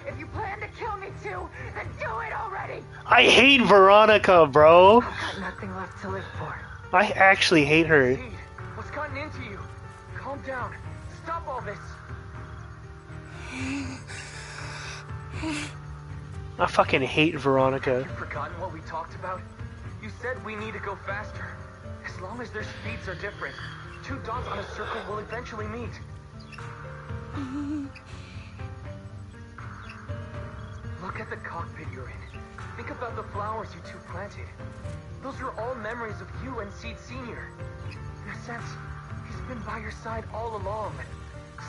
If you plan to kill me too, then do it already. I hate Veronica, bro. I've got nothing left to live for. I actually hate her. Seed, what's gotten into you? Calm down. Stop all this. I fucking hate Veronica. You've forgotten what we talked about? You said we need to go faster. As long as their speeds are different, two dots on a circle will eventually meet. Look at the cockpit you're in. Think about the flowers you two planted. Those are all memories of you and Seed Senior. In a sense, he's been by your side all along.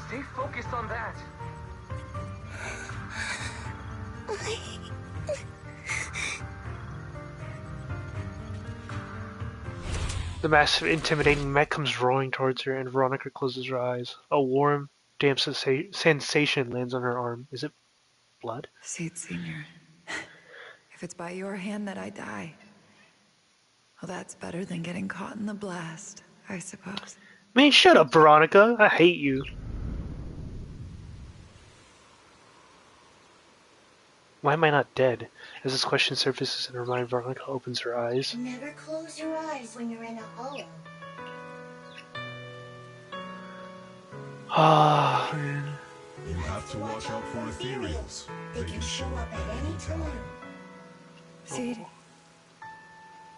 Stay focused on that. The massive, intimidating mech comes roaring towards her, and Veronica closes her eyes. A warm, damp sensation lands on her arm. Is it blood? Seed Senior, if it's by your hand that I die, well, that's better than getting caught in the blast, I suppose. Man, shut up, Veronica. I hate you. Why am I not dead? As this question surfaces in her mind, Veronica opens her eyes. Never close your eyes when you're in a hollow. Ah, man. You have to watch out for ethereals. They can show up at any time. Seed?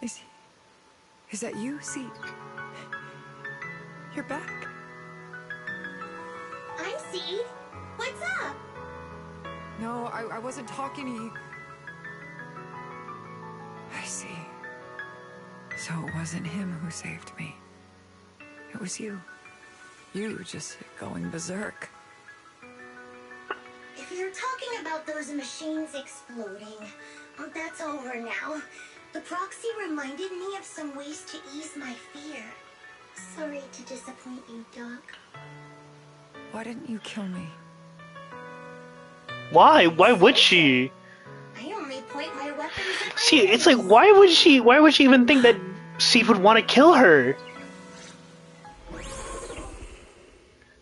Is that you, Seed? You're back. I'm Seed. What's up? No, I wasn't talking to you. I see. So it wasn't him who saved me. It was you. You just going berserk. If you're talking about those machines exploding, that's over now. The proxy reminded me of some ways to ease my fear. Sorry to disappoint you, Doc. Why didn't you kill me? Why? Why would she? I only point my weapons at See, it's like, why would she even think that Seed would want to kill her?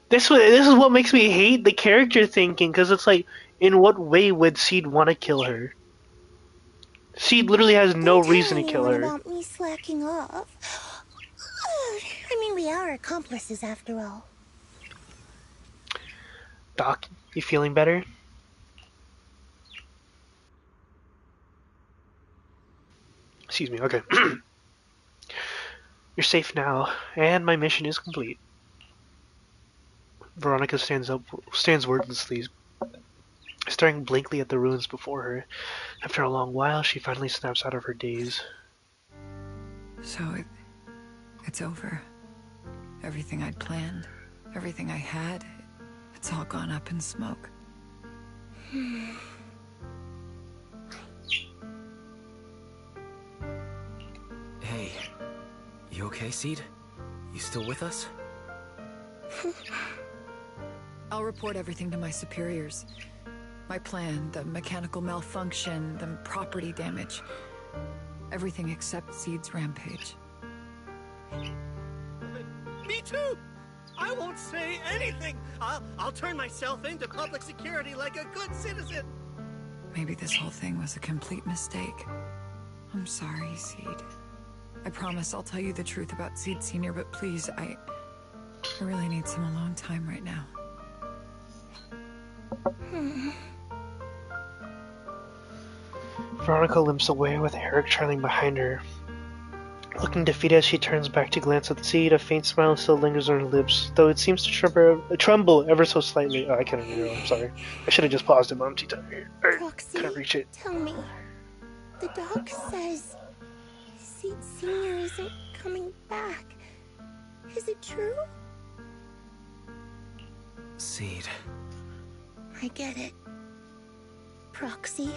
This is what makes me hate the character thinking, because it's like, in what way would Seed want to kill her? Seed literally has no reason to kill her. About me slacking off. I mean, we are accomplices after all. Doc, you feeling better? Excuse me, okay. You're safe now, and my mission is complete. Veronica stands wordlessly, staring blankly at the ruins before her. After a long while, she finally snaps out of her daze. So it's over. Everything I'd planned, everything I had, it's all gone up in smoke. Hey, you okay, Seed? You still with us? I'll report everything to my superiors. My plan, the mechanical malfunction, the property damage. Everything except Seed's rampage. Me too! I won't say anything! I'll turn myself into public security like a good citizen! Maybe this whole thing was a complete mistake. I'm sorry, Seed. I promise I'll tell you the truth about Seed Senior, but please, I really need some alone time right now. Veronica limps away with Eric trailing behind her. Looking defeated as she turns back to glance at the Seed, a faint smile still lingers on her lips, though it seems to tremble ever so slightly. Oh, I can't remember. I'm sorry. I should have just paused it, but I'm too tired. Proxy, Couldn't reach it. Tell me. The doc says Seed Senior isn't coming back. Is it true? Seed. I get it. Proxy,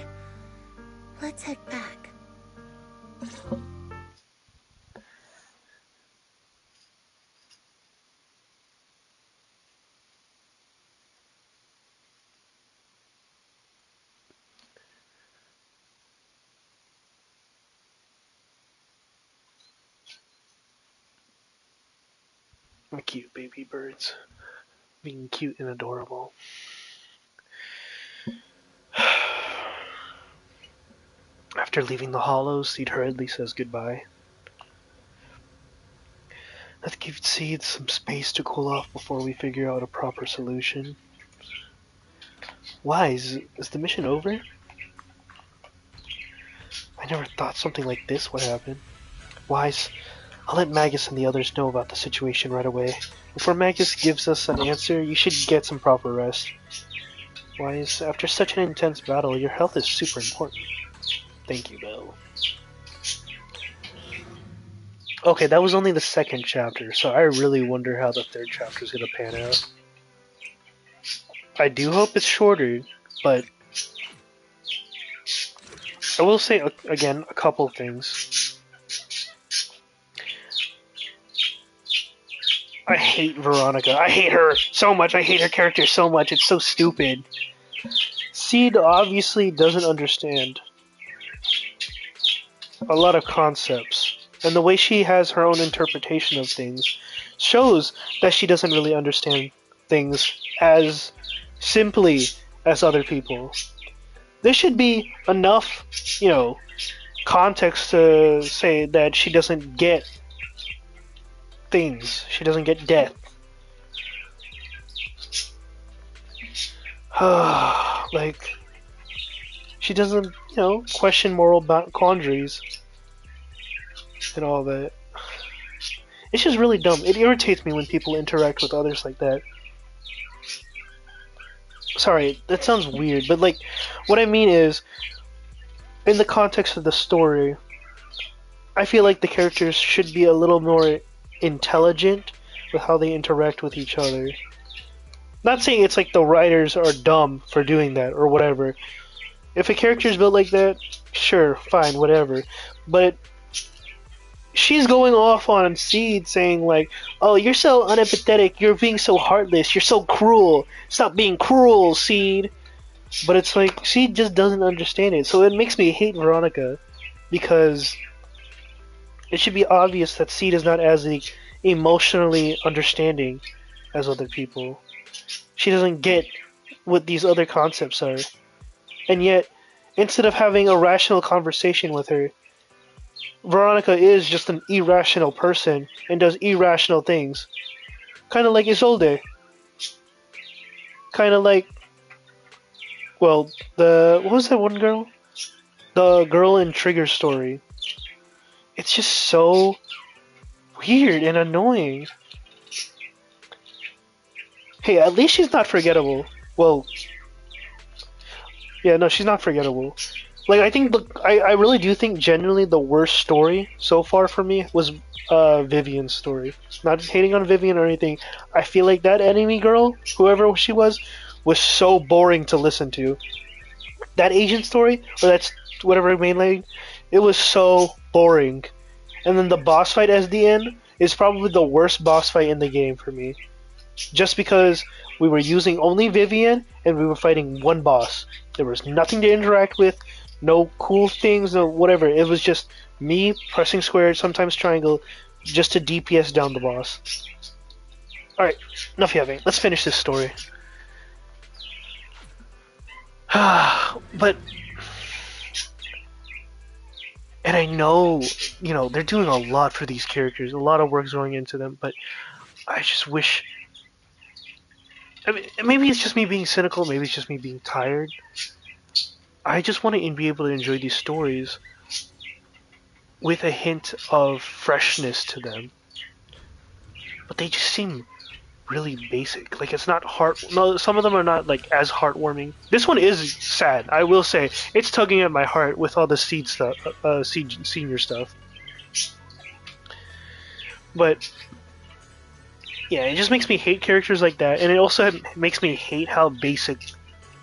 let's head back. My cute baby birds. Being cute and adorable. After leaving the hollow, Seed hurriedly says goodbye. Let's give Seed some space to cool off before we figure out a proper solution. Why? Is the mission over? I never thought something like this would happen. Wise, I'll let Magus and the others know about the situation right away. Before Magus gives us an answer, you should get some proper rest. Wise, after such an intense battle, your health is super important. Thank you, Belle. Okay, that was only the second chapter, so I really wonder how the third chapter is going to pan out. I do hope it's shorter, but I will say, again, a couple things. I hate Veronica. I hate her so much. I hate her character so much. It's so stupid. Seed obviously doesn't understand a lot of concepts. And the way she has her own interpretation of things shows that she doesn't really understand things as simply as other people. There should be enough, you know, context to say that she doesn't get things. She doesn't get death. Like, she doesn't, you know, question moral quandaries and all that. It's just really dumb. It irritates me when people interact with others like that. Sorry, that sounds weird, but like, what I mean is, in the context of the story, I feel like the characters should be a little more intelligent with how they interact with each other. Not saying it's like the writers are dumb for doing that or whatever. If a character is built like that, sure, fine, whatever. But she's going off on Seed saying like, oh, you're so unempathetic, you're being so heartless, you're so cruel. Stop being cruel, Seed. But it's like, Seed just doesn't understand it. So it makes me hate Veronica. Because it should be obvious that Seed is not as emotionally understanding as other people. She doesn't get what these other concepts are. And yet, instead of having a rational conversation with her, Veronica is just an irrational person and does irrational things. Kind of like Isolde. Kind of like, well, what was that one girl? The girl in Trigger Story. It's just so weird and annoying. Hey, at least she's not forgettable. Well, yeah, no, she's not forgettable. Like, I think, I really do think genuinely the worst story so far for me was Vivian's story. Not hating on Vivian or anything. I feel like that enemy girl, whoever she was so boring to listen to. That agent story, or that's whatever main lane, it was so boring. And then the boss fight as the end is probably the worst boss fight in the game for me. Just because we were using only Vivian and we were fighting one boss. There was nothing to interact with, no cool things, no whatever. It was just me pressing square, sometimes triangle, just to DPS down the boss. Alright, enough yapping. Let's finish this story. But, and I know, you know, they're doing a lot for these characters. A lot of work's going into them, but I just wish... I mean, maybe it's just me being cynical, maybe it's just me being tired. I just want to be able to enjoy these stories with a hint of freshness to them. But they just seem really basic. Like, it's not no, some of them are not like as heartwarming. This one is sad, I will say. It's tugging at my heart with all the Seed stuff, Seed Senior stuff. But yeah, it just makes me hate characters like that, and it also makes me hate how basic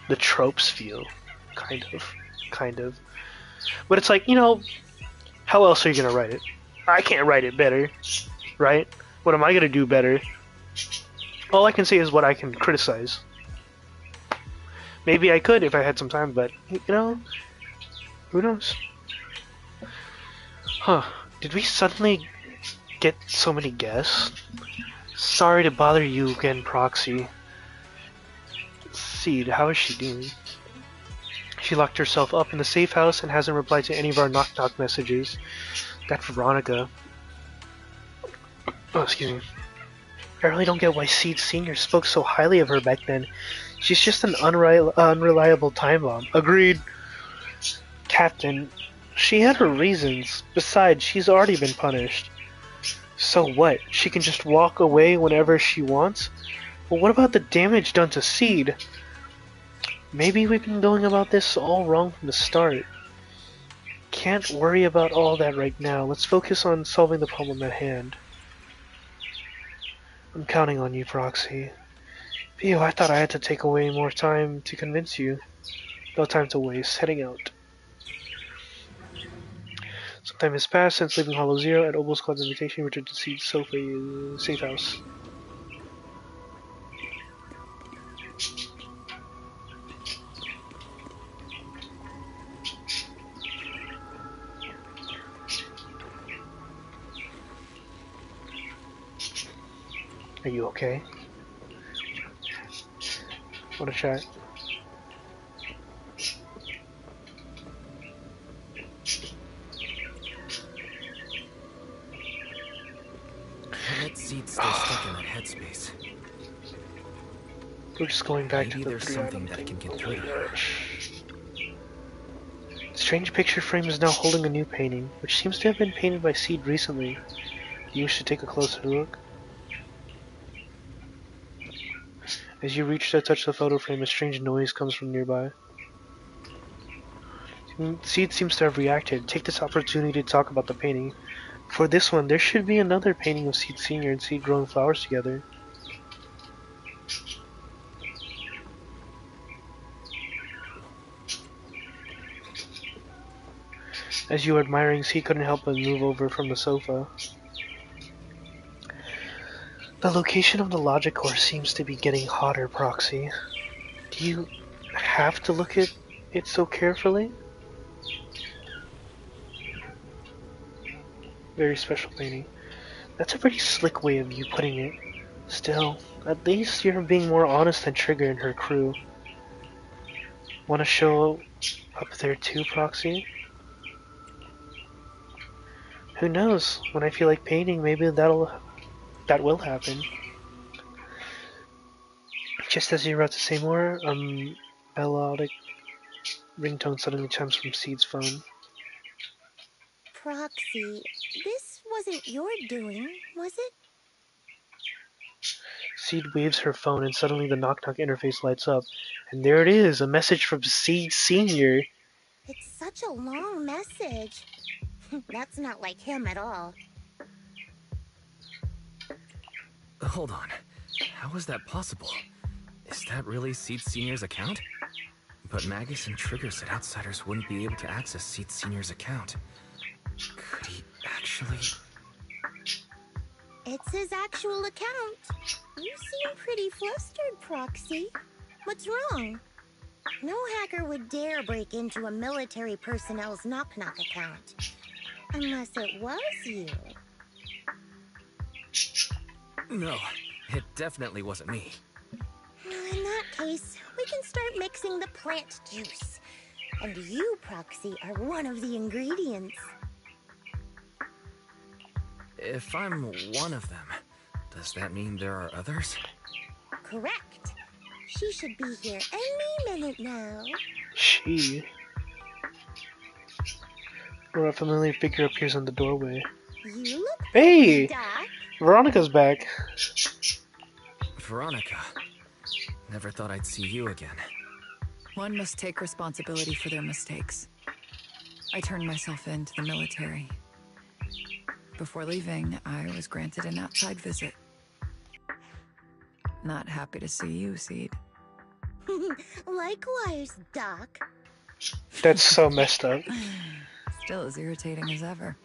the tropes feel. Kind of. But it's like, you know, how else are you gonna write it? I can't write it better, right? What am I gonna do better? All I can say is what I can criticize. Maybe I could if I had some time, but, you know, who knows? Huh, did we suddenly get so many guests? Sorry to bother you again, Proxy. Seed, how is she doing? She locked herself up in the safe house and hasn't replied to any of our knock-knock messages. That Veronica. Oh, excuse me. I really don't get why Seed Senior spoke so highly of her back then. She's just an unreliable time bomb. Agreed. Captain, she had her reasons. Besides, she's already been punished. So what? She can just walk away whenever she wants? Well, what about the damage done to Seed? Maybe we've been going about this all wrong from the start. Can't worry about all that right now. Let's focus on solving the problem at hand. I'm counting on you, Proxy. Pio, I thought I had to take away more time to convince you. No time to waste. Heading out. Some time has passed since leaving Hollow Zero. At Opal Squad's invitation, you returned to Seed's Sophie safe house. Are you okay? What a chat. That Seed's still stuck in that headspace. We're just going back Maybe to the there's something that can get through to her. Strange picture frame is now holding a new painting, which seems to have been painted by Seed recently. Do you wish to take a closer look? As you reach to touch the photo frame, a strange noise comes from nearby. Seed seems to have reacted. Take this opportunity to talk about the painting. For this one, there should be another painting of Seed Senior and Seed growing flowers together. As you were admiring, Seed couldn't help but move over from the sofa. The location of the logic core seems to be getting hotter, Proxy. Do you have to look at it so carefully? Very special painting. That's a pretty slick way of you putting it. Still, at least you're being more honest than Trigger and her crew. Want to show up there too, Proxy? Who knows? When I feel like painting, maybe that will happen. Just as you're about to say more, melodic ringtone suddenly chimes from Seed's phone. Proxy, this wasn't your doing, was it? Seed waves her phone and suddenly the knock-knock interface lights up. And there it is, a message from Seed Senior. It's such a long message. That's not like him at all. Hold on. How is that possible? Is that really Seed Senior's account? But Magus and Trigger said outsiders wouldn't be able to access Seed Senior's account. Could he actually... It's his actual account. You seem pretty flustered, Proxy. What's wrong? No hacker would dare break into a military personnel's knock-knock account. Unless it was you. No, it definitely wasn't me. In that case, we can start mixing the plant juice. And you, Proxy, are one of the ingredients. If I'm one of them, does that mean there are others? Correct. She should be here any minute now. She? Or a familiar figure appears in the doorway. You look Hey! Doc. Veronica's back. Veronica. Never thought I'd see you again. One must take responsibility for their mistakes. I turned myself in to the military. Before leaving, I was granted an outside visit. Not happy to see you, Seed. Likewise, Doc. That's so messed up. Still as irritating as ever.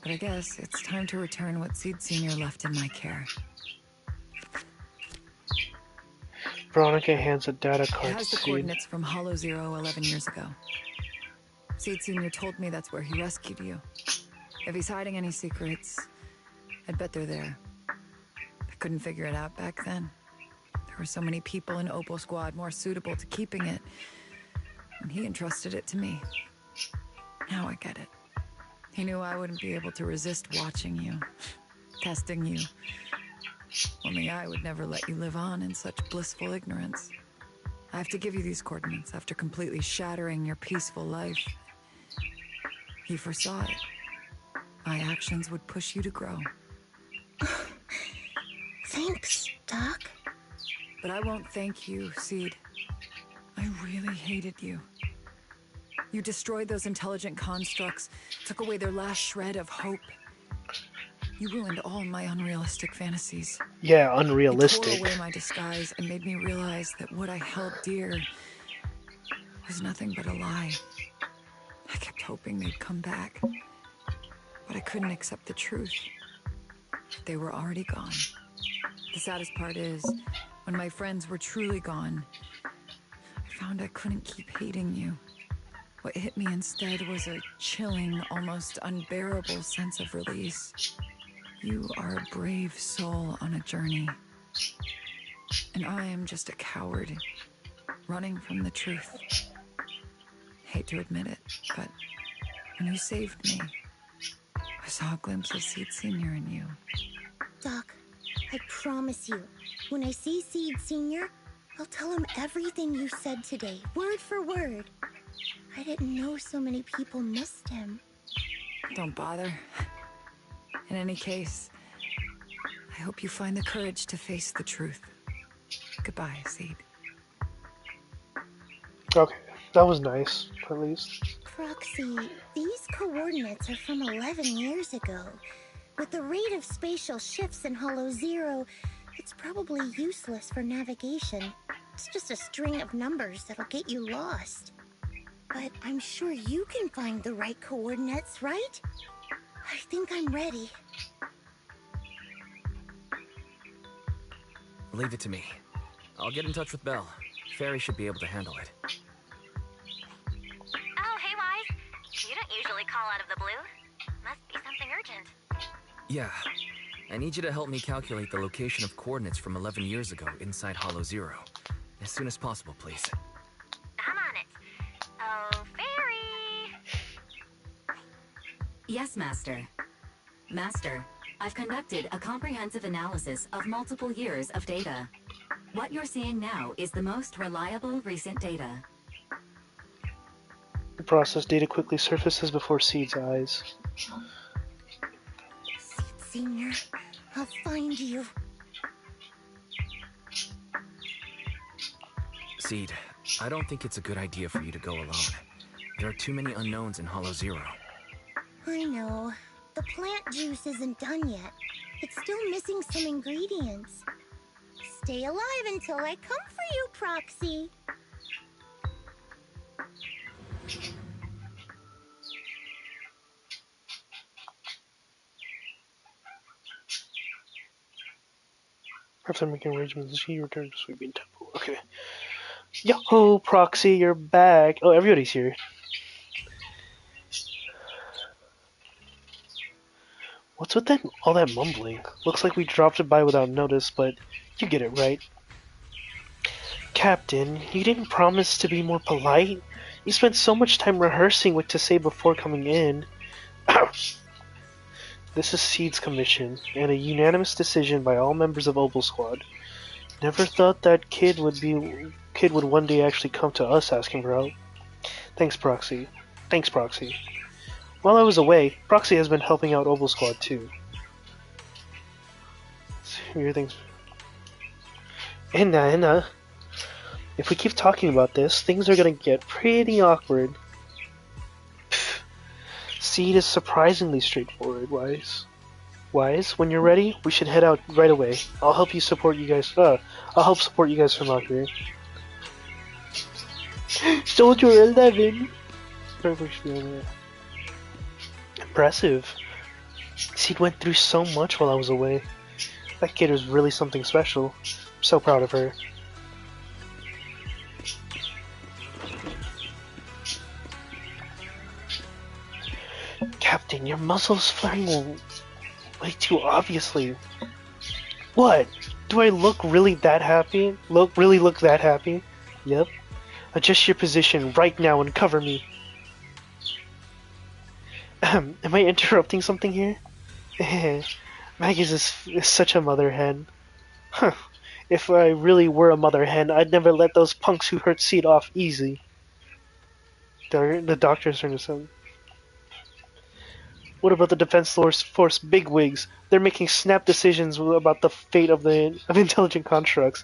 But I guess it's time to return what Seed Senior left in my care. Veronica hands a data card It has to the Seed. coordinates from Hollow Zero 11 years ago. Seed Senior told me that's where he rescued you. If he's hiding any secrets, I'd bet they're there. I couldn't figure it out back then. There were so many people in Opal Squad more suitable to keeping it, and he entrusted it to me. Now I get it. He knew I wouldn't be able to resist watching you, testing you. Only I would never let you live on in such blissful ignorance. I have to give you these coordinates after completely shattering your peaceful life. He foresaw it. My actions would push you to grow. Thanks, Doc. But I won't thank you, Seed. I really hated you. You destroyed those intelligent constructs, took away their last shred of hope. You ruined all my unrealistic fantasies. Yeah, You unrealistic. tore away my disguise and made me realize that what I held dear was nothing but a lie. I kept hoping they'd come back, but I couldn't accept the truth. They were already gone. The saddest part is, when my friends were truly gone, I found I couldn't keep hating you. What hit me instead was a chilling, almost unbearable sense of release. You are a brave soul on a journey. And I am just a coward, running from the truth. Hate to admit it, but when you saved me, I saw a glimpse of Seed Senior in you. Doc, I promise you, when I see Seed Senior, I'll tell him everything you said today, word for word. I didn't know so many people missed him. Don't bother. In any case, I hope you find the courage to face the truth. Goodbye, Seed. Okay, that was nice, at least. Proxy, these coordinates are from 11 years ago. With the rate of spatial shifts in Hollow Zero, it's probably useless for navigation. It's just a string of numbers that'll get you lost. But I'm sure you can find the right coordinates, right? I think I'm ready. Leave it to me. I'll get in touch with Belle. Fairy should be able to handle it. Oh, hey, Wise. You don't usually call out of the blue. Must be something urgent. Yeah. I need you to help me calculate the location of coordinates from 11 years ago inside Hollow Zero. As soon as possible, please. I'm on it. Oh, Fairy! Yes, Master. Master, I've conducted a comprehensive analysis of multiple years of data. What you're seeing now is the most reliable recent data. The processed data quickly surfaces before Seed's eyes. Seed Senior, I'll find you. Seed, I don't think it's a good idea for you to go alone. There are too many unknowns in Hollow Zero. I know. The plant juice isn't done yet. It's still missing some ingredients. Stay alive until I come for you, Proxy. After making arrangements, she returned to Sweeping Temple. Okay. Yo, Proxy, you're back. Oh, everybody's here. What's with that, all that mumbling? Looks like we dropped it by without notice, but you get it right. Captain, you didn't promise to be more polite. You spent so much time rehearsing what to say before coming in. This is Seed's commission, and a unanimous decision by all members of Opal Squad. Never thought that kid would one day actually come to us asking for help. Thanks, Proxy. While I was away, Proxy has been helping out Opal Squad too. Weird things. Anna. If we keep talking about this, things are gonna get pretty awkward. Pfft. Seed is surprisingly straightforward, Wise. When you're ready, we should head out right away. I'll help support you guys from out here. Soldier 11! Impressive. Seed went through so much while I was away. That kid is really something special. I'm so proud of her. Captain, your muscles flaring way too obviously. What? Do I look really that happy? Look that happy? Yep. Adjust your position right now and cover me. Am I interrupting something here? Maggie's is such a mother hen. Huh. If I really were a mother hen, I'd never let those punks who hurt Seed off easy. The doctor's turn to some. What about the Defense Force bigwigs? They're making snap decisions about the fate of intelligent constructs.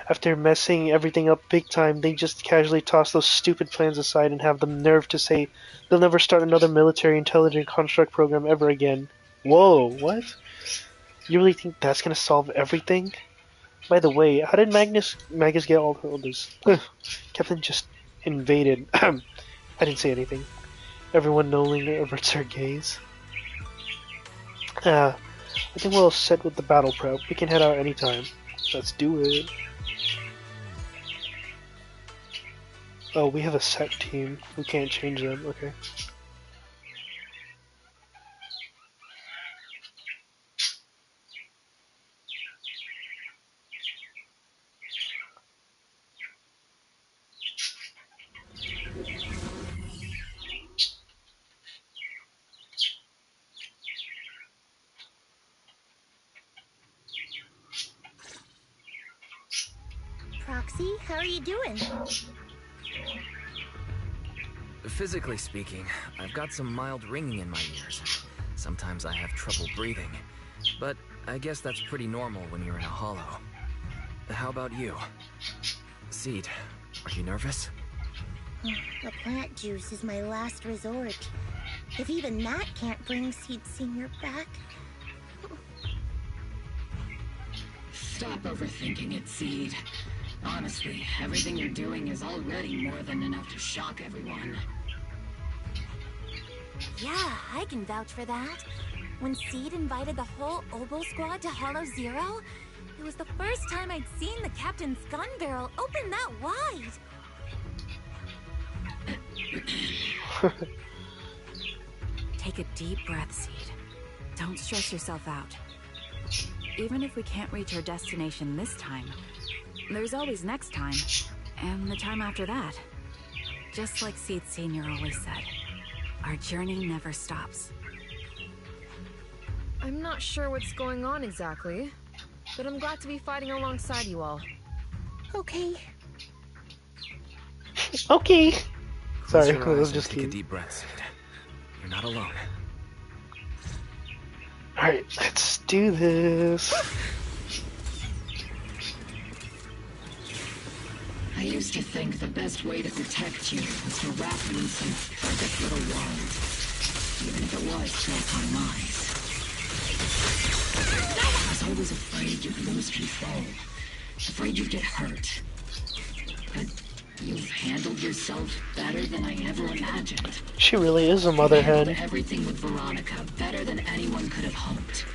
After messing everything up big time, they just casually toss those stupid plans aside and have the nerve to say they'll never start another military intelligent construct program ever again. Whoa, what? You really think that's gonna solve everything? By the way, how did Magus get all this? Captain just invaded. I didn't say anything. Everyone knowingly averts their gaze. I think we're all set with the battle prep. We can head out anytime. Let's do it. Oh, we have a set team. We can't change them. Okay. Proxy, how are you doing? Physically speaking, I've got some mild ringing in my ears. Sometimes I have trouble breathing. But I guess that's pretty normal when you're in a hollow. How about you? Seed, are you nervous? The plant juice is my last resort. If even that can't bring Seed Senior back... Stop overthinking it, Seed. Honestly, everything you're doing is already more than enough to shock everyone. Yeah, I can vouch for that. When Seed invited the whole Oboe squad to Hollow Zero, it was the first time I'd seen the captain's gun barrel open that wide. Take a deep breath, Seed. Don't stress yourself out. Even if we can't reach our destination this time, there's always next time, and the time after that. Just like Seed Senior always said, our journey never stops. I'm not sure what's going on exactly, but I'm glad to be fighting alongside you all. Okay. Okay. Sorry, Close your I was eyes just and take a kidding. deep breath, Seed. You're not alone. Alright, let's do this. I used to think the best way to protect you was to wrap you in some perfect little world, even if it was built on lies. I was always afraid you'd lose control, afraid you'd get hurt. But you've handled yourself better than I ever imagined. She really is a mother hen. You handled everything with Veronica better than anyone could have hoped.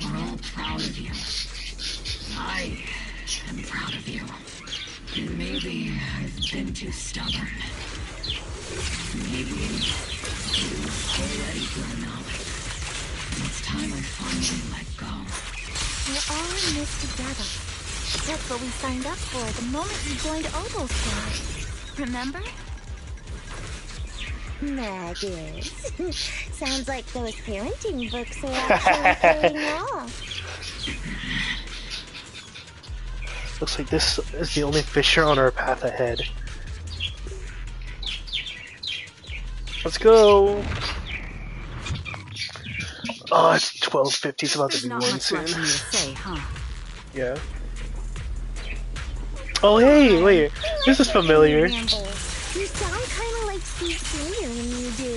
We're all proud of you. I am proud of you. And maybe I've been too stubborn. Maybe you've already grown up. And it's time I finally let go. We're all in this together. That's what we signed up for the moment you joined Oboe Squad. Remember? Magus. Sounds like those parenting books are actually paying off. Looks like this is the only fissure on our path ahead. Let's go! Oh, it's 12:50. It's about to be 1 soon. There's not much left for me to say, huh? Yeah. Oh, hey, wait. This is familiar. You sound kind of like Seed Senior when you do.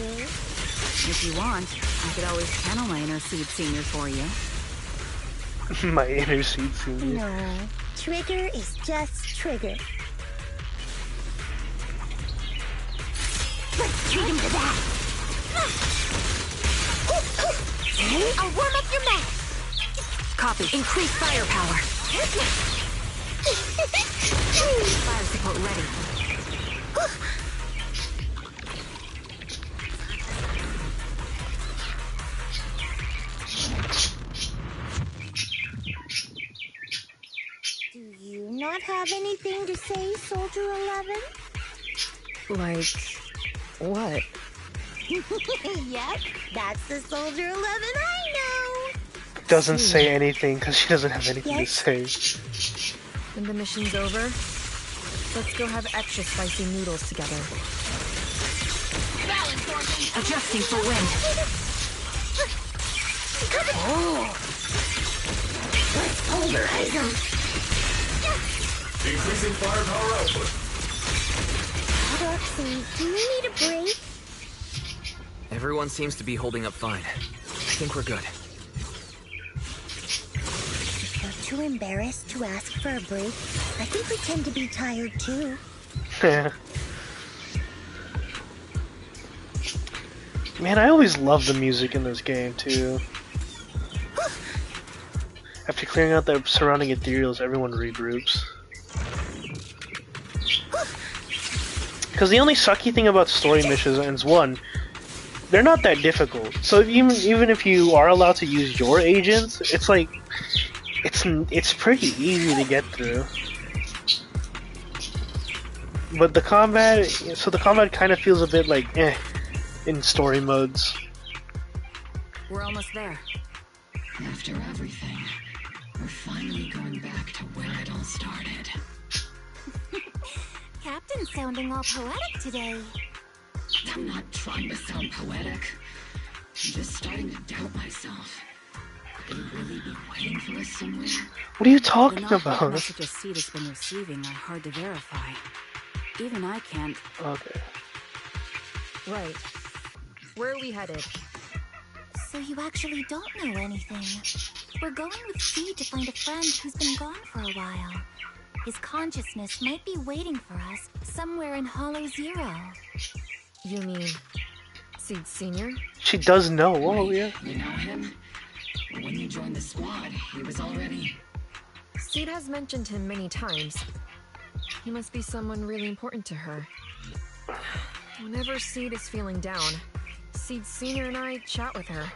If you want, I could always channel my inner Seed Senior for you. My inner Seed Senior. No, Trigger is just Trigger. Let's treat him to that. I'll warm up your mat. Copy. Increase firepower. Fire support ready. Do you not have anything to say, Soldier 11? Like, what? Yep, that's the Soldier 11 I know. Doesn't say anything because she doesn't have anything to say. When the mission's over, let's go have extra spicy noodles together. Adjusting for wind. Oh. Let's pulverize them. Increasing firepower output. Roxy, do you need a break? Everyone seems to be holding up fine. I think we're good. If you're too embarrassed to ask for a break, I can pretend to be tired too. Man, I always love the music in this game too. After clearing out the surrounding ethereals, everyone regroups. Because the only sucky thing about story missions is one, they're not that difficult. So even if you are allowed to use your agents, it's like it's pretty easy to get through. But the combat kind of feels a bit like in story modes. We're almost there. After everything, we're finally going back to where it all started. Captain's sounding all poetic today. I'm not trying to sound poetic. I'm just starting to doubt myself. Could he really be waiting for us somewhere? What are you talking The about? messages Seed has been receiving are hard to verify. Even I can't. Okay. Right. Where are we headed? So you actually don't know anything. We're going with Seed to find a friend who's been gone for a while. His consciousness might be waiting for us somewhere in Hollow Zero. You mean Seed Senior? She does know. Oh yeah. You know him? When you joined the squad, he was already... Seed has mentioned him many times. He must be someone really important to her. Whenever Seed is feeling down, Seed Senior and I chat with her.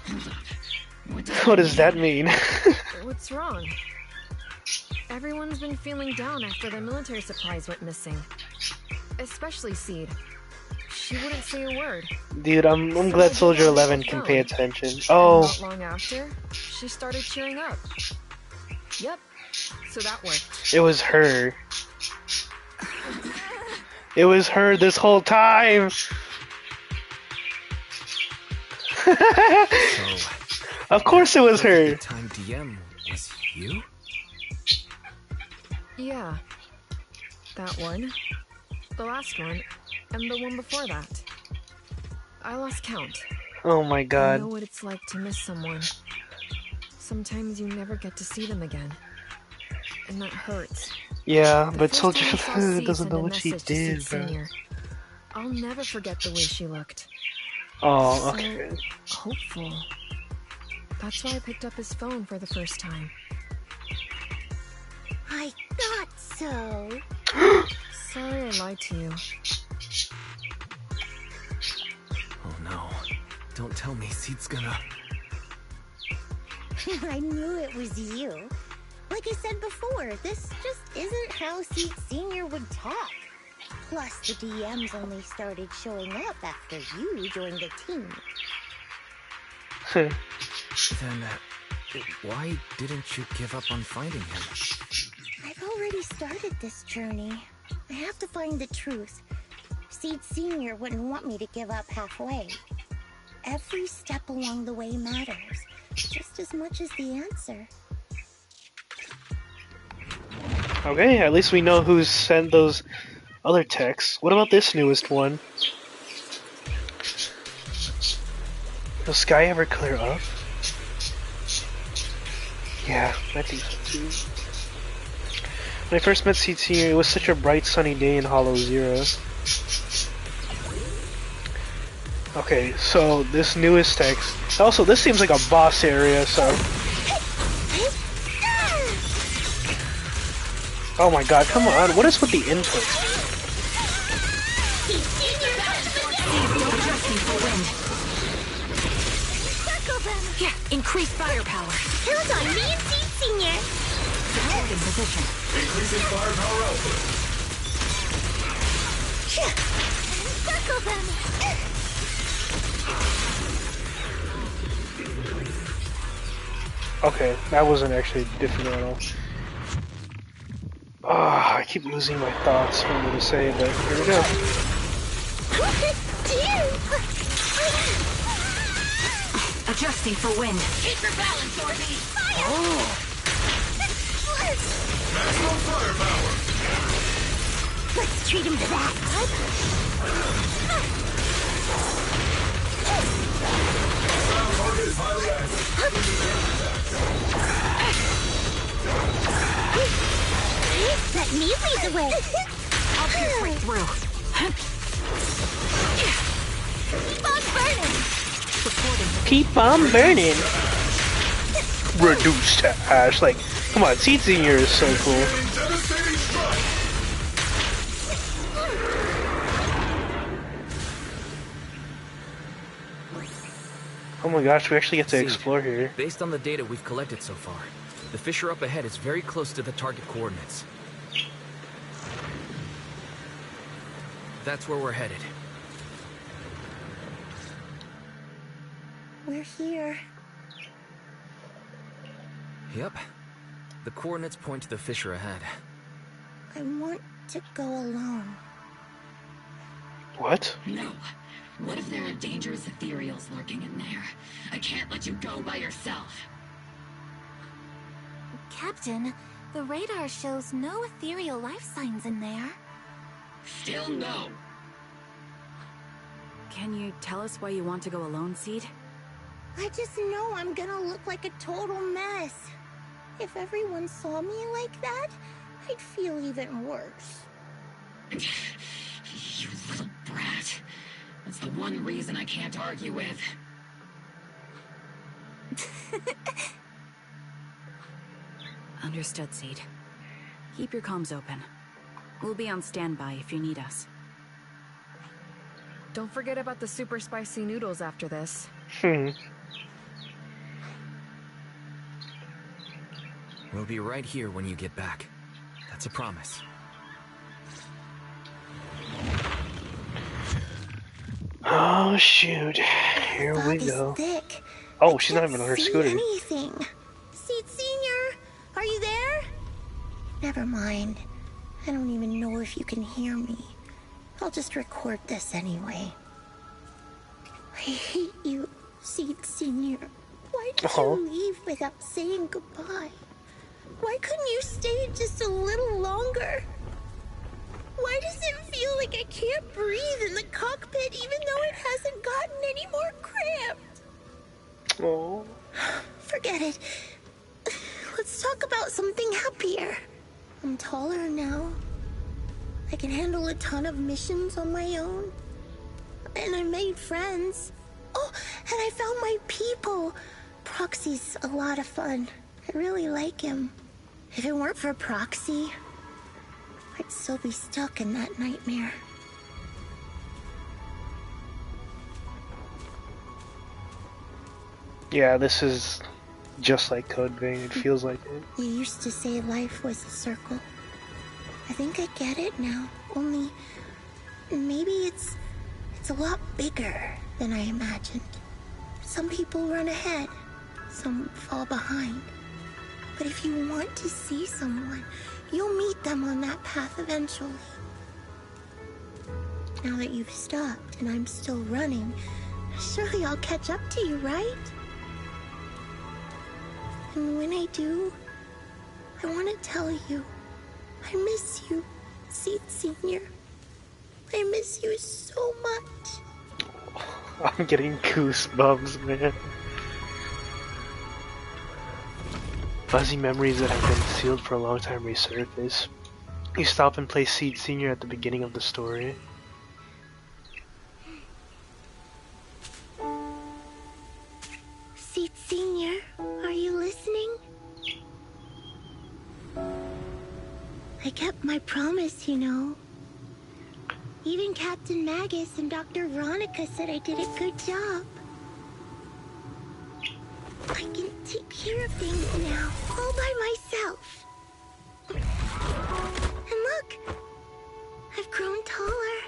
Hold up. What does that mean? What's wrong? Everyone's been feeling down after their military supplies went missing. Especially Seed. She wouldn't say a word. Dude, I'm glad Soldier 11 can pay attention. Oh. Not long after, she started cheering up. Yep. So that worked. It was her. It was her this whole time. So, of course it was her. Time DM was you? Yeah. That one. The last one. And the one before that. I lost count. Oh my I god. know what it's like to miss someone. Sometimes you never get to see them again. And that hurts. Yeah, The but first Soldier time I saw Seed doesn't send know a what she message to did, Seed bro. Senior, I'll never forget the way she looked. Oh, okay. So hopeful. That's why I picked up his phone for the first time. I thought so. Sorry I lied to you. Oh no. Don't tell me Seed's gonna... I knew it was you. Like I said before, this just isn't how Seed Senior would talk. Plus, the DMs only started showing up after you joined the team. Then, why didn't you give up on finding him? I've already started this journey. I have to find the truth. Seed Senior wouldn't want me to give up halfway. Every step along the way matters, just as much as the answer. Okay, at least we know who's sent those other texts. What about this newest one? Will Sky ever clear up? Yeah, I think so too. When I first met Seed Senior, it was such a bright sunny day in Hollow Zero. Okay, so this newest text. Also, this seems like a boss area, so. Oh my god, come on, what is with the inputs? Yeah, increase firepower. Hold on, me and Seed Senior. Hold in position. Increasing firepower output. Circle them. Okay, that wasn't actually difficult at all. Ah, I keep losing my thoughts what I'm gonna say, but here we go. Adjusting for wind. Keep your balance, Orby! Oh. Maximum firepower! Let's treat him to that. Target is highly active. Let me lead the way. I'll pierce right through. Keep on burning. Keep on burning. Reduced to ash. Like, come on, Seed Senior is so cool. Devastating strike! Oh my gosh, we actually get to Seed, explore here. Based on the data we've collected so far, the fissure up ahead is very close to the target coordinates. That's where we're headed. We're here. Yep. The coordinates point to the fissure ahead. I want to go alone. What? No. What if there are dangerous ethereals lurking in there? I can't let you go by yourself. Captain, the radar shows no ethereal life signs in there. Still no. Can you tell us why you want to go alone, Seed? I just know I'm gonna look like a total mess. If everyone saw me like that, I'd feel even worse. You little brat. That's the one reason I can't argue with. Understood, Seed. Keep your comms open. We'll be on standby if you need us. Don't forget about the super spicy noodles after this. We'll be right here when you get back. That's a promise. Oh shoot. Here we go. Thick. Oh, she's not even on her See scooter. anything. Seed Senior, are you there? Never mind. I don't even know if you can hear me. I'll just record this anyway. I hate you, Seed Senior. Why did you leave without saying goodbye? Why couldn't you stay just a little longer? Why does it feel like I can't breathe in the cockpit even though it hasn't gotten any more cramped? Oh. Forget it. Let's talk about something happier. I'm taller now. I can handle a ton of missions on my own. And I made friends. Oh, and I found my people. Proxy's a lot of fun. I really like him. If it weren't for Proxy, I'd still be stuck in that nightmare. Yeah, this is just like Code Vein. It feels like it. You used to say life was a circle. I think I get it now. Only maybe it's a lot bigger than I imagined. Some people run ahead, some fall behind. But if you want to see someone, you'll meet them on that path eventually. Now that you've stopped and I'm still running, surely I'll catch up to you, right? And when I do, I want to tell you, I miss you, Seed Senior. I miss you so much. I'm getting goosebumps, man. Fuzzy memories that have been sealed for a long time resurface. You stop and play Seed Senior at the beginning of the story. Seed Senior, are you listening? I kept my promise, you know. Even Captain Magus and Dr. Veronica said I did a good job. I can take care of things now, all by myself. And look, I've grown taller.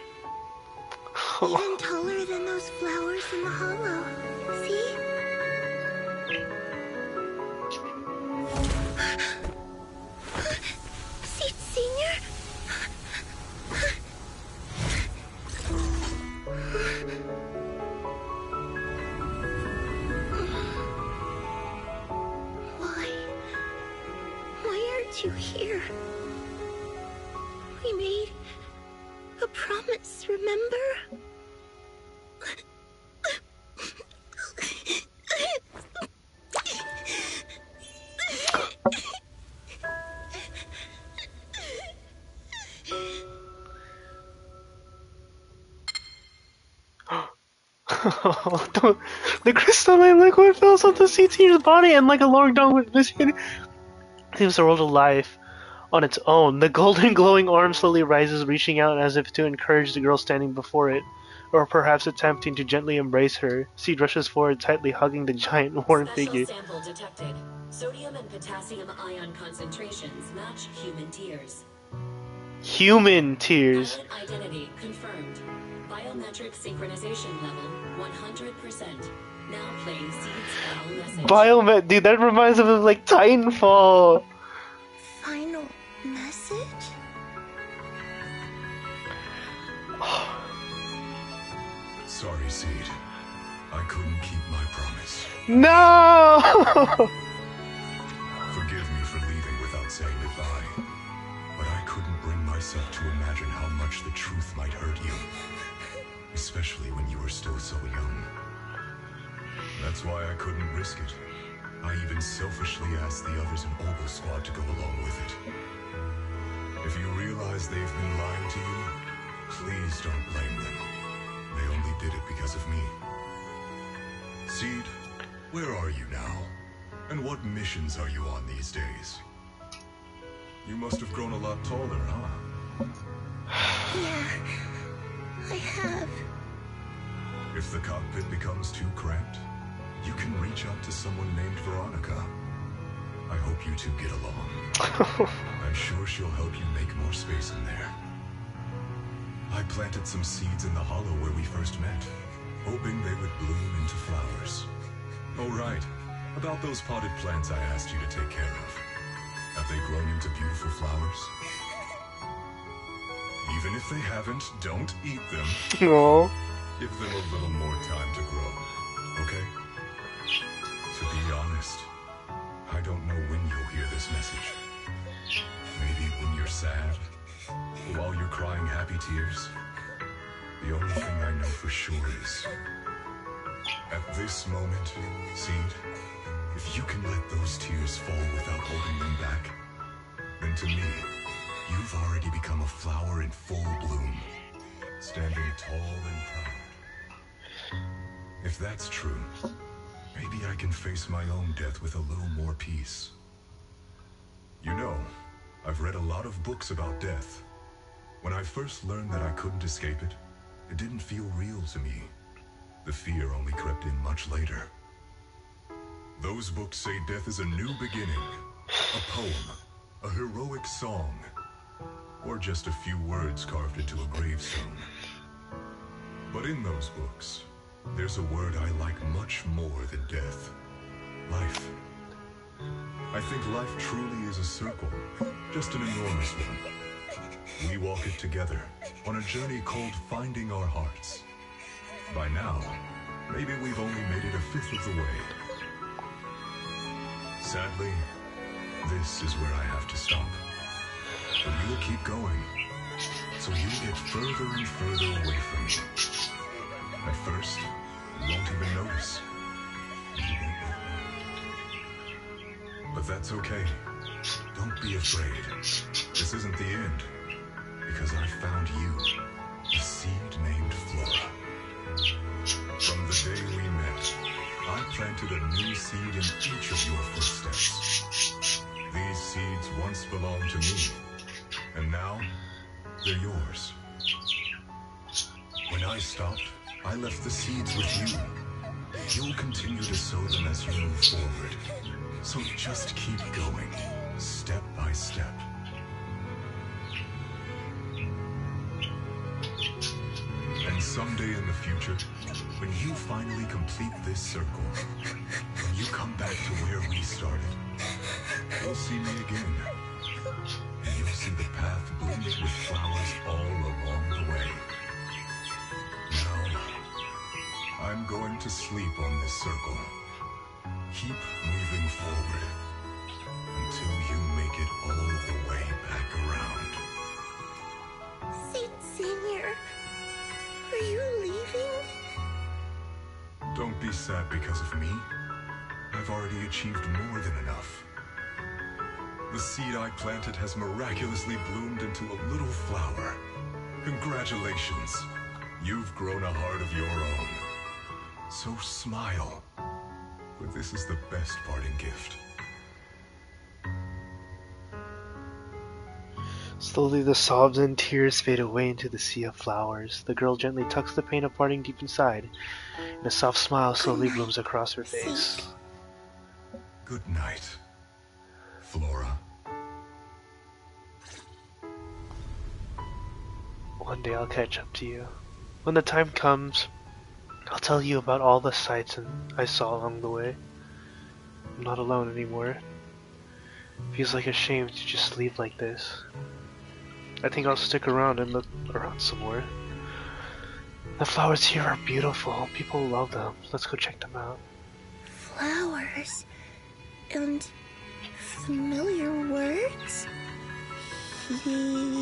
Even taller than those flowers in the hollow. See? Seed Senior? Why you here. We made a promise, remember? The crystalline liquid fills up the Seed Senior's body, and like a long dong with vision, leaves the world alive on its own. The golden glowing arm slowly rises, reaching out as if to encourage the girl standing before it, or perhaps attempting to gently embrace her. Seed rushes forward, tightly hugging the giant worn figure. Special sample detected. Sodium and potassium ion concentrations match human tears. Human tears. Pilot identity confirmed. Biometric synchronization level 100%. Now playing Seed's final message. Dude, that reminds me of like Titanfall. Final message? Sorry, Seed. I couldn't keep my promise. No! Forgive me for leaving without saying goodbye, but I couldn't bring myself to imagine how much the truth might hurt you, especially when you were still so young. That's why I couldn't risk it. I even selfishly asked the others in Obel Squad to go along with it. If you realize they've been lying to you, please don't blame them. They only did it because of me. Seed, where are you now? And what missions are you on these days? You must have grown a lot taller, huh? Yeah, I have. If the cockpit becomes too cramped, you can reach out to someone named Veronica. I hope you two get along. I'm sure she'll help you make more space in there. I planted some seeds in the hollow where we first met, hoping they would bloom into flowers. Oh right, about those potted plants I asked you to take care of. Have they grown into beautiful flowers? Even if they haven't, don't eat them. No. Give them a little more time to grow, okay? To be honest, I don't know when you'll hear this message. Maybe when you're sad, or while you're crying happy tears. The only thing I know for sure is, at this moment, Seed, if you can let those tears fall without holding them back, then to me, you've already become a flower in full bloom, standing tall and proud. If that's true, maybe I can face my own death with a little more peace. You know, I've read a lot of books about death. When I first learned that I couldn't escape it, it didn't feel real to me. The fear only crept in much later. Those books say death is a new beginning, a poem, a heroic song, or just a few words carved into a gravestone. But in those books, there's a word I like much more than death. Life. I think life truly is a circle, just an enormous one. We walk it together, on a journey called Finding Our Hearts. By now, maybe we've only made it a fifth of the way. Sadly, this is where I have to stop. But you'll keep going, so you'll get further and further away from me. At first, you won't even notice. But that's okay. Don't be afraid. This isn't the end. Because I found you, a seed named Flora. From the day we met, I planted a new seed in each of your footsteps. These seeds once belonged to me, and now they're yours. When I stopped, I left the seeds with you. You'll continue to sow them as you move forward. So just keep going, step by step. And someday in the future, when you finally complete this circle, when you come back to where we started, you'll see me again. And you'll see the path blooming with flowers all along the way. Now, I'm going to sleep on this circle. Keep moving forward. until you make it all the way back around. Seed Senior, are you leaving? Don't be sad because of me. I've already achieved more than enough. The seed I planted has miraculously bloomed into a little flower. Congratulations. You've grown a heart of your own. So smile. For this is the best parting gift. Slowly the sobs and tears fade away into the sea of flowers. The girl gently tucks the pain of parting deep inside, and a soft smile slowly blooms across her face. Good night, Flora. One day I'll catch up to you. When the time comes, I'll tell you about all the sights I saw along the way. I'm not alone anymore. Feels like a shame to just leave like this. I think I'll stick around and look around some more. The flowers here are beautiful. People love them. Let's go check them out. Flowers and familiar words? Helios.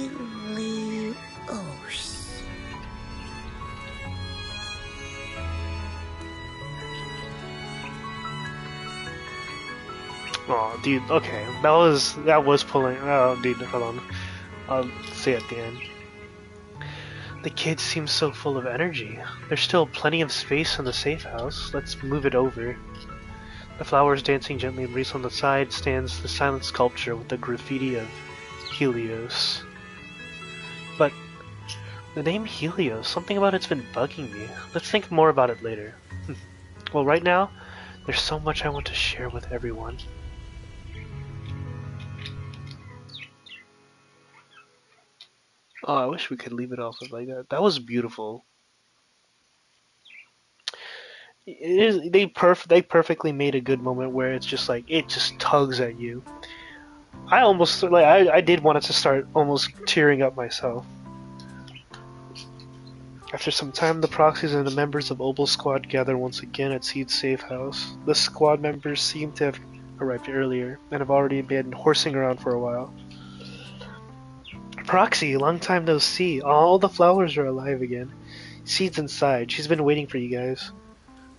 Oh, dude. Okay, that was pulling. Oh, dude, hold on. I'll say at the end. The kids seem so full of energy. There's still plenty of space in the safe house. Let's move it over. The flowers dancing gently in breeze on the side stands the silent sculpture with the graffiti of Helios. But the name Helios, something about it's been bugging me. Let's think more about it later. Well, right now, there's so much I want to share with everyone. Oh, I wish we could leave it off like that. That was beautiful. It is. They perfectly made a good moment where it's just like it just tugs at you. I almost I did want it to start almost tearing up myself. After some time, the proxies and the members of Obel Squad gather once again at Seed's safe house. The squad members seem to have arrived earlier and have already been horsing around for a while. Proxy, long time no see. All the flowers are alive again. Seed's inside. She's been waiting for you guys.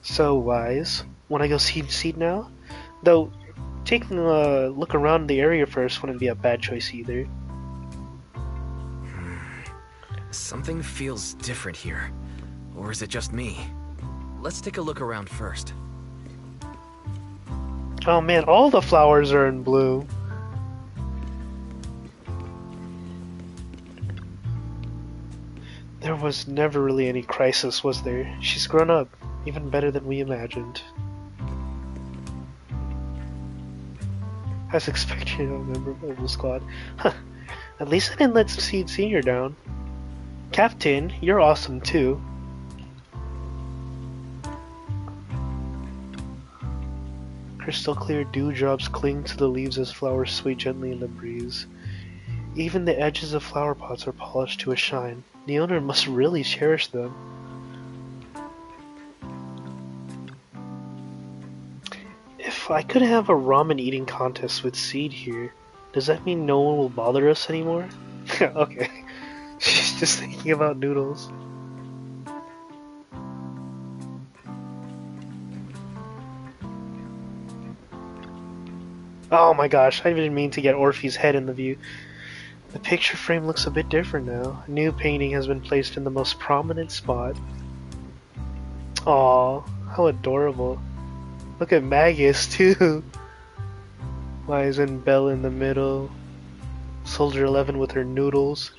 So, Wise, wanna go see Seed now? Though, taking a look around the area first wouldn't be a bad choice either. Something feels different here. Or is it just me? Let's take a look around first. Oh man, all the flowers are in blue. There was never really any crisis, was there? She's grown up, even better than we imagined. As expected, a member of the squad. Huh, at least I didn't let Seed Senior down. Captain, you're awesome too. Crystal clear dewdrops cling to the leaves as flowers sway gently in the breeze. Even the edges of flower pots are polished to a shine. The owner must really cherish them. If I could have a ramen eating contest with Seed here, does that mean no one will bother us anymore? Okay. She's just thinking about noodles. Oh my gosh, I didn't mean to get Orphe's head in the view. The picture frame looks a bit different now. A new painting has been placed in the most prominent spot. Aww, how adorable. Look at Magus too. Wise and Belle in the middle. Soldier 11 with her noodles.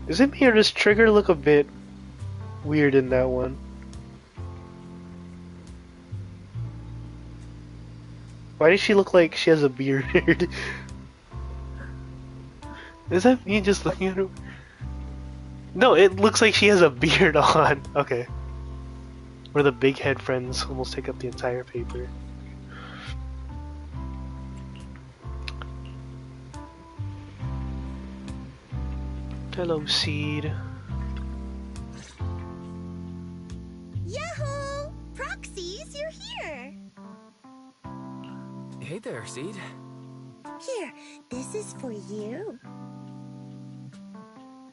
Isn't me or does Trigger look a bit weird in that one? Why does she look like she has a beard? Is that me just looking at her? No, it looks like she has a beard on. Okay. Where the big head friends almost take up the entire paper. Hello, Seed. Yahoo! Proxies, you're here! Hey there, Seed. Here, this is for you.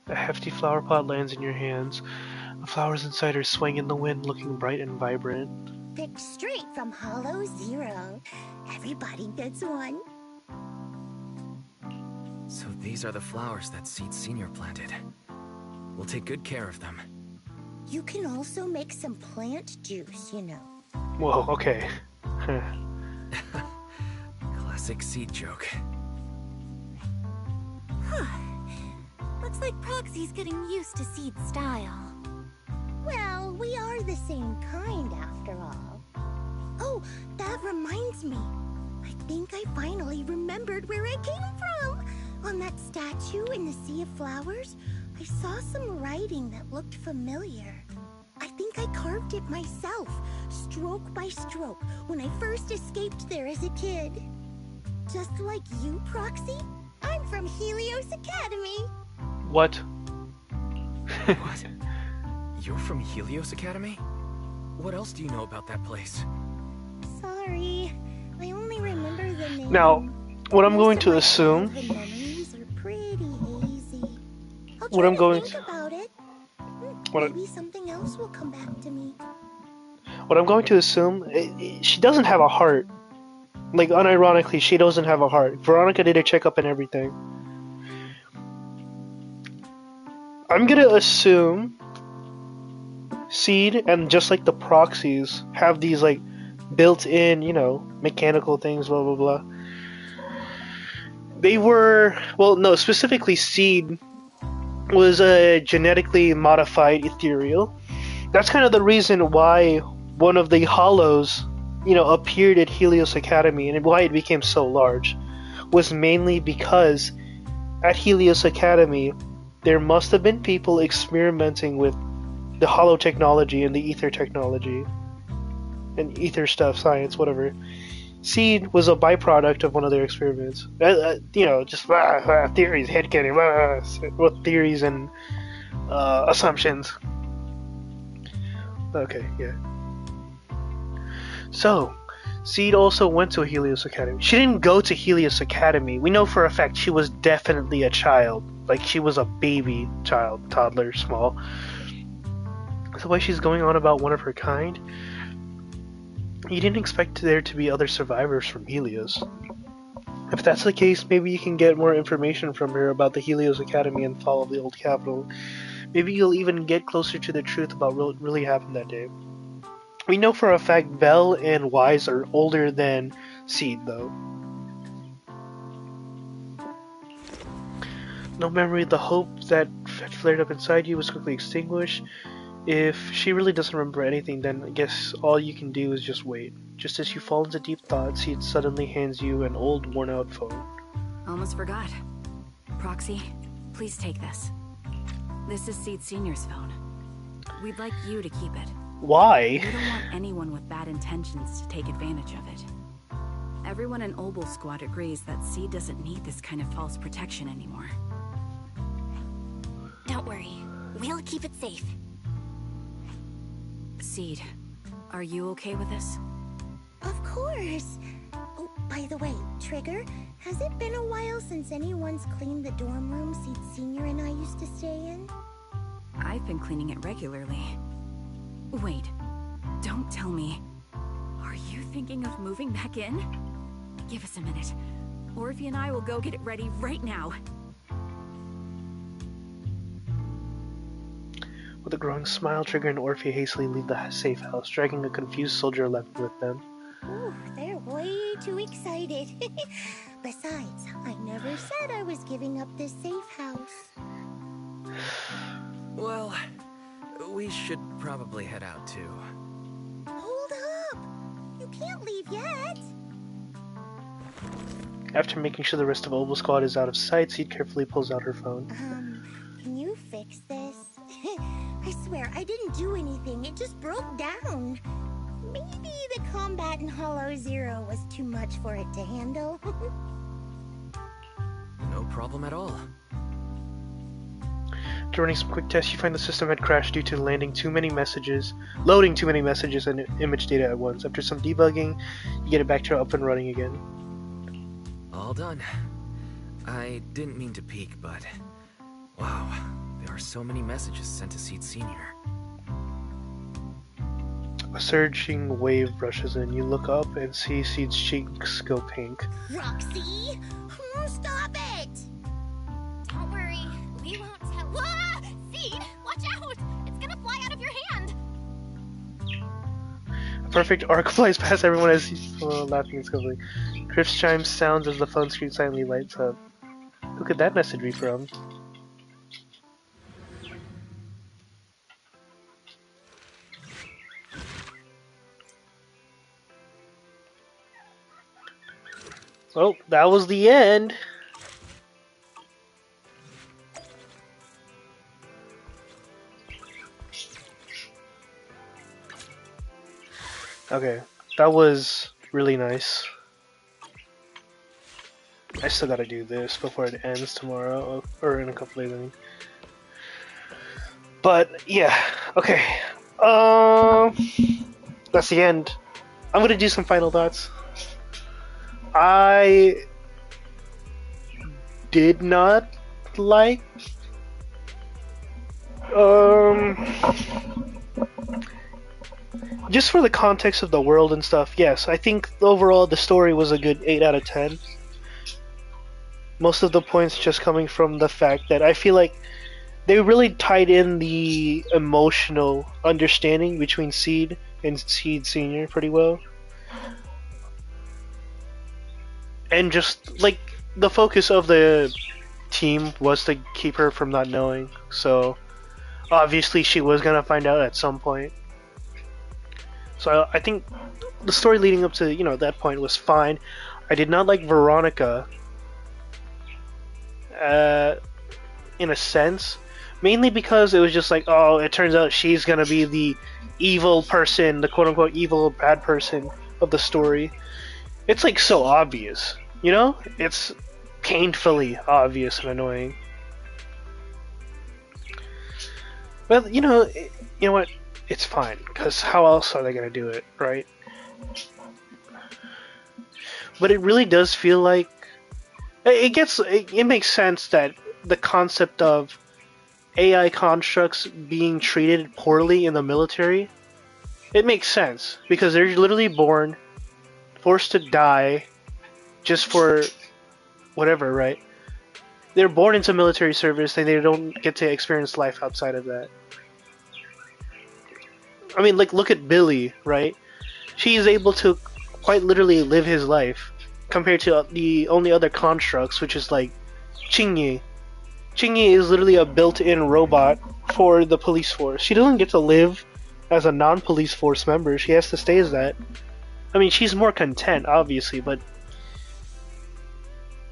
A hefty flower pot lands in your hands. The flowers inside her swing in the wind, looking bright and vibrant. Picked straight from Hollow Zero. Everybody gets one. So these are the flowers that Seed Senior planted. We'll take good care of them. You can also make some plant juice, you know. Whoa, okay. Classic Seed joke. Looks like Proxy's getting used to Seed's style. Well, we are the same kind after all. Oh, that reminds me. I think I finally remembered where I came from. On that statue in the Sea of Flowers, I saw some writing that looked familiar. I think I carved it myself, stroke by stroke, when I first escaped there as a kid. Just like you, Proxy, I'm from Helios Academy. What? What? You're from Helios Academy? What else do you know about that place? Sorry, I only remember the name. Now, what I'm going to assume... The memories are pretty hazy. I'll What try I'm to going think to... about it. What Maybe something else will come back to me. What I'm going to assume, she doesn't have a heart. Like, unironically, she doesn't have a heart. Veronica did a checkup and everything. I'm gonna assume Seed and just like the proxies have these like built-in, you know, mechanical things, blah blah blah. They were, well, no, specifically Seed was a genetically modified ethereal. That's kind of the reason why one of the hollows, you know, appeared at Helios Academy and why it became so large was mainly because at Helios Academy there must have been people experimenting with the hollow technology and the ether technology and ether stuff, science, whatever. Seed was a byproduct of one of their experiments. You know, just theories, headcanon, with theories and assumptions. Okay, yeah. So, Seed also went to Helios Academy. She didn't go to Helios Academy. We know for a fact she was definitely a child. Like, she was a baby child, toddler, small. So why she's going on about one of her kind? You didn't expect there to be other survivors from Helios. If that's the case, maybe you can get more information from her about the Helios Academy and fall of the old capital. Maybe you'll even get closer to the truth about what really happened that day. We know for a fact Belle and Wise are older than Seed, though. No memory of the hope that flared up inside you was quickly extinguished. If she really doesn't remember anything, then I guess all you can do is just wait. Just as you fall into deep thought, Seed suddenly hands you an old, worn-out phone. Almost forgot. Proxy, please take this. This is Seed Senior's phone. We'd like you to keep it. Why? We don't want anyone with bad intentions to take advantage of it. Everyone in Obel Squad agrees that Seed doesn't need this kind of false protection anymore. Don't worry. We'll keep it safe. Seed, are you okay with this? Of course. Oh, by the way, Trigger, has it been a while since anyone's cleaned the dorm room Seed Senior and I used to stay in? I've been cleaning it regularly. Wait, don't tell me. Are you thinking of moving back in? Give us a minute. Orphe and I will go get it ready right now. With a growing smile, Trigger and Orphe hastily leave the safe house, dragging a confused Soldier 11 with them. Ooh, they're way too excited. Besides, I never said I was giving up this safe house. Well, we should probably head out too. Hold up! You can't leave yet! After making sure the rest of Obel Squad is out of sight, Seed carefully pulls out her phone. Can you fix this? I swear, I didn't do anything. It just broke down. Maybe the combat in Hollow Zero was too much for it to handle. No problem at all. After running some quick tests, you find the system had crashed due to loading too many messages and image data at once. After some debugging, you get it back to up and running again. All done. I didn't mean to peek, but wow, there are so many messages sent to Seed Senior. A surging wave brushes in. You look up and see Seed's cheeks go pink. Roxy? Stop it! Don't worry, we won't tell. Ah! Seed, watch out! It's gonna fly out of your hand! A perfect arc flies past everyone as he's laughing and scuffling. Griff's chime sounds as the phone screen silently lights up. Who could that message be from? Well, that was the end. Okay, that was really nice. I still gotta do this before it ends tomorrow, or in a couple days, I mean. But, yeah, okay. That's the end. I'm gonna do some final thoughts. I did not like just for the context of the world and stuff, yes, I think overall the story was a good 8 out of 10. Most of the points just coming from the fact that I feel like they really tied in the emotional understanding between Seed and Seed Senior pretty well. And just, like, the focus of the team was to keep her from not knowing, so obviously she was gonna find out at some point. So I think the story leading up to, you know, that point was fine. I did not like Veronica, in a sense, mainly because it was just like, oh, it turns out she's gonna be the evil person, the quote-unquote evil bad person of the story. It's like so obvious, you know? It's painfully obvious and annoying. But you know what? It's fine, because how else are they gonna do it, right? But it really does feel like it makes sense that the concept of AI constructs being treated poorly in the military, it makes sense because they're literally born, forced to die, just for whatever, right? They're born into military service and they don't get to experience life outside of that. I mean, like, look at Billy, right? She is able to quite literally live his life compared to the only other constructs, which is like Qingyi. Qingyi is literally a built-in robot for the police force. She doesn't get to live as a non-police force member. She has to stay as that. I mean, she's more content, obviously, but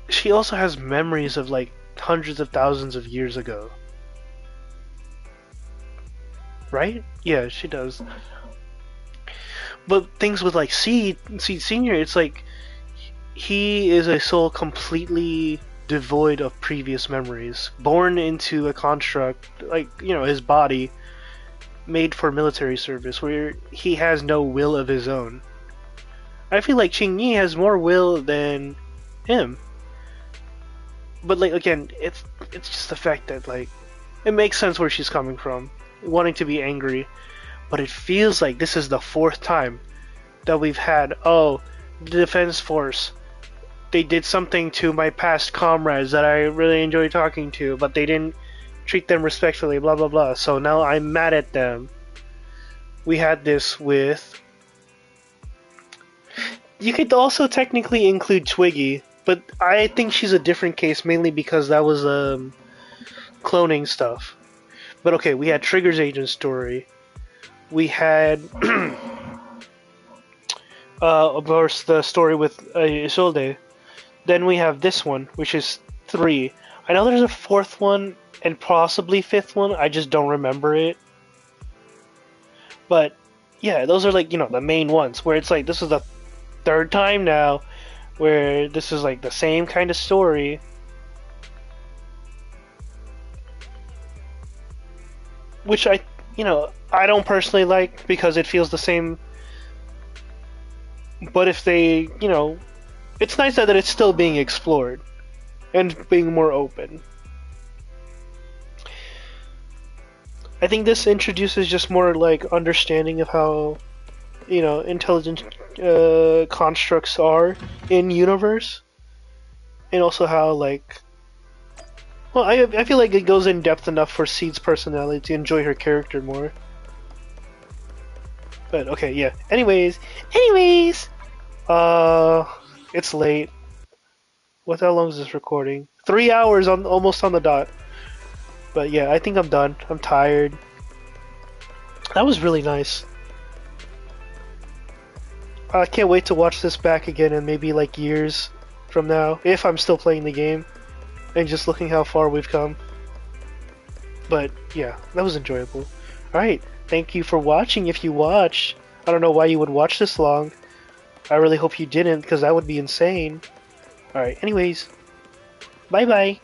she also has memories of, like, hundreds of thousands of years ago. Right? Yeah, she does. But things with, like, Seed Senior, it's like he is a soul completely devoid of previous memories, born into a construct, like, you know, his body made for military service, where he has no will of his own. I feel like Qingyi has more will than him. But, like, again, it's just the fact that, like, it makes sense where she's coming from, wanting to be angry, but it feels like this is the 4th time that we've had, oh, the Defense Force, they did something to my past comrades that I really enjoy talking to, but they didn't treat them respectfully, blah blah blah, so now I'm mad at them. We had this with... You could also technically include Twiggy, but I think she's a different case, mainly because that was cloning stuff. But okay, we had Trigger's agent story. We had, of course, the story with Isolde. Then we have this one, which is 3. I know there's a 4th one, and possibly 5th one, I just don't remember it. But, yeah, those are, like, you know, the main ones, where it's like, this is the 3rd time now, where this is, like, the same kind of story. Which I don't personally like, because it feels the same. But if they, it's nice that it's still being explored and being more open. I think this introduces just more like understanding of how, you know, intelligent constructs are in universe, and also how like, well, I feel like it goes in depth enough for Seed's personality to enjoy her character more. But okay, yeah. Anyways, it's late. How long is this recording? 3 hours almost on the dot. But yeah, I think I'm done. I'm tired. That was really nice. I can't wait to watch this back again in maybe like years from now, if I'm still playing the game, and just looking how far we've come. But yeah, that was enjoyable. Alright, thank you for watching if you watched. I don't know why you would watch this long. I really hope you didn't, because that would be insane. Alright, anyways, bye bye.